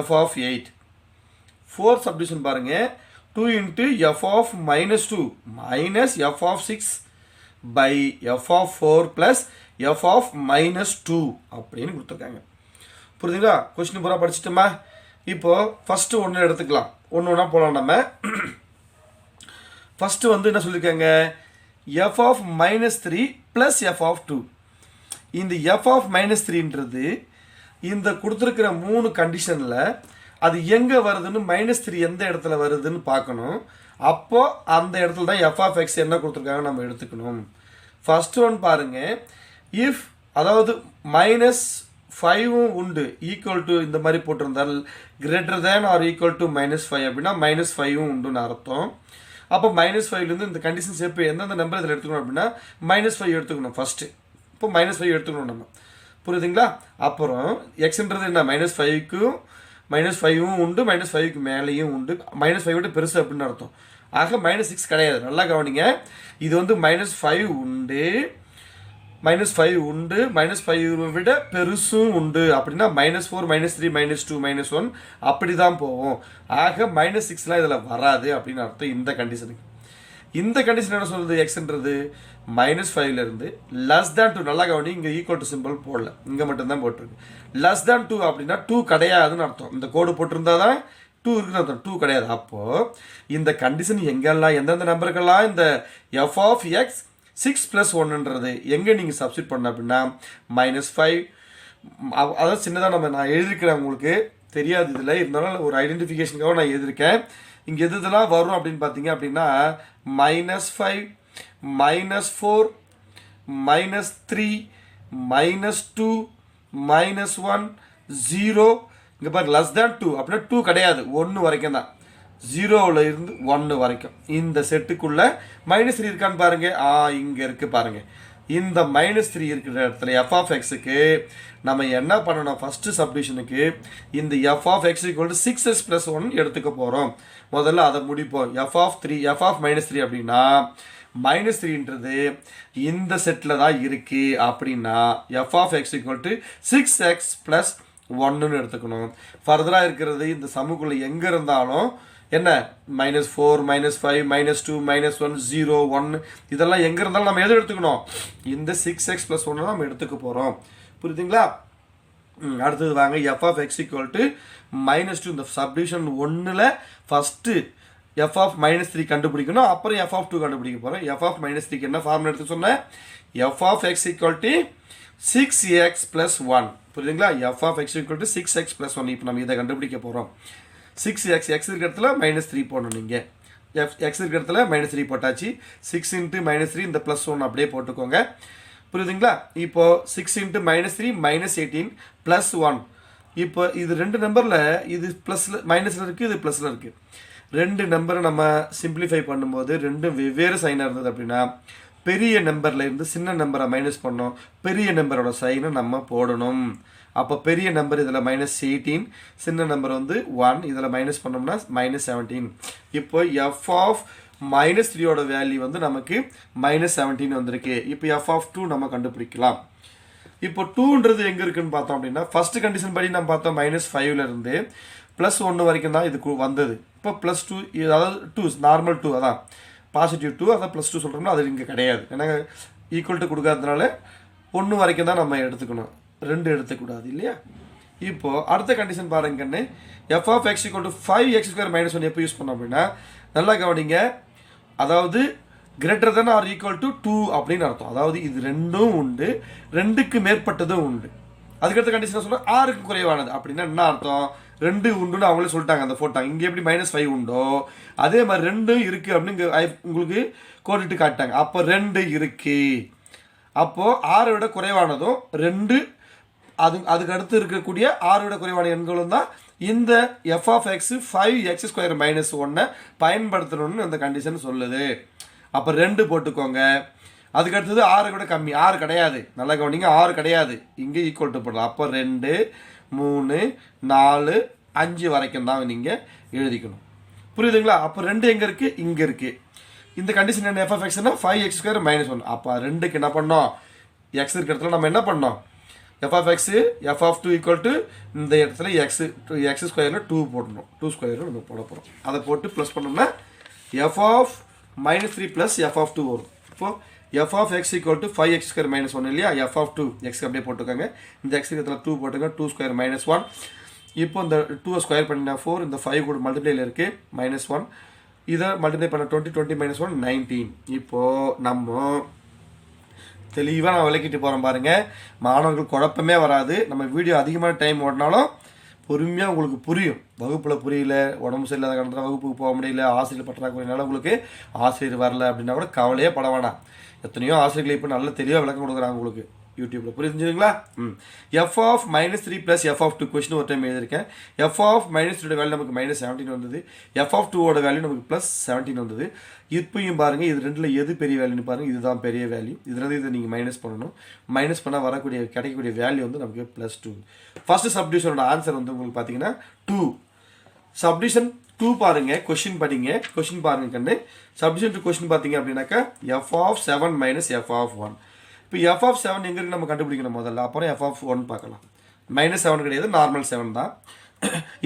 f of 8. 4 subdivision பாருங்க. 2 into f of -2 minus f of 6 by f of 4 plus f of -2 அப்படின்னு கொடுத்துருக்காங்க. புரியுதுங்களா? கொஸ்டின் பூரா படிச்சுட்டோமா? இப்போ ஃபஸ்ட்டு ஒன்று எடுத்துக்கலாம், ஒன்று ஒன்றா போகலாம். நம்ம ஃபஸ்ட்டு வந்து என்ன சொல்லியிருக்காங்க, f of -3 plus f of 2. இந்த f of -3ன்றது இந்த கொடுத்துருக்கிற 3 கண்டிஷனில் அது எங்கே வருதுன்னு -3 எந்த இடத்துல வருதுன்னு பார்க்கணும். அப்போது அந்த இடத்துல தான் எஃப் ஆஃப் எக்ஸ் என்ன கொடுத்துருக்காங்க நம்ம எடுத்துக்கணும். ஃபர்ஸ்ட் ஒன் பாருங்க, இஃப் அதாவது -5 உண்டு ஈக்குவல் டு இந்த மாதிரி போட்டிருந்தால் greater than or equal to -5 அப்படின்னா -5 உண்டுன்னு அர்த்தம். அப்போ -5லேருந்து இந்த கண்டிஷன்ஸ் எப்போ எந்தெந்த நம்பர் இதில் எடுத்துக்கணும் அப்படின்னா -5 எடுத்துக்கணும் ஃபஸ்ட்டு. இப்போ -5 எடுத்துக்கணும் நம்ம, புரியுதுங்களா? அப்புறம் எக்ஸ்ன்றது என்ன, -5க்கும் -5 உண்டு, -5க்கு மேலேயும் உண்டு, -5 விட பெருசு அப்படின்னு அர்த்தம். ஆக -6 கிடையாது. நல்லா கவனிங்க, இது வந்து -5 உண்டு, -5 உண்டு, -5 விட பெருசும் உண்டு அப்படின்னா -4 -3 -2 -1 அப்படி தான் போவோம். ஆக -6லாம் இதில் வராது அப்படின்னு அர்த்தம் இந்த கண்டிஷனுக்கு. இந்த கண்டிஷன் என்ன சொல்கிறது, எக்ஸ்ன்றது -5லேருந்து <2. நல்லா கவனி, இங்கே ஈக்குவல் டு சிம்பிள் போடல, இங்கே மட்டும்தான் போட்டிருக்கு. <2 அப்படின்னா 2 கிடையாதுன்னு அர்த்தம். இந்த கோடு போட்டிருந்தா தான் 2 இருக்குன்னு அர்த்தம், 2 கிடையாது. அப்போது இந்த கண்டிஷன் எங்கெல்லாம் எந்தெந்த நம்பருக்கெல்லாம் இந்த எஃப் ஆஃப் எக்ஸ் 6 + 1ன்றது எங்கே நீங்கள் சப்ஸ்டிட் பண்ண அப்படின்னா -5, அதாவது சின்னதாக நான் எழுதியிருக்கிறேன், உங்களுக்கு தெரியாது இதில் இருந்தாலும் ஒரு ஐடென்டிஃபிகேஷனுக்காக நான் எழுதியிருக்கேன். இங்கே எதுலாம் வரும் அப்படின்னு பார்த்தீங்க அப்படின்னா -5 -4 -3 -2 -1 0. இங்கே பாருங்க <2 அப்படின்னா 2 கிடையாது, 1 வரைக்கும் தான், 0ல் இருந்து 1 வரைக்கும் இந்த செட்டுக்குள்ளே -3 இருக்கான்னு பாருங்க. இங்கே இருக்குது பாருங்க, இந்த -3 இருக்கிற இடத்துல எஃப் ஆஃப் எக்ஸுக்கு நம்ம என்ன பண்ணணும், ஃபஸ்ட்டு சப்டிவிஷனுக்கு இந்த எஃப் ஆஃப் எக்ஸ் = 6x + 1 எடுத்துக்க போகிறோம். முதல்ல அதை முடிப்போம். எஃப் ஆஃப் -3 அப்படின்னா -3ன்றது இந்த செட்டில் தான் இருக்குது அப்படின்னா எஃப் ஆஃப் எக்ஸ் = 6x + 1ன்னு எடுத்துக்கணும். ஃபர்தராக இருக்கிறது இந்த சமுக்குள்ளே எங்கே இருந்தாலும் என்ன -4 -5 -2 -1 0 1 இதெல்லாம் எங்கே இருந்தாலும் நம்ம எது எடுத்துக்கணும், இந்த 6x + 1 நம்ம எடுத்துக்க போகிறோம். புரியுதுங்களா? அடுத்தது வாங்க, எஃப் ஆஃப் எக்ஸ் = -2. இந்த சப்டிவிஷன் 1ல் ஃபஸ்ட்டு எஃப் ஆஃப் -3 கண்டுபிடிக்கணும், அப்புறம் எஃப் ஆஃப் 2 கண்டுபிடிக்க போகிறோம். எஃப் ஆஃப் -3க்கு என்ன ஃபார்முலா எடுத்து சொன்னேன், எஃப் ஆஃப் எக்ஸ் = 6x + 1. புரியுதுங்களா? F of x = 6x + 1. இப்போ நம்ம இதை கண்டுபிடிக்க போகிறோம். 6x இருக்கிற இடத்துல -3 போடணும். நீங்கள் எக்ஸ் இருக்கிற இடத்துல -3 போட்டாச்சு. 6 × -3 இந்த +1 அப்படியே போட்டுக்கோங்க. புரியுதுங்களா? இப்போது 6 × -3 -18 +1. இப்போ இது 2 நம்பரில் இது ப்ளஸில் மைனஸில் இருக்குது, இது ப்ளஸில் இருக்குது. 2 நம்பரை நம்ம சிம்பிளிஃபை பண்ணும்போது 2 வெவ்வேறு சைனாக இருந்தது அப்படின்னா பெரிய நம்பரில் இருந்து சின்ன நம்பரை மைனஸ் பண்ணோம், பெரிய நம்பரோட சைனை நம்ம போடணும். அப்போ பெரிய நம்பர் இதில் -18, சின்ன நம்பர் வந்து 1, இதில் மைனஸ் பண்ணோம்னா -17. இப்போ எஃப் ஆஃப் -3யோட வேல்யூ வந்து நமக்கு -17 வந்திருக்கு. இப்போ எஃப் ஆஃப் 2 நம்ம கண்டுபிடிக்கலாம். இப்போ 2ன்றது எங்கே இருக்குதுன்னு பார்த்தோம் அப்படின்னா ஃபஸ்ட்டு கண்டிஷன் படி நம்ம பார்த்தோம் -5லேருந்து +1 வரைக்கும் தான் இதுக்கு வந்தது. இப்போ +2, அதாவது 2 நார்மல் 2, அதான் பாசிட்டிவ் 2, அதான் +2 சொல்கிறோம்னா அது இங்கே கிடையாது. ஏன்னா ஈக்குவல் டு கொடுக்காததுனால 1 வரைக்கும் தான் நம்ம எடுத்துக்கணும், 2 எடுத்துக்கூடாது இல்லையா? இப்போது அடுத்த கண்டிஷன் பாருங்கன்னு, எஃப் ஆஃப் எக்ஸ் = 5x² - 1 எப்போ யூஸ் பண்ணோம் அப்படின்னா நல்லா கவனிங்க, அதாவது greater than or equal to 2 அப்படின்னு அர்த்தம். அதாவது இது 2ம் உண்டு, 2க்கு மேற்பட்டதும் உண்டு. அதுக்கடுத்த கண்டிஷன் சொல்கிறேன் 6க்கு குறைவானது அப்படின்னா என்ன அர்த்தம், 2 உண்டுன்னு அவங்களே சொல்லிட்டாங்க, அந்த போட்டாங்க. இங்கே எப்படி -5 உண்டோ அதே மாதிரி 2 இருக்குது அப்படின்னு இங்கே உங்களுக்கு கோடிட்டு காட்டாங்க. அப்போ 2 இருக்குது. அப்போது 6 விட குறைவானதும் 2 அதுக்கு அடுத்து இருக்கக்கூடிய 6 விட குறைவான எண்களும் தான் இந்த எஃப் ஆஃப் எக்ஸ் 5x² - 1 பயன்படுத்தணும்னு அந்த கண்டிஷன் சொல்லுது. அப்போ 2 போட்டுக்கோங்க. அதுக்கு அடுத்தது 6 விட கம்மி, 6 கிடையாது, நல்லா கவனிங்க, 6 கிடையாது, இங்கே ஈக்குவல் டு போடலாம். அப்போ 2 3 4 5 வரைக்கும் தான் நீங்கள் எழுதிக்கணும். புரியுதுங்களா? அப்போ 2 எங்கே இருக்குது, இங்கே இருக்குது. இந்த கண்டிஷன் என்ன, எஃப் ஆஃப் எக்ஸ்னா 5x² - 1. அப்போ 2க்கு என்ன பண்ணோம், எக்ஸ் இருக்கிற இடத்துல நம்ம என்ன பண்ணோம், f of x f of 2 = இந்த இடத்துல x² 2 போடணும், 2² நம்ம போட போகிறோம். அதை போட்டு ப்ளஸ் பண்ணோம்னா எஃப் ஆஃப் -3 + எஃப் ஆஃப் 2 வரும். இப்போது எஃப் ஆஃப் எக்ஸ் = 5x² - 1 இல்லையா, எஃப் ஆஃப் 2 எக்ஸ் அப்படியே போட்டுக்கோங்க, இந்த எக்ஸ் இடத்துல 2 போட்டுங்க, 2² - 1. இப்போ இந்த 2 ஸ்கொயர் பண்ணினா 4, இந்த 5 கூட மல்டிப்ளைல இருக்குது -1, இதை மல்டிப்ளை பண்ண 20 20 - 1 19. இப்போது நம்ம தெளிவாக நான் விளக்கிட்டு போகிறேன் பாருங்கள். மாணவர்கள் குழப்பமே வராது. நம்ம வீடியோ அதிகமான டைம் ஓடினாலும் பொறுமையாக உங்களுக்கு புரியும். வகுப்பில் புரியல, உடம்பு சரியில்லாத காரணத்தில் வகுப்புக்கு போக முடியல, ஆசிரியர் பற்றாக்குறையினால உங்களுக்கு ஆசிரியர் வரல அப்படின்னா கூட கவலையே பட வேணாம். எத்தனையோ ஆசிரியர்கள் இப்போ நல்ல தெளிவாக விளக்கம் கொடுக்குறாங்க உங்களுக்கு யூடியூப்பில். புரிஞ்சுங்களா? F of -3 + f of 2 question ஒரு டைம் எழுதியிருக்கேன். எஃப் ஆஃப் -3 வேல்யூ நமக்கு -17 வந்தது. எஃப் ஆஃப் 2 வேல்யூ நமக்கு +17 வந்தது. இப்பயும் பாருங்கள், இது ரெண்டில் எது பெரிய வேல்யூன்னு பாருங்கள். இதுதான் பெரிய வேல்யூ. இதுலேருந்து இதை நீங்கள் மைனஸ் பண்ணணும். மைனஸ் பண்ணால் கிடைக்கக்கூடிய வேல்யூ வந்து நமக்கு +2. ஃபஸ்ட்டு சப்டிவிஷனோட ஆன்சர் வந்து உங்களுக்கு பார்த்தீங்கன்னா 2. சப்டிவிஷன் 2 பாருங்கள், கொஸ்டின் படிங்க. கொஸ்டின் பாருங்கள் கண்ணு. சப்டிவிஷன் 2 கொஸ்டின் பார்த்தீங்க அப்படின்னாக்கா எஃப் ஆஃப் 7 - எஃப் ஆஃப் 1. இப்போ எஃப் ஆஃப் 7 எங்கே இருக்குது நம்ம கண்டுபிடிக்கணும் முதல்ல. அப்புறம் எஃப் ஆஃப் 1 பார்க்கலாம். -7 கிடையாது, நார்மல் 7 தான்.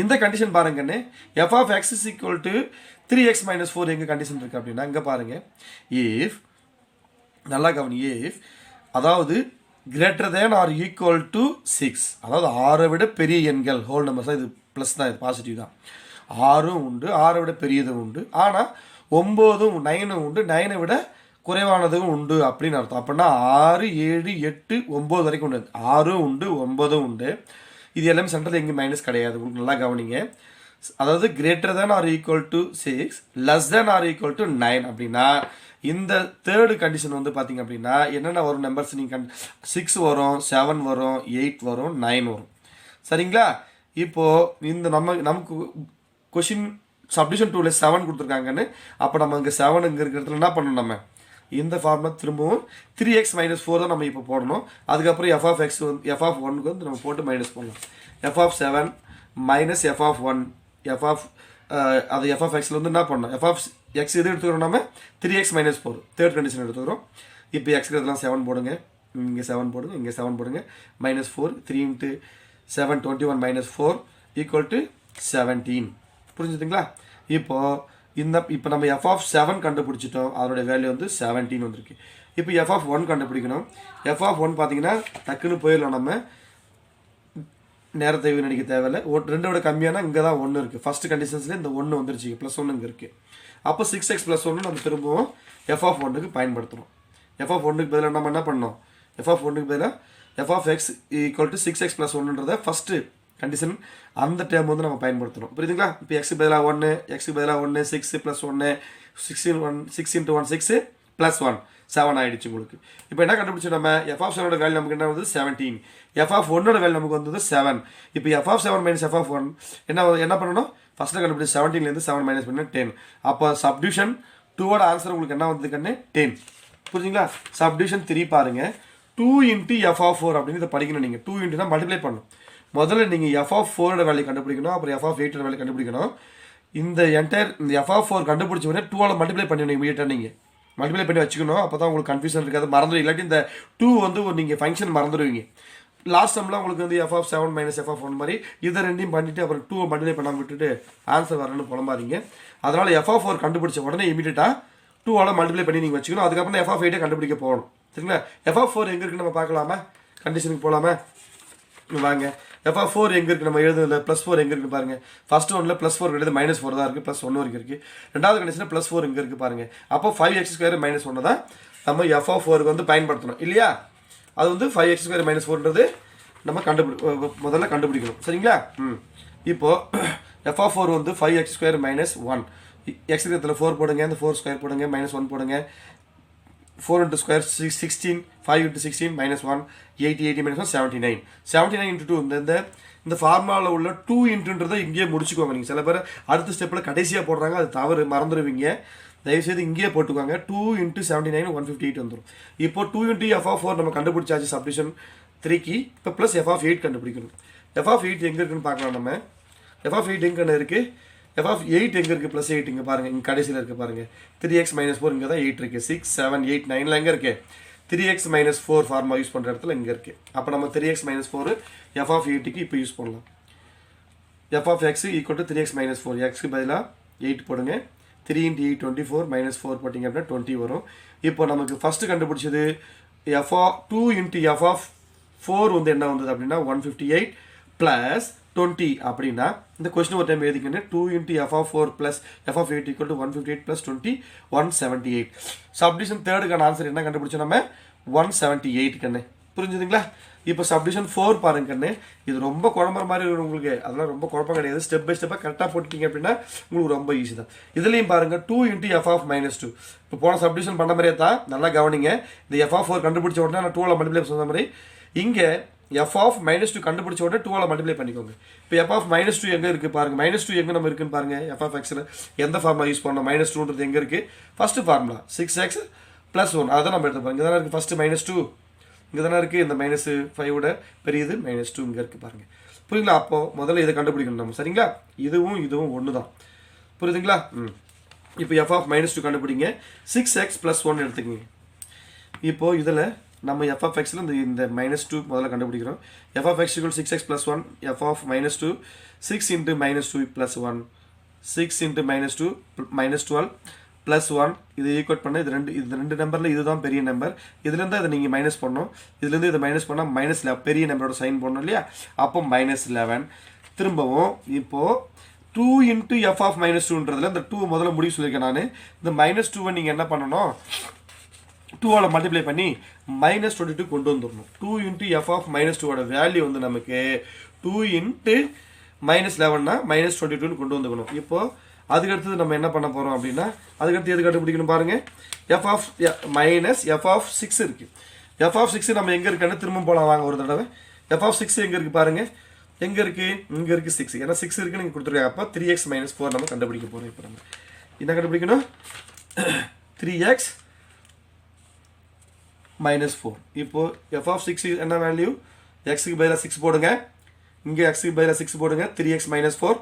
இந்த கண்டிஷன் பாருங்கண்ணே, எஃப் ஆஃப் x = 3x - 4 எங்கே கண்டிஷன் இருக்குது அப்படின்னா இங்கே பாருங்கள். இஃப் நல்லா கவனி, இஃப் அதாவது greater than or equal to 6, அதாவது 6 விட பெரிய எண்கள் ஹோல் நம்பர்ஸ் தான். இது ப்ளஸ் தான், இது பாசிட்டிவ் தான். 6 உண்டு, 6 விட பெரியதும் உண்டு. ஆனால் 9 9 உண்டு, 9 விட குறைவானதும் உண்டு அப்படின்னு அர்த்தம். அப்படின்னா 6 7 8 9 வரைக்கும் உண்டு. 6 உண்டு, 9 உண்டு. இது எல்லாமே சென்டரில் எங்கேயும் மைனஸ் கிடையாது. உங்களுக்கு நல்லா கவனிங்க. அதாவது greater than or equal to 6, less than or equal to 9 அப்படின்னா இந்த தேர்டு கண்டிஷன் வந்து பார்த்தீங்க அப்படின்னா என்னென்ன வரும் நம்பர்ஸ் நீங்கள் 6 வரும், 7 வரும், 8 வரும், 9 வரும். சரிங்களா? இப்போது இந்த நமக்கு கொஷின் சப்டிஷன் 2ல 7 கொடுத்துருக்காங்கன்னு. அப்போ நம்ம இங்கே 7 இங்கே இருக்கிற இடத்துல என்ன பண்ணணும், நம்ம இந்த ஃபார்முலா திரும்பவும் 3x - 4 தான் நம்ம இப்போ போடணும். அதுக்கப்புறம் எஃப் ஆஃப் எக்ஸ் வந்து எஃப் ஆஃப் 1க்கு வந்து நம்ம போட்டு மைனஸ் பண்ணலாம். F of 7 - f of 1, f of அது எஃப் ஆஃப் எக்ஸில் வந்து என்ன பண்ணணும், எஃப் ஆஃப் எக்ஸ் எது எடுத்துக்கிறோம் நம்ம 3x - 4 தேர்ட் கண்டிஷன் எடுத்துக்கிறோம். இப்போ எக்ஸ்க்கு இதெல்லாம் 7 போடுங்க, இங்கே 7 போடுங்க, இங்கே 7 போடுங்க. -4 3 × 7 21 - 4 = 17. புரிஞ்சுதுங்களா? இப்போ நம்ம எஃப் ஆஃப் 7 கண்டுபிடிச்சிட்டோம். அதோடைய வேல்யூ வந்து 17 வந்திருக்கு. இப்போ எஃப் ஆஃப் 1 கண்டுபிடிக்கணும். எஃப் ஆஃப் 1 பார்த்தீங்கன்னா டக்குன்னு போயிடலாம். நம்ம நேரத்தை வீணடிக்க தேவையில்லை. 2 கம்மியான இங்கே தான் 1 இருக்குது. ஃபஸ்ட்டு கண்டிஷன்ஸ்லேயே இந்த 1 வந்துருச்சு, +1 இங்கே இருக்குது. அப்போ 6x + 1 நம்ம திரும்பவும் எஃப் ஆஃப் 1க்கு பயன்படுத்துகிறோம். எஃப் ஆஃப் 1க்கு பதிலாக நம்ம என்ன பண்ணோம், எஃப் ஆஃப் 1க்கு பதிலாக எஃப் ஆஃப் x = 6x + 1ன்றதை ஃபஸ்ட்டு கண்டிஷன் அந்த டேர்ம் வந்து நம்ம பயன்படுத்தணும். புரியுதுங்களா? இப்போ எக்ஸுக்கு பதிலாக 1, எக்ஸுக்கு பதிலாக 1, 6 + 1 16 1 6 × 1 6 + 1 7 ஆகிடுச்சு உங்களுக்கு. இப்போ என்ன கண்டுபிடிச்சோம் நம்ம, எஃப் ஆஃப் 7 வேல்யூ நமக்கு என்ன வந்து 17. எஃப் ஆஃப் 1 வேல்யூ நமக்கு வந்து 7. இப்போ எஃப் ஆஃப் 7 - எஃப் ஆஃப் 1 என்ன பண்ணணும், ஃபஸ்ட்டில் கண்டுபிடிச்சி 17லேருந்து 7 மைனஸ் பண்ணி 10. அப்போ சப்டிவிஷன் 2வோட ஆன்சர் உங்களுக்கு என்ன வந்தது கண்ணு, 10. புரிஞ்சுங்களா? சப்டிவிஷன் 3 பாருங்கள். 2 × எஃப் ஆஃப் 4 அப்படின்னு இதை படிக்கணும். நீங்கள் 2 × மல்டிப்ளை பண்ணணும். முதல்ல நீங்கள் எஃப் ஆஃப் 4 வேல்யூ கண்டுபிடிக்கணும். அப்புறம் எஃப் ஆஃப் 8 வேல்யூ கண்டுபிடிக்கணும். இந்த எஃப் ஆஃப் 4 கண்டுபிடிச்ச உடனே 2ஆல் மல்டிப்ளை பண்ணி இமீடியட்டாக நீங்கள் மல்டிப்ளை பண்ணி வச்சுக்கணும். அப்போ தான் உங்களுக்கு கன்ஃபியூஷன் இருக்காது, மறந்துடும். இல்லாட்டி இந்த 2 வந்து நீங்கள் ஃபங்க்ஷன் மறந்துடுவீங்க. லாஸ்ட் டைம்லாம் உங்களுக்கு வந்து எஃப் ஆஃப் 7 - எஃப் ஆஃப் 1 மாதிரி இதை ரெண்டையும் பண்ணிவிட்டு அப்புறம் 2 மல்டிப்ளை பண்ணாமல் விட்டுட்டு ஆன்சர் வரணும்னு புலம்பாதீங்க. அதனால் எஃப் ஆஃப் 4 கண்டுபிடிச்ச உடனே இமீடியட்டாக 2ஆல் மல்டிப்ளை பண்ணி நீங்கள் வச்சுக்கணும். அதுக்கப்புறம் எஃப் ஆஃப் 8 கண்டுபிடிக்க போகணும். சரிங்களா? எஃப் ஆஃப் 4 எங்கே இருக்குன்னு நம்ம பார்க்கலாமா, கண்டிஷனுக்கு போகலாமா வாங்க. எஃப் ஆஃப் 4 எங்கே இருக்குது நம்ம எழுதுதில்ல, +4 எங்கே இருக்குது பாருங்கள். ஃபஸ்ட் ஒன்றில் +4 கிடையாது, -4 தான் இருக்குது, +1 வரைக்கும் இருக்குது. ரெண்டாவது கண்டிஷனில் +4 எங்கே இருக்குது பாருங்கள். அப்போ 5x² - 1 தான் நம்ம எஃப் ஆஃப் 4க்கு வந்து பயன்படுத்தணும் இல்லையா? அது வந்து 5x² - 4ன்றது நம்ம முதல்ல கண்டுபிடிக்கணும். சரிங்களா? இப்போது எஃப் ஆஃப் 4 வந்து 5x² - 1. எக்ஸ் இடத்துல 4 போடுங்க, இந்த 4² போடுங்க, -1 போடுங்க. 4 × square 16, 5 × 16 -1, 80 80 - 1 79. 79 × 2 இந்த ஃபார்முலாவில் உள்ள 2 இன்ட்டுன்றதை இங்கேயே முடிச்சுக்கோங்க. நீங்கள் சில பேர் அடுத்த ஸ்டெப்பில் கடைசியாக போடுறாங்க, அது தவறு, மறந்துடுவீங்க. தயவுசெய்து இங்கேயே போட்டுக்கோங்க. 2 × 79 158 வந்துடும். இப்போ 2 × எஃப் ஆஃப் 4 நம்ம கண்டுபிடிச்சாச்சு சப்டிஷன் 3க்கு. இப்போ ப்ளஸ் எஃப் ஆஃப் 8 கண்டுபிடிக்கணும். எஃப் ஆஃப் 8 எங்கே இருக்குன்னு பார்க்கலாம் நம்ம. எஃப் ஆஃப் 8 எங்கே இருக்குது, எஃப் ஆஃப் 8 எங்கே இருக்குது, +8 இங்கே பாருங்கள், இங்கே கடைசியில் இருக்குது பாருங்கள். 3x - 4 இங்கே தான் 8 இருக்குது. 6 7 8 9ல் எங்கே இருக்குது, 3x - 4 ஃபார்முலா யூஸ் பண்ணுற இடத்துல இங்கே இருக்குது. அப்போ நம்ம 3x - 4 எஃப் ஆஃப் 8க்கு இப்போ யூஸ் பண்ணலாம். F of x = 3x - 4. எக்ஸுக்கு பதிலாக 8 போடுங்க. 3 × 8 24 -4 போட்டிங்க அப்படின்னா 20 வரும். இப்போ நமக்கு ஃபஸ்ட்டு கண்டுபிடிச்சது 2 × எஃப் ஆஃப் 4 வந்து என்ன வந்தது அப்படின்னா 158 + 20 அப்படின்னா இந்த கொஸ்டின் ஒரு டைம் எழுதிக்கணும். 2 into f of 4 plus f of 8 equal to 158 plus 20 178. Submission தேர்டுக்கான answer என்ன கண்டுபிடிச்சோம் நம்ம 178 கண்ணு. புரிஞ்சுதுங்களா? இப்போ சப்டிஷன் 4 பாருங்க கண்ணு. இது ரொம்ப குழம்புற மாதிரி இருக்கும் உங்களுக்கு. அதெல்லாம் ரொம்ப குழப்பம் கிடையாது. ஸ்டெப் பை ஸ்டெப்பாக கரெக்டாக போட்டுட்டீங்க அப்படின்னா உங்களுக்கு ரொம்ப ஈஸி தான். இதுலேயும் பாருங்கள் 2 into f of -2. இப்போ போன சப்டிஷன் பண்ண மாதிரியே தான். நல்லா கவனிங்க. இந்த f of 4 கண்டுபிடிச்ச உடனே நான் 2ஆல் மல்டிப்ளை சொன்ன மாதிரி இங்கே f of -2 கண்டுபிடிச்ச உடனே 2ஆல் மல்டிப்ளை பண்ணிக்கோங்க. இப்போ f of -2 எங்கே இருக்குது பாருங்கள். -2 எங்கே நம்ம இருக்குன்னு பாருங்கள். f of x எந்த ஃபார்முலா யூஸ் பண்ணோம்? -2ன்றது எங்கே இருக்குது? ஃபஸ்ட்டு ஃபார்முலா 6x + 1 அதை நம்ம எடுத்து பாருங்க. இதெல்லாம் இருக்குது ஃபஸ்ட்டு -2 இங்கே தானே இருக்குது. இந்த -5 பெரியது -2 இங்கே இருக்குது பாருங்கள். புரியுங்களா? அப்போது முதல்ல இதை கண்டுபிடிக்கணும் நம்ம. சரிங்களா? இதுவும் ஒன்று தான். புரியுதுங்களா? இப்போ f of -2 கண்டுபிடிங்க. 6x + 1 எடுத்துக்கங்க. இப்போது இதில் நம்ம f of x இந்த -2 முதல்ல கண்டுபிடிக்கிறோம். f of x = 6x + 1 f of -2 6 into -2 + 1 6 into -2 -12 + 1 இது ஈக்குவேட் பண்ண இது ரெண்டு நம்பரில் இதுதான் பெரிய நம்பர். இதுலேருந்து அதை நீங்கள் மைனஸ் பண்ணணும். இதுலேருந்து இதை மைனஸ் பண்ணால் -11 பெரிய நம்பரோட சைன் பண்ணணும் இல்லையா? அப்போ -11 திரும்பவும் இப்போது 2 into f of -2ன்றதுல இந்த 2 முதல்ல முடிவு சொல்லியிருக்கேன் நான். இந்த -2வை நீங்கள் என்ன பண்ணணும்? 2ஆல் மல்டிப்ளை பண்ணி -22 கொண்டு வந்துடணும். 2 into f of -2ஓட வேல்யூ வந்து நமக்கு 2 into -11னா -22ன்னு கொண்டு வந்துக்கணும். இப்போது அதுக்கடுத்தது நம்ம என்ன பண்ண போகிறோம் அப்படின்னா அதுக்கடுத்து எது கண்டுபிடிக்கணும் பாருங்கள். f of -f(6) இருக்குது. f of 6 நம்ம எங்கே இருக்குன்னு திரும்ப போகலாம் வாங்க ஒரு தடவை. f of 6 எங்கே இருக்குது பாருங்கள். எங்கே இருக்குது? இங்கே இருக்குது 6. ஏன்னா 6 இருக்குன்னு நீங்கள் கொடுத்துருக்காங்க. அப்போ 3x - 4 நம்ம கண்டுபிடிக்க போகிறோம். இப்போ நம்ம என்ன கண்டுபிடிக்கணும்? 3x -4. இப்போது f of 6 என்ன வேல்யூ? எக்ஸுக்கு பதிலாக 6 போடுங்க. இங்கே எக்ஸுக்கு பதிலாக 6 போடுங்க. 3x - 4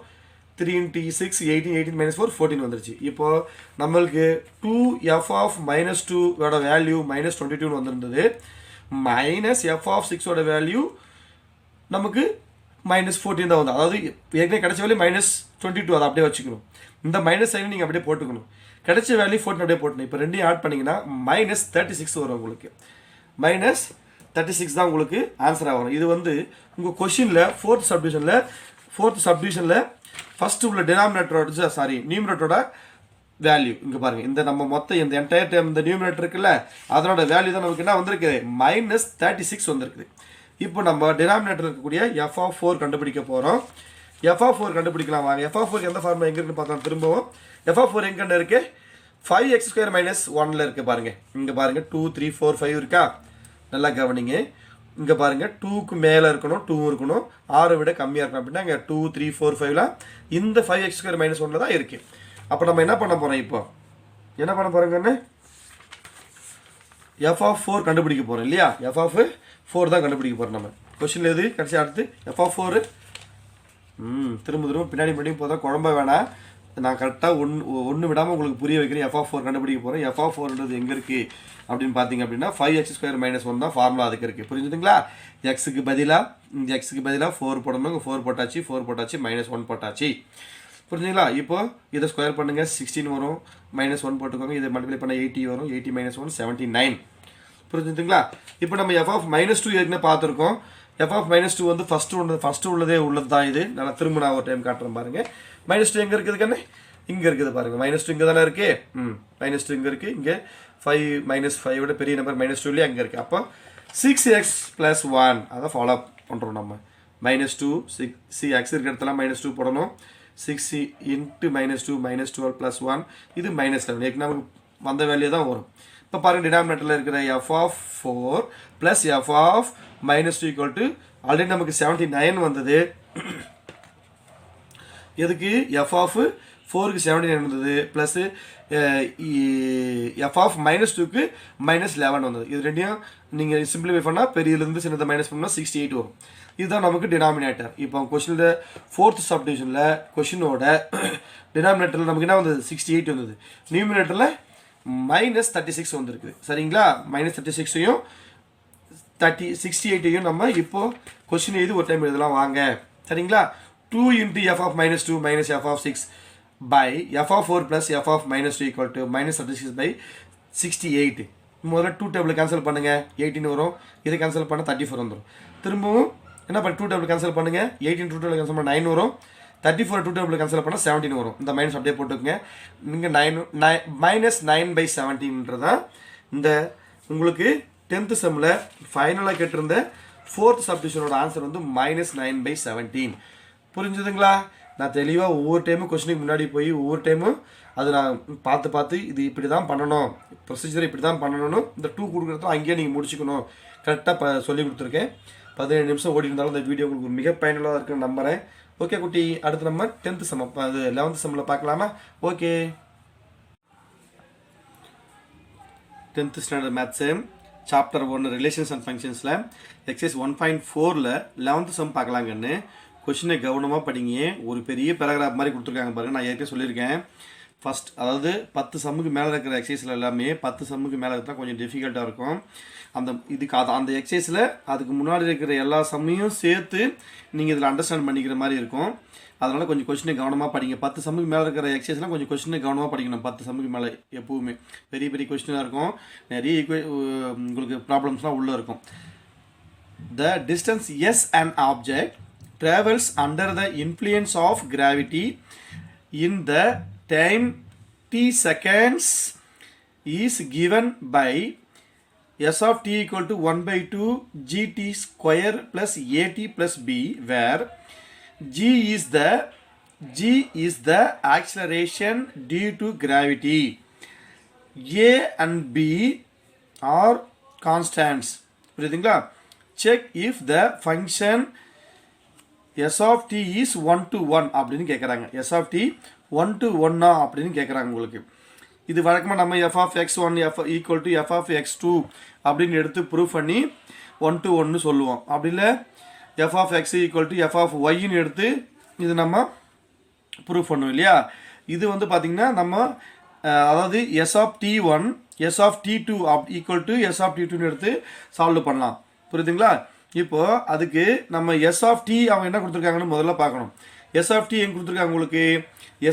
3 into 6 18 18 - 4 14 வந்துருச்சு. இப்போது நம்மளுக்கு 2f of -2ஓட வேல்யூ -22 வந்துருந்தது. -f of 6ஓட வேல்யூ நமக்கு -14 தான் வந்து. அதாவது ஏற்கனவே கிடைச்ச வேல்யூ -22 அதை அப்படியே வச்சுக்கணும். இந்த -sign நீங்கள் அப்படியே போட்டுக்கணும். கிடைச்ச வேல்யூ 14 அப்படியே போட்டணும். இப்போ ரெண்டையும் ஆட் பண்ணிங்கன்னா -36 வரும் உங்களுக்கு. -36 தான் உங்களுக்கு ஆன்சராக வரும். இது வந்து உங்கள் கொஷினில் ஃபோர்த் சப்டிவிஷனில் ஃபஸ்ட்டு உள்ள டினாமினேட்டரோட நியூமரேட்டரோட வேல்யூ இங்கே பாருங்கள். இந்த நம்ம மொத்தம் இந்த என்டையர் டைம் இந்த நியூமரேட்டர் இருக்குல்ல அதனோட வேல்யூ தான் நமக்கு என்ன வந்திருக்குது? -36 வந்திருக்குது. இப்போ நம்ம டினாமினேட்டர் இருக்கக்கூடிய f of 4 கண்டுபிடிக்க போகிறோம். f of 4 கண்டுபிடிக்கலாம் வாங்க. f of 4 எந்த ஃபார்முலா எங்கே இருக்குன்னு பார்த்தோம். திரும்பவும் f of 4 எங்கே இருக்குது? 5x² - 1ல் இருக்குது பாருங்கள். இங்கே பாருங்கள் 2 3 4 5 இருக்கா? நல்லா கவனிங்க. இங்கே பாருங்கள் 2க்கு மேலே இருக்கணும், 2 இருக்கணும், 6 விட கம்மியாக இருக்கணும் அப்படின்னா இங்கே 2 3 4 5லாம் இந்த 5x² - 1ல் தான் இருக்குது. அப்போ நம்ம என்ன பண்ண போகிறோம்? இப்போ என்ன பண்ண போகிறோங்கன்னு f of 4 கண்டுபிடிக்க போகிறோம் இல்லையா? f of 4 தான் கண்டுபிடிக்க போகிறோம் நம்ம. கொஸ்டின் எது கடைசி அடுத்து f of 4 திரும்ப பின்னாடி போதான் குழம்ப வேணாம். நான் கரெக்டாக ஒன்று விடாமல் உங்களுக்கு புரிய வைக்கிறேன். f of 4 கண்டுபிடிக்க போகிறேன். f of 4ன்றது எங்கே இருக்குது அப்படின்னு பார்த்தீங்க அப்படின்னா 5x² - 1 தான் ஃபார்முலா அதுக்கு இருக்குது. புரிஞ்சுதுங்களா? எக்ஸுக்கு பதிலாக 4 போடணும். 4 போட்டாச்சு, 4 போட்டாச்சு, -1 போட்டாச்சு. புரிஞ்சுங்களா? இப்போது இதை ஸ்கொயர் பண்ணுங்கள். 16 வரும். -1 போட்டுக்கோங்க. இதை மல்டிப்ளை பண்ண 80 வரும். 80 - 1 79. புரிஞ்சுதுங்களா? இப்போ நம்ம f of -2 ஏற்கனவே பார்த்துருக்கோம். f of -2 வந்து ஃபஸ்ட்டு உள்ளது தான் இது. நல்லா திரும்ப நான் ஒரு டைம் காட்டுறேன் பாருங்கள். -2 எங்கே இருக்குது கண்ணே? இங்கே இருக்குது பாருங்கள். -2 இங்கே தானே இருக்குது. -2 இங்கே இருக்குது. இங்கே 5 -5 விட பெரிய நம்பர் -2 அங்கே இருக்குது. அப்போ 6x + 1 அதை ஃபாலோ பண்ணுறோம் நம்ம. -2 6x இருக்கிற இடத்துல -2 போடணும். 6 into -2 -12 + 1 இது -11. ஏற்கனவே நமக்கு வந்த வேல்யூ தான் வரும். இப்போ பாருங்கள் டினாமினேட்டரில் இருக்கிற f of 4 + f of -2 = already நமக்கு 79 வந்தது. எதுக்கு? f of 4க்கு 79 வந்தது ப்ளஸ் f of -2க்கு -11 வந்தது. இது ரெண்டையும் நீங்கள் சிம்பிளிஃபை பண்ணால் பெரியதுலேருந்து சின்னதை மைனஸ் பண்ணால் 68 வரும். இதுதான் நமக்கு டினாமினேட்டர். இப்போ கொஷினில் ஃபோர்த் சப்டிவிஷனில் கொஷினோட டினாமினேட்டரில் நமக்கு என்ன வந்தது? 68 வந்தது. நியூமினேட்டரில் -36 வந்திருக்குது. சரிங்களா? -36ஐயும் 68ஐயும் நம்ம இப்போது கொஷின் எழுதி ஒரு டைம் எழுதலாம் வாங்க. சரிங்களா? 2 into f of -2 minus f of 6 by f of 4 plus f of -2 equal to -36 by 68. முதல்ல 2 டேபிள் கேன்சல் பண்ணுங்கள். 18 வரும். இதை கேன்சல் பண்ணால் 34 வந்துடும். திரும்பவும் என்ன பண்ணி 2 டேபிள் கேன்சல் பண்ணுங்கள். 18 2 டேபிள் கேன்சல் பண்ண 9 வரும். 34 2 டேபிள் கேன்சல் பண்ணால் 17 வரும். இந்த மைனஸ் அப்படியே போட்டுக்கோங்க. நீங்கள் -9/17ன்றதான் இந்த உங்களுக்கு 10th செம்மில் ஃபைனலாக கேட்டிருந்த 4th சப்டிஷனோட ஆன்சர் வந்து -9/17. புரிஞ்சுதுங்களா? நான் தெளிவாக ஒவ்வொரு டைமும் கொஸ்டினுக்கு முன்னாடி போய் ஒவ்வொரு டைமும் அது நான் பார்த்து இது இப்படி தான் பண்ணணும், ப்ரொசீஜர் இப்படி தான் பண்ணணும்னு இந்த 2 கொடுக்குறதும் அங்கேயே நீங்கள் முடிச்சுக்கணும் கரெக்டாக சொல்லி கொடுத்துருக்கேன். 17 நிமிஷம் ஓடி இருந்தாலும் இந்த வீடியோ உங்களுக்கு மிக பயனுள்ளதாக இருக்குன்னு நம்புகிறேன். ஓகே குட்டி, அடுத்து நம்ம 10th செம் அது 11th செம்மில் பார்க்கலாமா? Okay, 10th standard maths chapter 1 relations and ஃபங்க்ஷன்ஸில் எக்ஸைஸ் 1.4ல் 11th செம் பார்க்கலாங்கன்னு கொஷினை கவனமாக படிங்க. ஒரு பெரிய பேராகிராஃப் மாதிரி கொடுத்துருக்காங்க பாருங்கள். நான் ஏற்கனவே சொல்லியிருக்கேன். ஃபஸ்ட் அதாவது 10 சம்முக்கு மேலே இருக்கிற எக்ஸசைஸில் எல்லாமே 10 சம்முக்கு மேலே இருந்தால் கொஞ்சம் டிஃபிகல்ட்டாக இருக்கும். அந்த எக்ஸசைஸில் அதுக்கு முன்னாடி இருக்கிற எல்லா சம்மையும் சேர்த்து நீங்கள் இதில் அண்டர்ஸ்டாண்ட் பண்ணிக்கிற மாதிரி இருக்கும். அதனால் கொஞ்சம் கொஸ்டினை கவனமாக படிங்க. 10 சம்முக்கு மேலே இருக்கிற எக்ஸசைஸ்லாம் கொஞ்சம் கொஸ்டினை கவனமாக படிக்கணும். 10 சம்முக்கு மேலே எப்போவுமே பெரிய பெரிய கொஸ்டினாக இருக்கும். நிறைய உங்களுக்கு ப்ராப்ளம்ஸ்லாம் உள்ளே இருக்கும். The distance S an object travels under the influence of gravity in the time t seconds is given by S of t equal to 1/2 gt square plus at plus b, where g is the acceleration due to gravity. A and b are constants. புரியுதுங்களா? Check if the function S of t is 1:1 அப்படின்னு கேட்குறாங்க. S of t 1:1 அப்படின்னு கேட்குறாங்க உங்களுக்கு. இது வழக்கமாக நம்ம f of x1 equal to f of x2 அப்படின்னு எடுத்து ப்ரூவ் பண்ணி 1:1 சொல்லுவோம். அப்படி இல்லை f of x equal to f of yன்னு எடுத்து இது நம்ம ப்ரூவ் பண்ணுவோம் இல்லையா? இது வந்து பார்த்திங்கன்னா நம்ம அதாவது s of t1 s of t2 equal to s of t2ன்னு எடுத்து சால்வ் பண்ணலாம். புரியுதுங்களா? இப்போது அதுக்கு நம்ம s of t அவங்க என்ன கொடுத்துருக்காங்கன்னு முதல்ல பார்க்கணும். s of t எங்கே கொடுத்துருக்காங்க உங்களுக்கு?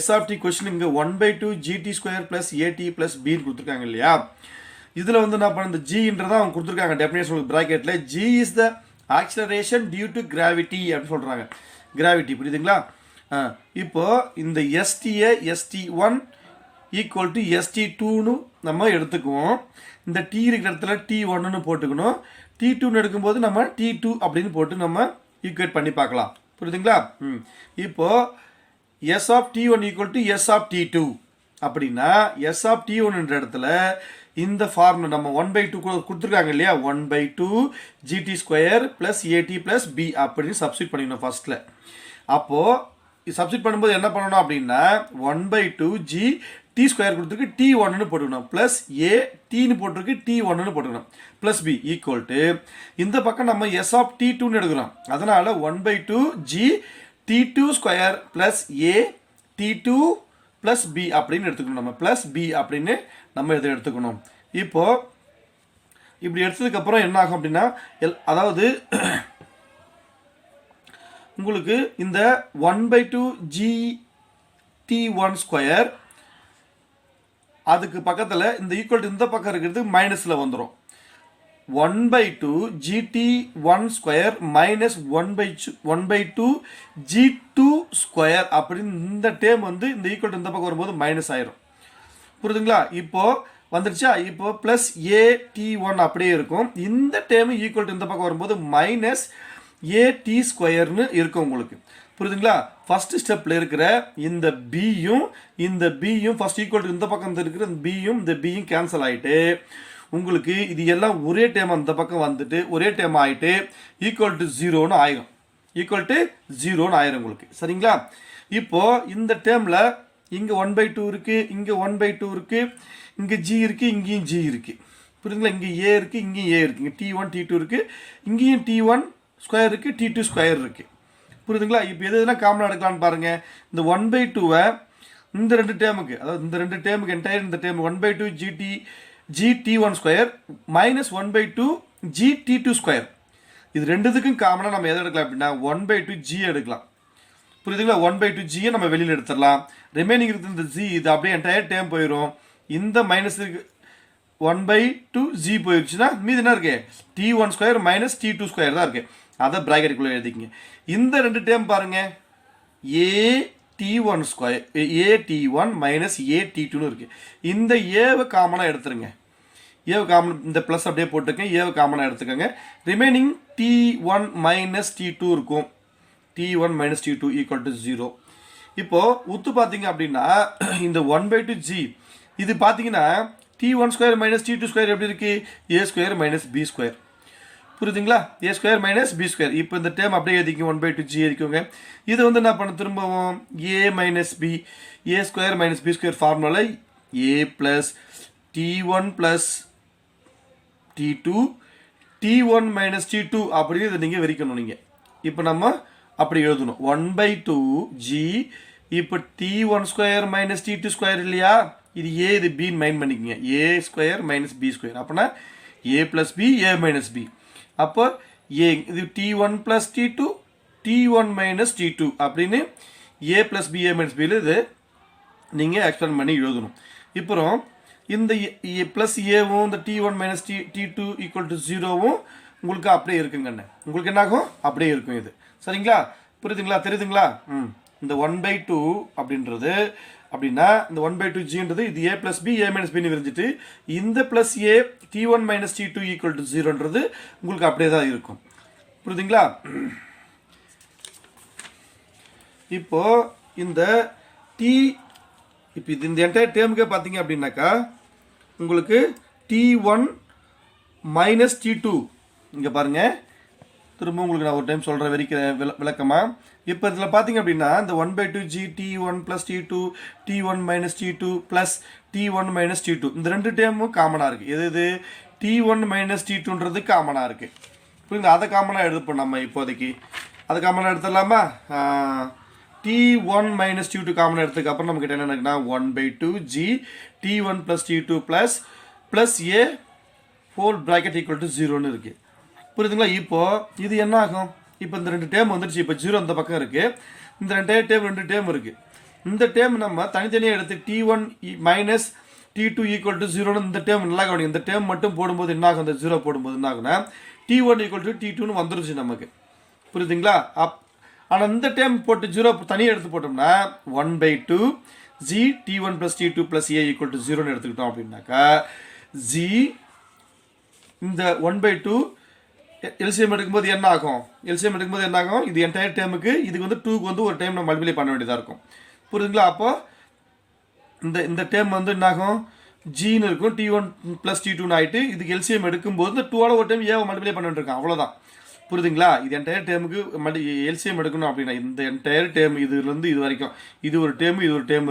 s of t கொஸ்டின் இங்கே 1/2 gt square plus a t plus பின்னு கொடுத்துருக்காங்க இல்லையா? இதில் வந்து என்ன பண்ண இந்த ஜின்றதான் அவங்க கொடுத்துருக்காங்க டெஃபினேஷன் உங்களுக்கு ப்ராக்கெட்டில். G is the acceleration due to gravity அப்படின்னு சொல்கிறாங்க. கிராவிட்டி புரியுதுங்களா? இப்போது இந்த எஸ்டியை ST1 ஈக்குவல் டு ST2ன்னு நம்ம எடுத்துக்குவோம். இந்த டி இருக்கிற இடத்துல T1ன்னு போட்டுக்கணும். T2ன்னு எடுக்கும்போது நம்ம T2 அப்படின்னு போட்டு நம்ம ஈக்குவேட் பண்ணி பார்க்கலாம். புரியுதுங்களா? இப்போது S of T1 equal to S of T2 அப்படின்னா S of T1ன்ற இடத்துல இந்த ஃபார்முலா நம்ம 1/2 கொடுத்துருக்காங்க இல்லையா? 1/2 GT square plus AT plus B அப்படின்னு சப்ஸ்டியூட் பண்ணிக்கணும் ஃபர்ஸ்ட்டில். அப்போது சப்ஸ்டியூட் பண்ணும்போது என்ன பண்ணணும் அப்படின்னா 1/2 GT ஸ்கொயர் கொடுத்துருக்கு T1ன்னு போட்டுக்கணும், ப்ளஸ் A Tன்னு போட்டிருக்கு T1ன்னு போட்டுக்கணும், ப்ளஸ் B ஈக்குவல் டு இந்த பக்கம் நம்ம S of T2ன்னு எடுக்கிறோம். அதனால் 1/2 G T2 square plus A T2 plus B அப்படின்னு எடுத்துக்கணும். நம்ம ப்ளஸ் B அப்படின்னு நம்ம இதை எடுத்துக்கணும். இப்போது இப்படி எடுத்ததுக்கப்புறம் என்ன ஆகும் அப்படின்னா அதாவது உங்களுக்கு இந்த 1/2 GT1 ஸ்கொயர் அதுக்கு பக்கத்தில் இந்த ஈக்குவல் இந்த பக்கம் இருக்கிறது மைனஸில் வந்துடும். 1/2 GT1 square minus 1/2 G2 square அப்படின்னு இந்த டேம் வந்து இந்த ஈக்குவல் இந்த பக்கம் வரும்போது மைனஸ் ஆயிரும். புரியுதுங்களா? இப்போது வந்துருச்சா? இப்போது ப்ளஸ் AT1 அப்படியே இருக்கும். இந்த டேம் ஈக்குவல் இந்த பக்கம் வரும்போது மைனஸ் AT ஸ்கொயர்னு இருக்கும் உங்களுக்கு. புரியுதுங்களா? ஃபஸ்ட்டு ஸ்டெப்பில் இருக்கிற இந்த பியும் ஃபஸ்ட் ஈக்குவல் இந்த பக்கம் இருக்கிற இந்த பியும் கேன்சல் ஆகிட்டு உங்களுக்கு இது எல்லாம் ஒரே டைம் அந்த பக்கம் வந்துட்டு ஒரே டைம் ஆகிட்டு ஈக்குவல் டு 0ன்னு ஆயிரும். உங்களுக்கு. சரிங்களா? இப்போது இந்த டேமில் இங்கே 1/2 இருக்குது, இங்கே 1/2 இருக்குது, இங்கே G இருக்குது, இங்கேயும் G இருக்குது. புரியுதுங்களா? இங்கே A இருக்குது, இங்கேயும் A இருக்குது, இங்கே T1 T2 இருக்குது, இங்கேயும் T1 ஸ்கொயர் இருக்குது, T2 ஸ்கொயர் இருக்குது. புரியுதுங்களா? இப்போ எதுனா காமனாக எடுக்கலான்னு பாருங்கள். இந்த 1/2 இந்த ரெண்டு டேமுக்கு, அதாவது இந்த ரெண்டு டேமுக்கு என்டையர் இந்த dam 1/2 GT1 square minus 1/2 GT2 square, இது ரெண்டுத்துக்கும் காமனாக நம்ம எதை எடுக்கலாம் அப்படின்னா 1/2 G எடுக்கலாம். புரியுதுங்களா? 1/2 Gயை நம்ம வெளியில் எடுத்துடலாம். ரிமைனிங் இருக்கிற இந்த G இது அப்படியே என்டையர் டேம் போயிடும். இந்த மைனஸுக்கு 1/2 ஜி போயிடுச்சுன்னா மீது என்ன இருக்கு t1 square minus t2 square தான் இருக்கு. அதை ப்ராக்கெட்டுக்குள்ளே எழுதிக்கிங்க. இந்த ரெண்டு டேர்ம் பாருங்க a(t1 ஸ்கொயர் a(t1 மைனஸ் a(t2ன்னு இருக்கு. இந்த ஏவை காமனாக எடுத்துருங்க. ஏவை காமன் இந்த ப்ளஸ் அப்படியே போட்டுக்கங்க. ஏவை காமனாக எடுத்துக்கோங்க. ரிமைனிங் t1 மைனஸ் t2 இருக்கும். t1 minus t2 equal to 0. இப்போது உத்து பார்த்தீங்க அப்படின்னா இந்த 1/2g இது பார்த்தீங்கன்னா t1 square minus t2 square எப்படி இருக்குது a square minus b square. புரியுதுங்களா? a square minus b square. இப்போ இந்த டேர்ம் அப்படியே எழுதிக்கோங்க. 1/2g எழுதிக்கோங்க. இது வந்து என்ன பண்ண திரும்பவும் a minus b a square minus b square ஃபார்முலாவில் a plus t1 plus t2 t1 minus t2 அப்படின்னு இதை நீங்கள் விரிக்கணும். நீங்கள் இப்போ நம்ம அப்படி எழுதணும். 1/2g இப்போ t1 square minus t2 square இல்லையா, இது a இது பின்னு மைண்ட் பண்ணிக்கோங்க. a square minus b square அப்படின்னா a plus b a minus b. அப்போ a இது t1 plus t2 t1 minus t2 அப்படின்னு a plus b a minus பியில் இது நீங்கள் எக்ஸ்பிளைன் பண்ணி எழுதணும். இப்போ இந்த ப்ளஸ் ஏவும் இந்த t1 minus t2 equal to 0வும் உங்களுக்கு அப்படியே இருக்குங்கண்ணே. உங்களுக்கு என்னாகும் அப்படியே இருக்கும் இது. சரிங்களா? புரியுதுங்களா? தெரியுதுங்களா? இந்த 1/2 அப்படின்றது அப்படின்னா இந்த 1/2gன்றது இது a plus b a minus பின்னு விரிஞ்சிட்டு இந்த plus a t1 minus t2 equal to 0ன்றது உங்களுக்கு அப்படியே தான் இருக்கும். புரியுதுங்களா? இப்போ இந்த இப்போ இது இந்த என்டையர் டேர்முக்கே பார்த்தீங்க அப்படின்னாக்கா உங்களுக்கு t1 மைனஸ் t2 இங்கே பாருங்கள். திரும்ப உங்களுக்கு நான் ஒரு டைம் சொல்கிறேன் விளக்கமாக. இப்போ இதில் பார்த்தீங்க அப்படின்னா இந்த 1/2g t1 plus t2 t1 minus t2 plus t1 minus t2 இந்த ரெண்டு டேர்மும் காமனாக இருக்குது. எது t1 மைனஸ் t2ன்றது காமனாக இருக்குது. புரியுது? அதை காமனாக எடுப்போம் நம்ம இப்போதைக்கு. அதை காமனாக எடுத்துடலாமா? t1 மைனஸ் t2 காமனாக எடுத்ததுக்கு அப்புறம் நமக்கு என்ன இருக்குன்னா 1/2g t1 plus t2 plus a whole bracket equal to 0ன்னு இருக்குது. புரியுதுங்களா? இப்போது இது என்ன ஆகும்? இப்போ இந்த ரெண்டு டேர்ம் வந்துடுச்சு. இப்போ 0 அந்த பக்கம் இருக்குது. இந்த ரெண்டு டேர்ம் இருக்குது. இந்த டேர்ம் நம்ம தனித்தனியாக எடுத்து t1 minus t2 equal to 0ன்னு இந்த டேர்ம் நல்லா கவனிங்க. இந்த டேர்ம் மட்டும் போடும்போது என்ன ஆகும்? இந்த 0 போடும்போது என்ன ஆகுனா t1 ஈக்குவல் டு t2ன்னு வந்துருச்சு நமக்கு. புரியுதுங்களா? ஆனால் இந்த டேர்ம் போட்டு 0 தனியாக எடுத்து போட்டோம்னா 1/2g t1 plus t2 plus a equal to 0ன்னு எடுத்துக்கிட்டோம் அப்படின்னாக்கா g இந்த 1/2 எல்சிஎம் எடுக்கும்போது என்ன ஆகும்? இது என்டையர் டேர்முக்கு இதுக்கு வந்து 2க்கு வந்து ஒரு டைம் நம்ம மல்டிப்ளை பண்ண வேண்டியதாக இருக்கும். புரியுதுங்களா? அப்போ இந்த டேர்ம் வந்து என்ன ஆகும்? ஜின்னு இருக்கும். t1 ப்ளஸ் t2ன்னு ஆகிட்டு இதுக்கு எல்சிஎம் எடுக்கும்போது இந்த 2ஆல் ஒரு டைம் ஏவை மல்டிப்ளை பண்ணிட்டுருக்கோம். அவ்வளோதான். புரியுதுங்களா? இது என்டையர் டேர்முக்கு எல்சிஎம் எடுக்கணும் அப்படின்னா இந்த என்டையர் டேர்ம் இதுலேருந்து இது வரைக்கும் இது ஒரு டேர்ம்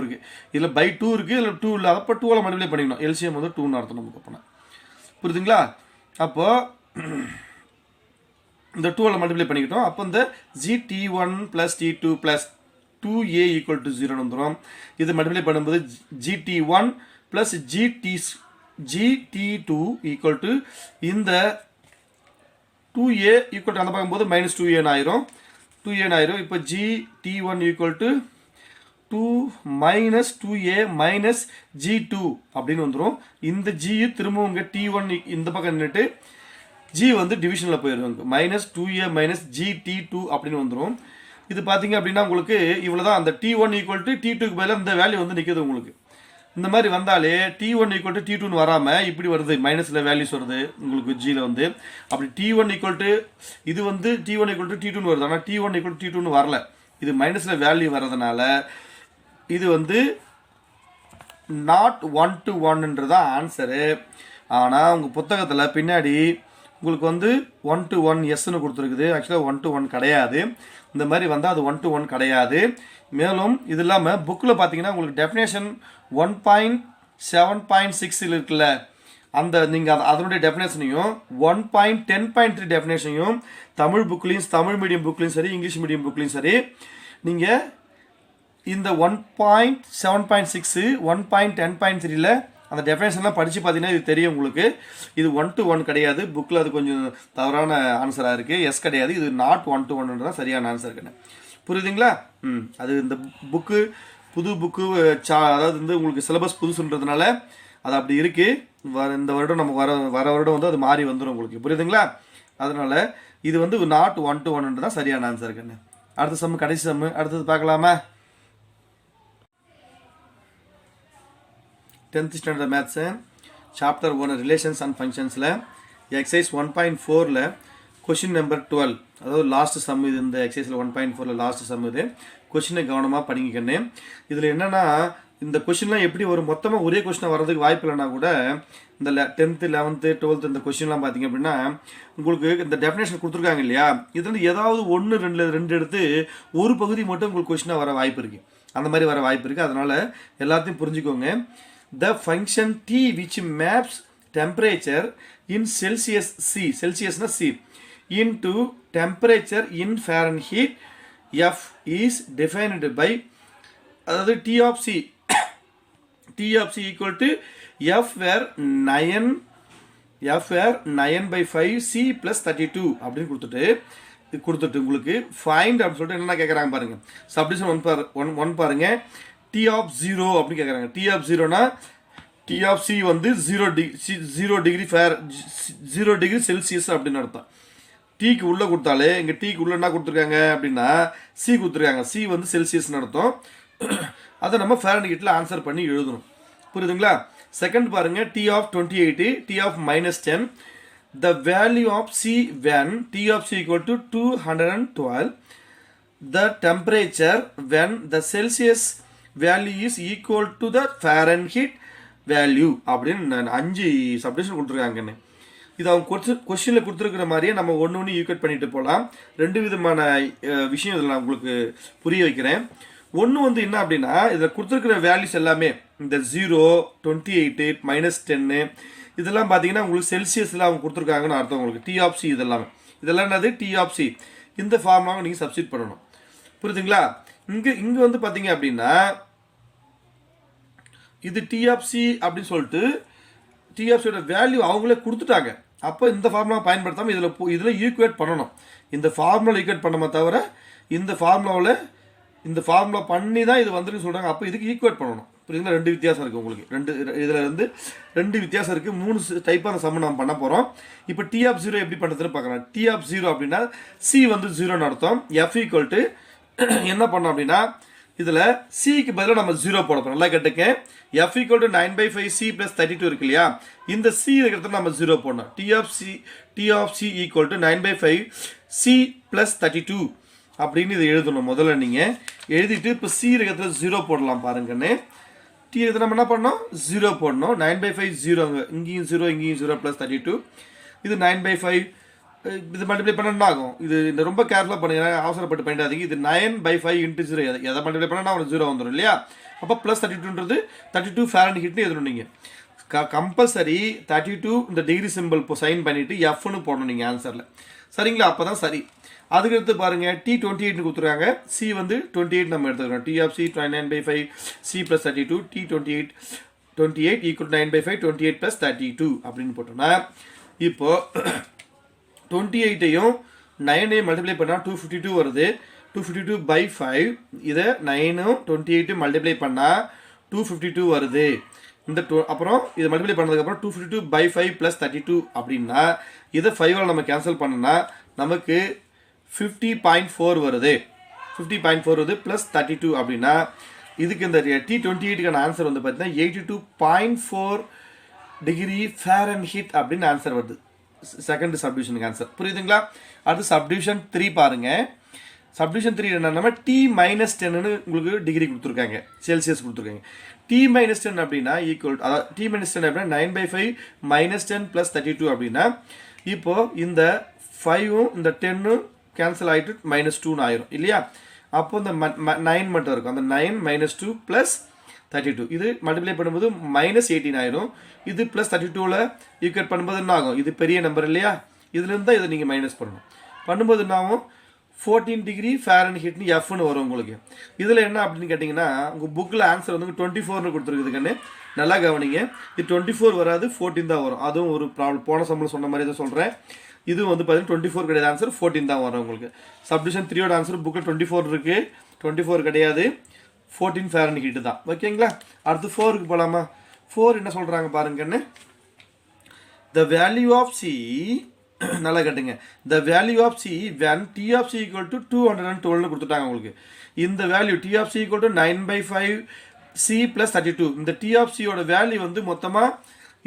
இருக்குது. இதில் பை 2 இருக்குது, இதில் 2 இல்லை. அப்போ 2ஆல் மல்டிப்ளை பண்ணிக்கணும். எல்சிஎம் வந்து 2ன்னு அர்த்தம் நமக்கு. அப்போனா புரியுதுங்களா? அப்போது இந்த 2ஆல் மல்டிப்ளை பண்ணிக்கிட்டோம். அப்போ இந்த gt1 plus t2 plus 2a equal to 0ன்னு வந்துடும். இது மல்டிப்ளை பண்ணும்போது gt1 plus gt2 equal to இந்த 2a ஈக்குவல் டு அந்த பார்க்கும்போது மைனஸ் 2a ஆயிரும். இப்போ gt1 equal to 2 minus 2a minus g2 அப்படின்னு வந்துடும். இந்த g திரும்ப உங்கள் t1 இந்த பக்கம் நின்றுட்டு g வந்து டிவிஷனில் போயிடுவாங்க. மைனஸ் 2a மைனஸ் gt2 அப்படின்னு வந்துடும். இது பார்த்தீங்க அப்படின்னா உங்களுக்கு இவ்வளோ தான். அந்த t1 ஈக்குவல் டு t2க்கு பதிலாக இந்த வேல்யூ வந்து நிற்குது உங்களுக்கு. இந்த மாதிரி வந்தாலே t1 ஈக்குவல் டு t2ன்னு வராமல் இப்படி வருது. மைனஸில் வேல்யூஸ் வருது உங்களுக்கு ஜியில் வந்து. அப்படி t1 ஈக்குவல் டு இது வந்து t1 ஈக்குவல் டு t2ன்னு வருது. ஆனால் t1 ஈக்குவல் டு t2ன்னு வரல. இது மைனஸில் வேல்யூ வர்றதுனால இது வந்து நாட் 1 to 1ன்றது தான் ஆன்சரு. ஆனால் உங்கள் புத்தகத்தில் பின்னாடி உங்களுக்கு வந்து 1 to 1 எஸ்ன்னு கொடுத்துருக்குது. ஆக்சுவலாக 1 to 1 கிடையாது. இந்த மாதிரி வந்தால் அது 1 to 1 கிடையாது. மேலும் இது இல்லாமல் புக்கில் பார்த்தீங்கன்னா உங்களுக்கு டெஃபினேஷன் 1.7.6 இருக்குல்ல, அந்த நீங்கள் அதனுடைய டெஃபினேஷனையும் 1.10.3 டெஃபினேஷனையும் தமிழ் புக்லேயும் தமிழ் மீடியம் புக்லேயும் சரி இங்கிலீஷ் மீடியம் புக்லேயும் சரி நீங்கள் இந்த 1.7.6 1.10.3ல் அந்த டெஃபினேஷன்லாம் படித்து பார்த்தீங்கன்னா இது தெரியும் உங்களுக்கு. இது 1 to 1 கிடையாது. புக்கில் அது கொஞ்சம் தவறான ஆன்சராக இருக்குது. எஸ் கிடையாது. இது நாட் 1 to 1 தான் சரியான ஆன்சர் இருக்குன்னு. புரியுதுங்களா? அது இந்த புக்கு புது புக்கு அதாவது வந்து உங்களுக்கு சிலபஸ் புதுசுன்றதுனால அது அப்படி இருக்குது. இந்த வருடம் நம்ம வர வருடம் வந்து அது மாறி வந்துடும் உங்களுக்கு, புரியுதுங்களா? அதனால் இது வந்து நாட் 1 to 1 தான் சரியான ஆன்சர் கண்ணு. அடுத்த சம்மு, கடைசி சம்மு, அடுத்தது பார்க்கலாமா? 10th standard maths chapter 1 relations and ஃபங்க்ஷன்ஸில் எக்ஸசைஸ் 1.4ல் கொஷின் நம்பர் 12, அதாவது லாஸ்ட் சம் இது. இந்த எக்ஸசைஸில் 1.4ல் லாஸ்ட் சம் இது. கொஷினை கவனமாக படிக்கண்ணே. இதில் என்னென்னா இந்த கொஷின்லாம் எப்படி ஒரு மொத்தமாக ஒரே கொஷினாக வர்றதுக்கு வாய்ப்பு இல்லைனா கூட இந்த 10th 11th 12th இந்த கொஷின்லாம் பார்த்திங்க அப்படின்னா உங்களுக்கு இந்த டெஃபினேஷன் கொடுத்துருக்காங்க இல்லையா, இதுலேருந்து ஏதாவது 1 2 எடுத்து ஒரு பகுதி மட்டும் உங்களுக்கு கொஷினாக வர வாய்ப்பு இருக்குது. அந்த மாதிரி வர வாய்ப்பு இருக்குது. அதனால் எல்லாத்தையும் புரிஞ்சுக்கோங்க. The function T which maps temperature in Celsius C, Celsius na C, into temperature in Fahrenheit F is defined by T of C equal to F where 9/5 C plus 32 அப்படின்னு கொடுத்துட்டு உங்களுக்கு ஃபைண்ட் அப்படின்னு சொல்லிட்டு என்ன கேட்குறாங்க பாருங்க. சப்டிஷன் 1 பாருங்க. T of 0 அப்படின்னு கேட்குறாங்க. T of 0னா T of C வந்து 0 டிகிரி செல்சியஸ் அப்படின்னு அர்த்தம். டீக்கு உள்ளே கொடுத்தாலே இங்கே டீக்கு உள்ள என்ன கொடுத்துருக்காங்க அப்படின்னா C கொடுத்துருக்காங்க. C வந்து செல்சியஸ்னு அர்த்தம். அதை நம்ம ஃபாரன்ஹீட்டில் ஆன்சர் பண்ணி எழுதணும், புரியுதுங்களா? செகண்ட் பாருங்க. T of 28, T of -10, the value of C when T of C equal to 212, the temperature when the Celsius value is equal to the Fahrenheit value அப்படின்னு 5 சப்டிஷன் கொடுத்துருக்காங்கன்னு. இது அவங்க கொஸ்டினில் கொடுத்துருக்கிற மாதிரியே நம்ம ஒன்று ஈக்குவேட் பண்ணிட்டு போகலாம். 2 விதமான விஷயம் இதில் நான் உங்களுக்கு புரிய வைக்கிறேன். ஒன்று வந்து என்ன அப்படின்னா இதில் கொடுத்துருக்கிற வேல்யூஸ் எல்லாமே இந்த 0, 28, -10 இதெல்லாம் பார்த்தீங்கன்னா உங்களுக்கு செல்சியஸில் அவங்க கொடுத்துருக்காங்கன்னு அர்த்தம். உங்களுக்கு T of C இதெல்லாம் என்னது T of C இந்த ஃபார்முலாவை நீங்கள் சப்ஸ்டிட் பண்ணணும், புரியுதுங்களா? இங்கே வந்து பார்த்தீங்க அப்படின்னா இது T of C அப்படின்னு சொல்லிட்டு T of Cயோட வேல்யூ அவங்களே கொடுத்துட்டாங்க. அப்போ இந்த ஃபார்முலா பயன்படுத்தாமல் இதில் ஈக்குவேட் பண்ணணும். இந்த ஃபார்முலா ஈக்குவேட் பண்ணாம தவிர இந்த ஃபார்முலா பண்ணி தான் இது வந்துருக்கு சொல்கிறாங்க. அப்போ இதுக்கு ஈக்குவேட் பண்ணணும், புரியுதுங்களா? 2 வித்தியாசம் இருக்குது உங்களுக்கு. இதில் இருந்து 2 வித்தியாசம் இருக்குது. 3 டைப்பான சம் நம்ம பண்ண போகிறோம். இப்போ T of 0 எப்படி பண்ணுறதுன்னு பார்க்கலாம். T of 0 அப்படின்னா C வந்து 0ன்னு அர்த்தம். F equal to என்ன பண்ணோம் அப்படின்னா இதில் சிக்கு பதிலாக நம்ம 0 போட போகிறோம். நல்லா கேட்டுக்க. F equal to 9/5 C plus 32 இருக்கு இல்லையா, இந்த C இருக்கிறது நம்ம 0 போடணும். T of C equal to 9/5 C plus 32 அப்படின்னு இதை எழுதணும். முதல்ல நீங்கள் எழுதிட்டு இப்போ C இருக்கிறதுல 0 போடலாம் பாருங்கன்னு. T இருக்கிறது நம்ம என்ன பண்ணோம் 0 போடணும். 9/5 0, இங்கேயும் 0 இங்கேயும் 0 plus 32. இது 9/5 இது மல்டிப்ளை பண்ணா ஆகும். இது ரொம்ப கேர்ஃபுல்லாக பண்ணுங்க, அவசரப்பட்டு பண்ணிடாதீங்க. இது 9/5 × 0 எதை மல்டிப்ளை பண்ணால் ஒரு 0 வந்துடும் இல்லையா. அப்போ +32ன்றது 32 ஃபாரன்ஹீட்னு எழுதணும். நீங்கள் கம்பல்சரி 32 இந்த டிகிரி சிம்பிள் இப்போ சைன் பண்ணிவிட்டு Fன்னு போடணும் நீங்கள் ஆன்சரில், சரிங்களா? அப்போ தான் சரி. அதுக்கடுத்து பாருங்கள் T28 கொடுத்துருக்காங்க. C வந்து 28 நம்ம எடுத்துக்கிறோம். T of C 9/5 C plus 32, T28 equal to 9/5 28 plus 32 அப்படின்னு போட்டோம்னா இப்போது 28ஐயும் 9ஐயும் மல்டிப்ளை பண்ணால் 252 வருது. 252/5 இதை 9ம் 28 மல்டிப்ளை பண்ணால் 252 வருது. இந்த அப்புறம் இதை மல்டிப்ளை பண்ணதுக்கப்புறம் 252/5 + 32 அப்படின்னா இதை 5ஆல் நம்ம கேன்சல் பண்ணோன்னா நமக்கு 50.4 வருது. 50.4 வருது ப்ளஸ் 32 அப்படின்னா இதுக்கு இந்த T28க்கான ஆன்சர் வந்து பார்த்தீங்கன்னா 82.4 டிகிரி ஃபாரன்ஹீட் அப்படின்னு ஆன்சர் வருது. செகண்ட் சப்டிவிஷனுக்கு ஆன்சர், புரியுதுங்களா? அடுத்து சப்டிவிஷன் 3 பாருங்கள். சப்டிவிஷன் 3 என்னன்னா T-10ன்னு உங்களுக்கு டிகிரி கொடுத்துருக்காங்க, செல்சியஸ் கொடுத்துருக்காங்க. T-10 அப்படின்னா ஈக்குவல், அதாவது T-10 அப்படின்னா 9/5 -10 + 32 அப்படின்னா இப்போது இந்த 5ம் இந்த 10ம் கேன்சல் ஆகிட்டு -2ன்னு ஆயிரும் இல்லையா. அப்போ இந்த 9 மட்டும் இருக்கும். அந்த 9 -2 + 32 இது மல்டிப்ளை பண்ணும்போது -18 ஆயிரும். இது +32ல் ஈக்குவேட் பண்ணும்போது என்ன ஆகும், இது பெரிய நம்பர் இல்லையா, இதுலேருந்து தான் இதை நீங்கள் மைனஸ் பண்ணணும். பண்ணும்போது என்ன ஆகும் 14 டிகிரி ஃபாரன்ஹீட்னு Fன்னு வரும் உங்களுக்கு. இதில் என்ன அப்படின்னு கேட்டிங்கன்னா உங்கள் புக்கில் ஆன்சர் வந்து 24ன்னு கொடுத்துருக்குதுக்கன்னு நல்லா கவனிங்க. இது 24 வராது, 14 தான் வரும். அதுவும் ஒரு ப்ராப்ளம். போன சம்பளம் சொன்ன மாதிரி தான் சொல்கிறேன். இது வந்து பார்த்தீங்கன்னா 24 கிடையாது, ஆன்சர் 14 தான் வரும் உங்களுக்கு. சப்டிவிஷன் 3யோட ஆன்சர் புக்கில் 24 இருக்குது, 24 கிடையாது, 14 ஃபாரன்ஹீட் தான். ஓகேங்களா? அடுத்து 4க்கு போகலாமா? 4 என்ன சொல்கிறாங்க பாருங்கன்னு, the value of c நல்லா கேட்டுங்க, the value of c when t of c equal to 212 கொடுத்துட்டாங்க உங்களுக்கு. இந்த value t of c equal to 9/5 c plus 32, இந்த t of c ஓட வேல்யூ வந்து மொத்தமாக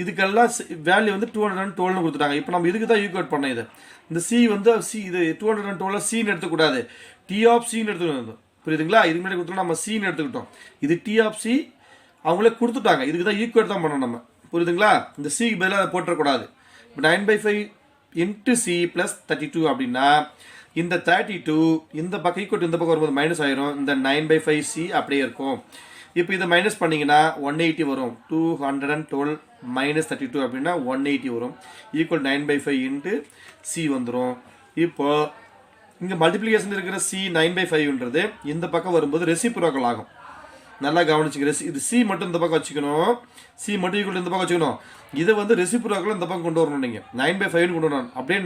இதுக்கெல்லாம் வேல்யூ வந்து 212 கொடுத்துட்டாங்க. இப்போ நம்ம இதுக்கு தான் ஈக்குவேட் பண்ண இது. இந்த c வந்து c இது 212 cன்னு எடுத்துக்கூடாது, t of cன்னு எடுத்துக்கணும். புரியுதுங்களா? இதுக்கு முன்னாடி கொடுத்துட்டோம், நம்ம cன்னு எடுத்துக்கிட்டோம். இது t of c அவங்களே கொடுத்துட்டாங்க, இதுக்கு தான் ஈக்குவேட் தான் பண்ணணும் நம்ம. புரியுதுங்களா? இந்த சிக்கு பதிலாக அதை போட்டுறக்கூடாது. இப்போ 9/5 இன்ட்டு சி ப்ளஸ் 32 அப்படின்னா இந்த 32 இந்த பக்கம் ஈக்குவல் இந்த பக்கம் வரும்போது மைனஸ் ஆயிரும். இந்த 9/5 சி அப்படியே இருக்கும். இப்போ இதை மைனஸ் பண்ணிங்கன்னா 180 வரும். 212 மைனஸ் 32 அப்படின்னா 180 வரும். ஈக்குவல் 9/5 இன்ட்டு சி வந்துடும். இப்போ இங்கே மல்டிப்ளிகேஷன் இருக்கிற சி 9/5ன்றது இந்த பக்கம் வரும்போது ரெசிப்ரோக்கல் ஆகும். நல்லா கவனிச்சுக்கிற, இது சி மட்டும் இந்த பக்கம் வச்சுக்கணும், சி மட்டும் ஈக்குவல் இந்த பக்கம் வச்சுக்கணும். இதை வந்து ரெசிப்ரோக்கல் இந்த பக்கம் கொண்டு வரணும். நீங்கள் 9/5ன்னு கொண்டு வரணும். அப்படியே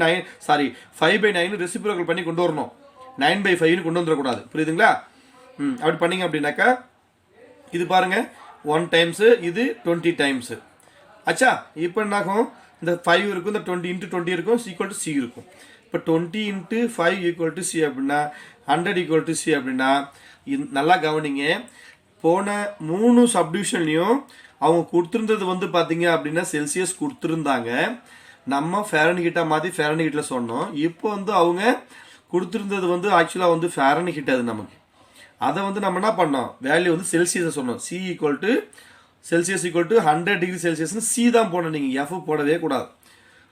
5/9 ரெசிப்ரோக்கல் பண்ணி கொண்டு வரணும். 9/5ன்னு கொண்டு வந்துடக்கூடாது. புரியுதுங்களா? அப்படி பண்ணிங்க அப்படின்னாக்கா இது பாருங்கள் 1 டைம்ஸு, இது 20 டைம்ஸு. ஆச்சா? இப்போ என்னாகும், இந்த 5 இருக்கும், இந்த 20 × 20 இருக்கும், ஈக்குவல் டு சி இருக்கும். இப்போ 20 × 5 ஈக்குவல் டு சி அப்படின்னா 100 ஈக்குவல் டு சி அப்படின்னா நல்லா கவனிங்க. போன 3 சப்டிவிஷன்லையும் அவங்க கொடுத்துருந்தது வந்து பார்த்தீங்க அப்படின்னா செல்சியஸ் கொடுத்துருந்தாங்க. நம்ம ஃபேரன்ஹீட்டாக மாற்றி ஃபேரன்ஹீட்டில் சொன்னோம். இப்போ வந்து அவங்க கொடுத்துருந்தது வந்து ஆக்சுவலாக வந்து ஃபேரன்ஹீட். அது நமக்கு அதை வந்து நம்ம என்ன பண்ணோம், வேல்யூ வந்து செல்சியஸை சொன்னோம். C equal to Celsius equal to 100 degree செல்சியஸ்னு சி தான் போடணும். நீங்கள் எஃப் போடவே கூடாது.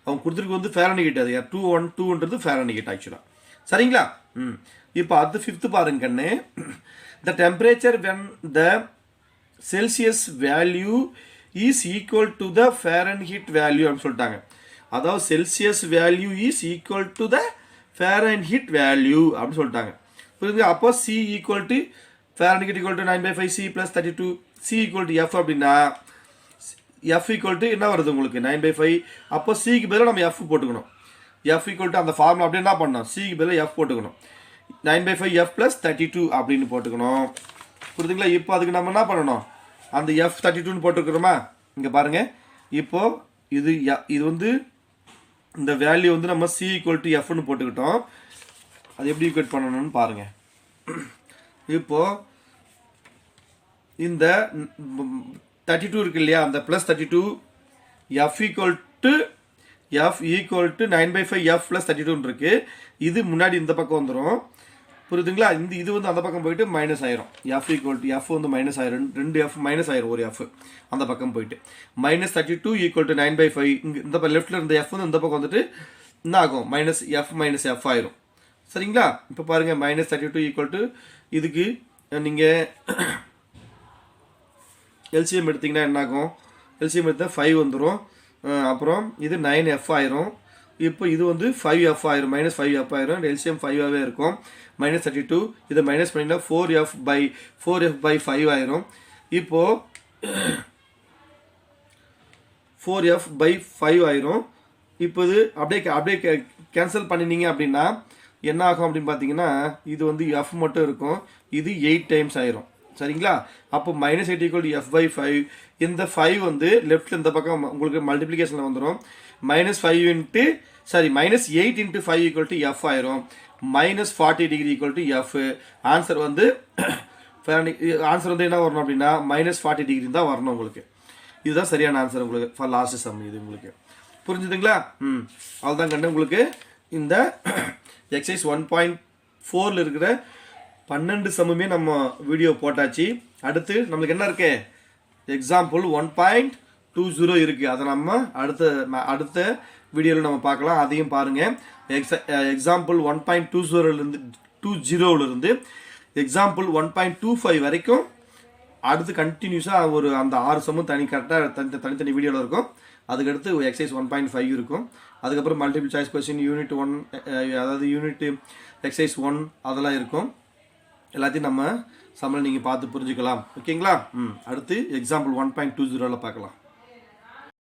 அவங்க கொடுத்துருக்கு வந்து ஃபேரன்ஹீட். அது 212ன்றது ஃபேரன்ஹீட் ஆக்சுவலாக. சரிங்களா? இப்போ அது 5th பாருங்க கண்ணு. The temperature when the Celsius value is equal to the Fahrenheit value அப்படின்னு சொல்லிட்டாங்க. அதாவது Celsius value is equal to the Fahrenheit value அப்படின்னு சொல்லிட்டாங்க. புரியுது? அப்போ C equal to Fahrenheit equal to 9/5 C plus 32 C equal to F அப்படின்னா எஃப் ஈக்குவல் டு என்ன வருது உங்களுக்கு 9/5. அப்போ சிக்கு பதிலாக நம்ம எஃப் போட்டுக்கணும். எஃப் ஈக்குவல் டு அந்த ஃபார்முலா அப்படியே என்ன பண்ணணும், சிக்கு பதிலாக எஃப் போட்டுக்கணும். 9/5 எஃப் ப்ளஸ் 32 அப்படின்னு போட்டுக்கணும். புரியுதுங்களா? இப்போ அதுக்கு நம்ம என்ன பண்ணணும், அந்த எஃப் 32ன்னு போட்டுருக்குறோமா, இங்கே பாருங்கள். இப்போது இது வந்து இந்த வேல்யூ வந்து நம்ம சி ஈக்குவல் டு எஃப்னு போட்டுக்கிட்டோம். அது எப்படி ஈக்குவேட் பண்ணணும்னு பாருங்கள். இப்போது இந்த 32 இருக்கு இல்லையா, அந்த plus 32 F equal to 9/5 F plus 32 இருக்கு. இது முன்னாடி இந்த பக்கம் வந்துடும். புரியுதுங்களா? இது வந்து அந்த பக்கம் போயிட்டு மைனஸ் ஆயிரும். எஃப் ஈக்குவல் டு எஃப் வந்து மைனஸ் ஆயிரும். 2 எஃப் மைனஸ் ஆயிரும். ஒரு எஃப் அந்த பக்கம் போயிட்டு -32 ஈக்குவல் டு 9/5. இங்கே இந்த லெஃப்டில் இருந்த எஃப் வந்து இந்த பக்கம் வந்துட்டு என்ன ஆகும், மைனஸ் எஃப் ஆயிரும். சரிங்களா? இப்போ பாருங்கள் -32 ஈக்குவல் டு இதுக்கு நீங்கள் எல்சிஎம் எடுத்திங்கன்னா என்ன ஆகும், எல்சிஎம் எடுத்தால் 5 வந்துடும். அப்புறம் இது 9f ஆயிரும். இப்போ இது வந்து 5f ஆயிரும், -5f ஆயிரும். எல்சிஎம் 5ஆகவே இருக்கும். -32 இதை மைனஸ் பண்ணிங்கன்னா 4f/5 ஆயிரும். இப்போது 4f/5 ஆயிரும். இப்போ இது அப்படியே கேன்சல் பண்ணினீங்க அப்படின்னா என்ன ஆகும் அப்படின்னு பார்த்தீங்கன்னா, இது வந்து எஃப் மட்டும் இருக்கும். இது 8 டைம்ஸ் ஆயிரும். சரிங்களா? அப்போ -8 ஈக்குவல் டு f/5. இந்த 5 வந்து லெஃப்டில் இந்த பக்கம் உங்களுக்கு மல்டிப்ளிகேஷனில் வந்துடும். -8 × 5 ஈக்குவல் டு எஃப் ஆயிரும். -40 degree equal to F. Answer வந்து என்ன வரணும் அப்படின்னா -40 டிகிரி தான் வரணும் உங்களுக்கு. இதுதான் சரியான ஆன்சர் உங்களுக்கு ஃபார் லாஸ்ட் சம். இது உங்களுக்கு புரிஞ்சுதுங்களா? அவ்வளோதான் கண்டு. உங்களுக்கு இந்த எக்ஸசைஸ் 1.4ல் இருக்கிற 12 சம்முமே நம்ம வீடியோ போட்டாச்சு. அடுத்து நம்மளுக்கு என்ன இருக்கு, எக்ஸாம்பிள் 1.20 இருக்குது. அதை நம்ம அடுத்த வீடியோவில் நம்ம பார்க்கலாம். அதையும் பாருங்கள். எக்ஸாம்பிள் 1.20லிருந்து எக்ஸாம்பிள் 1.25 வரைக்கும் அடுத்து கண்டினியூஸாக அந்த 6 சம்மும் தனித்தனி வீடியோவில் இருக்கும். அதுக்கடுத்து எக்ஸசைஸ் 1.5 இருக்கும். அதுக்கப்புறம் மல்டிபிள் சாய்ஸ் கொஸ்டின் யூனிட் 1, அதாவது யூனிட் எக்ஸசைஸ் 1 அதெல்லாம் இருக்கும். எல்லாத்தையும் நம்ம சம்மில் நீங்கள் பார்த்து புரிஞ்சுக்கலாம். ஓகேங்களா? அடுத்து எக்ஸாம்பிள் 1.20ல் பார்க்கலாம்.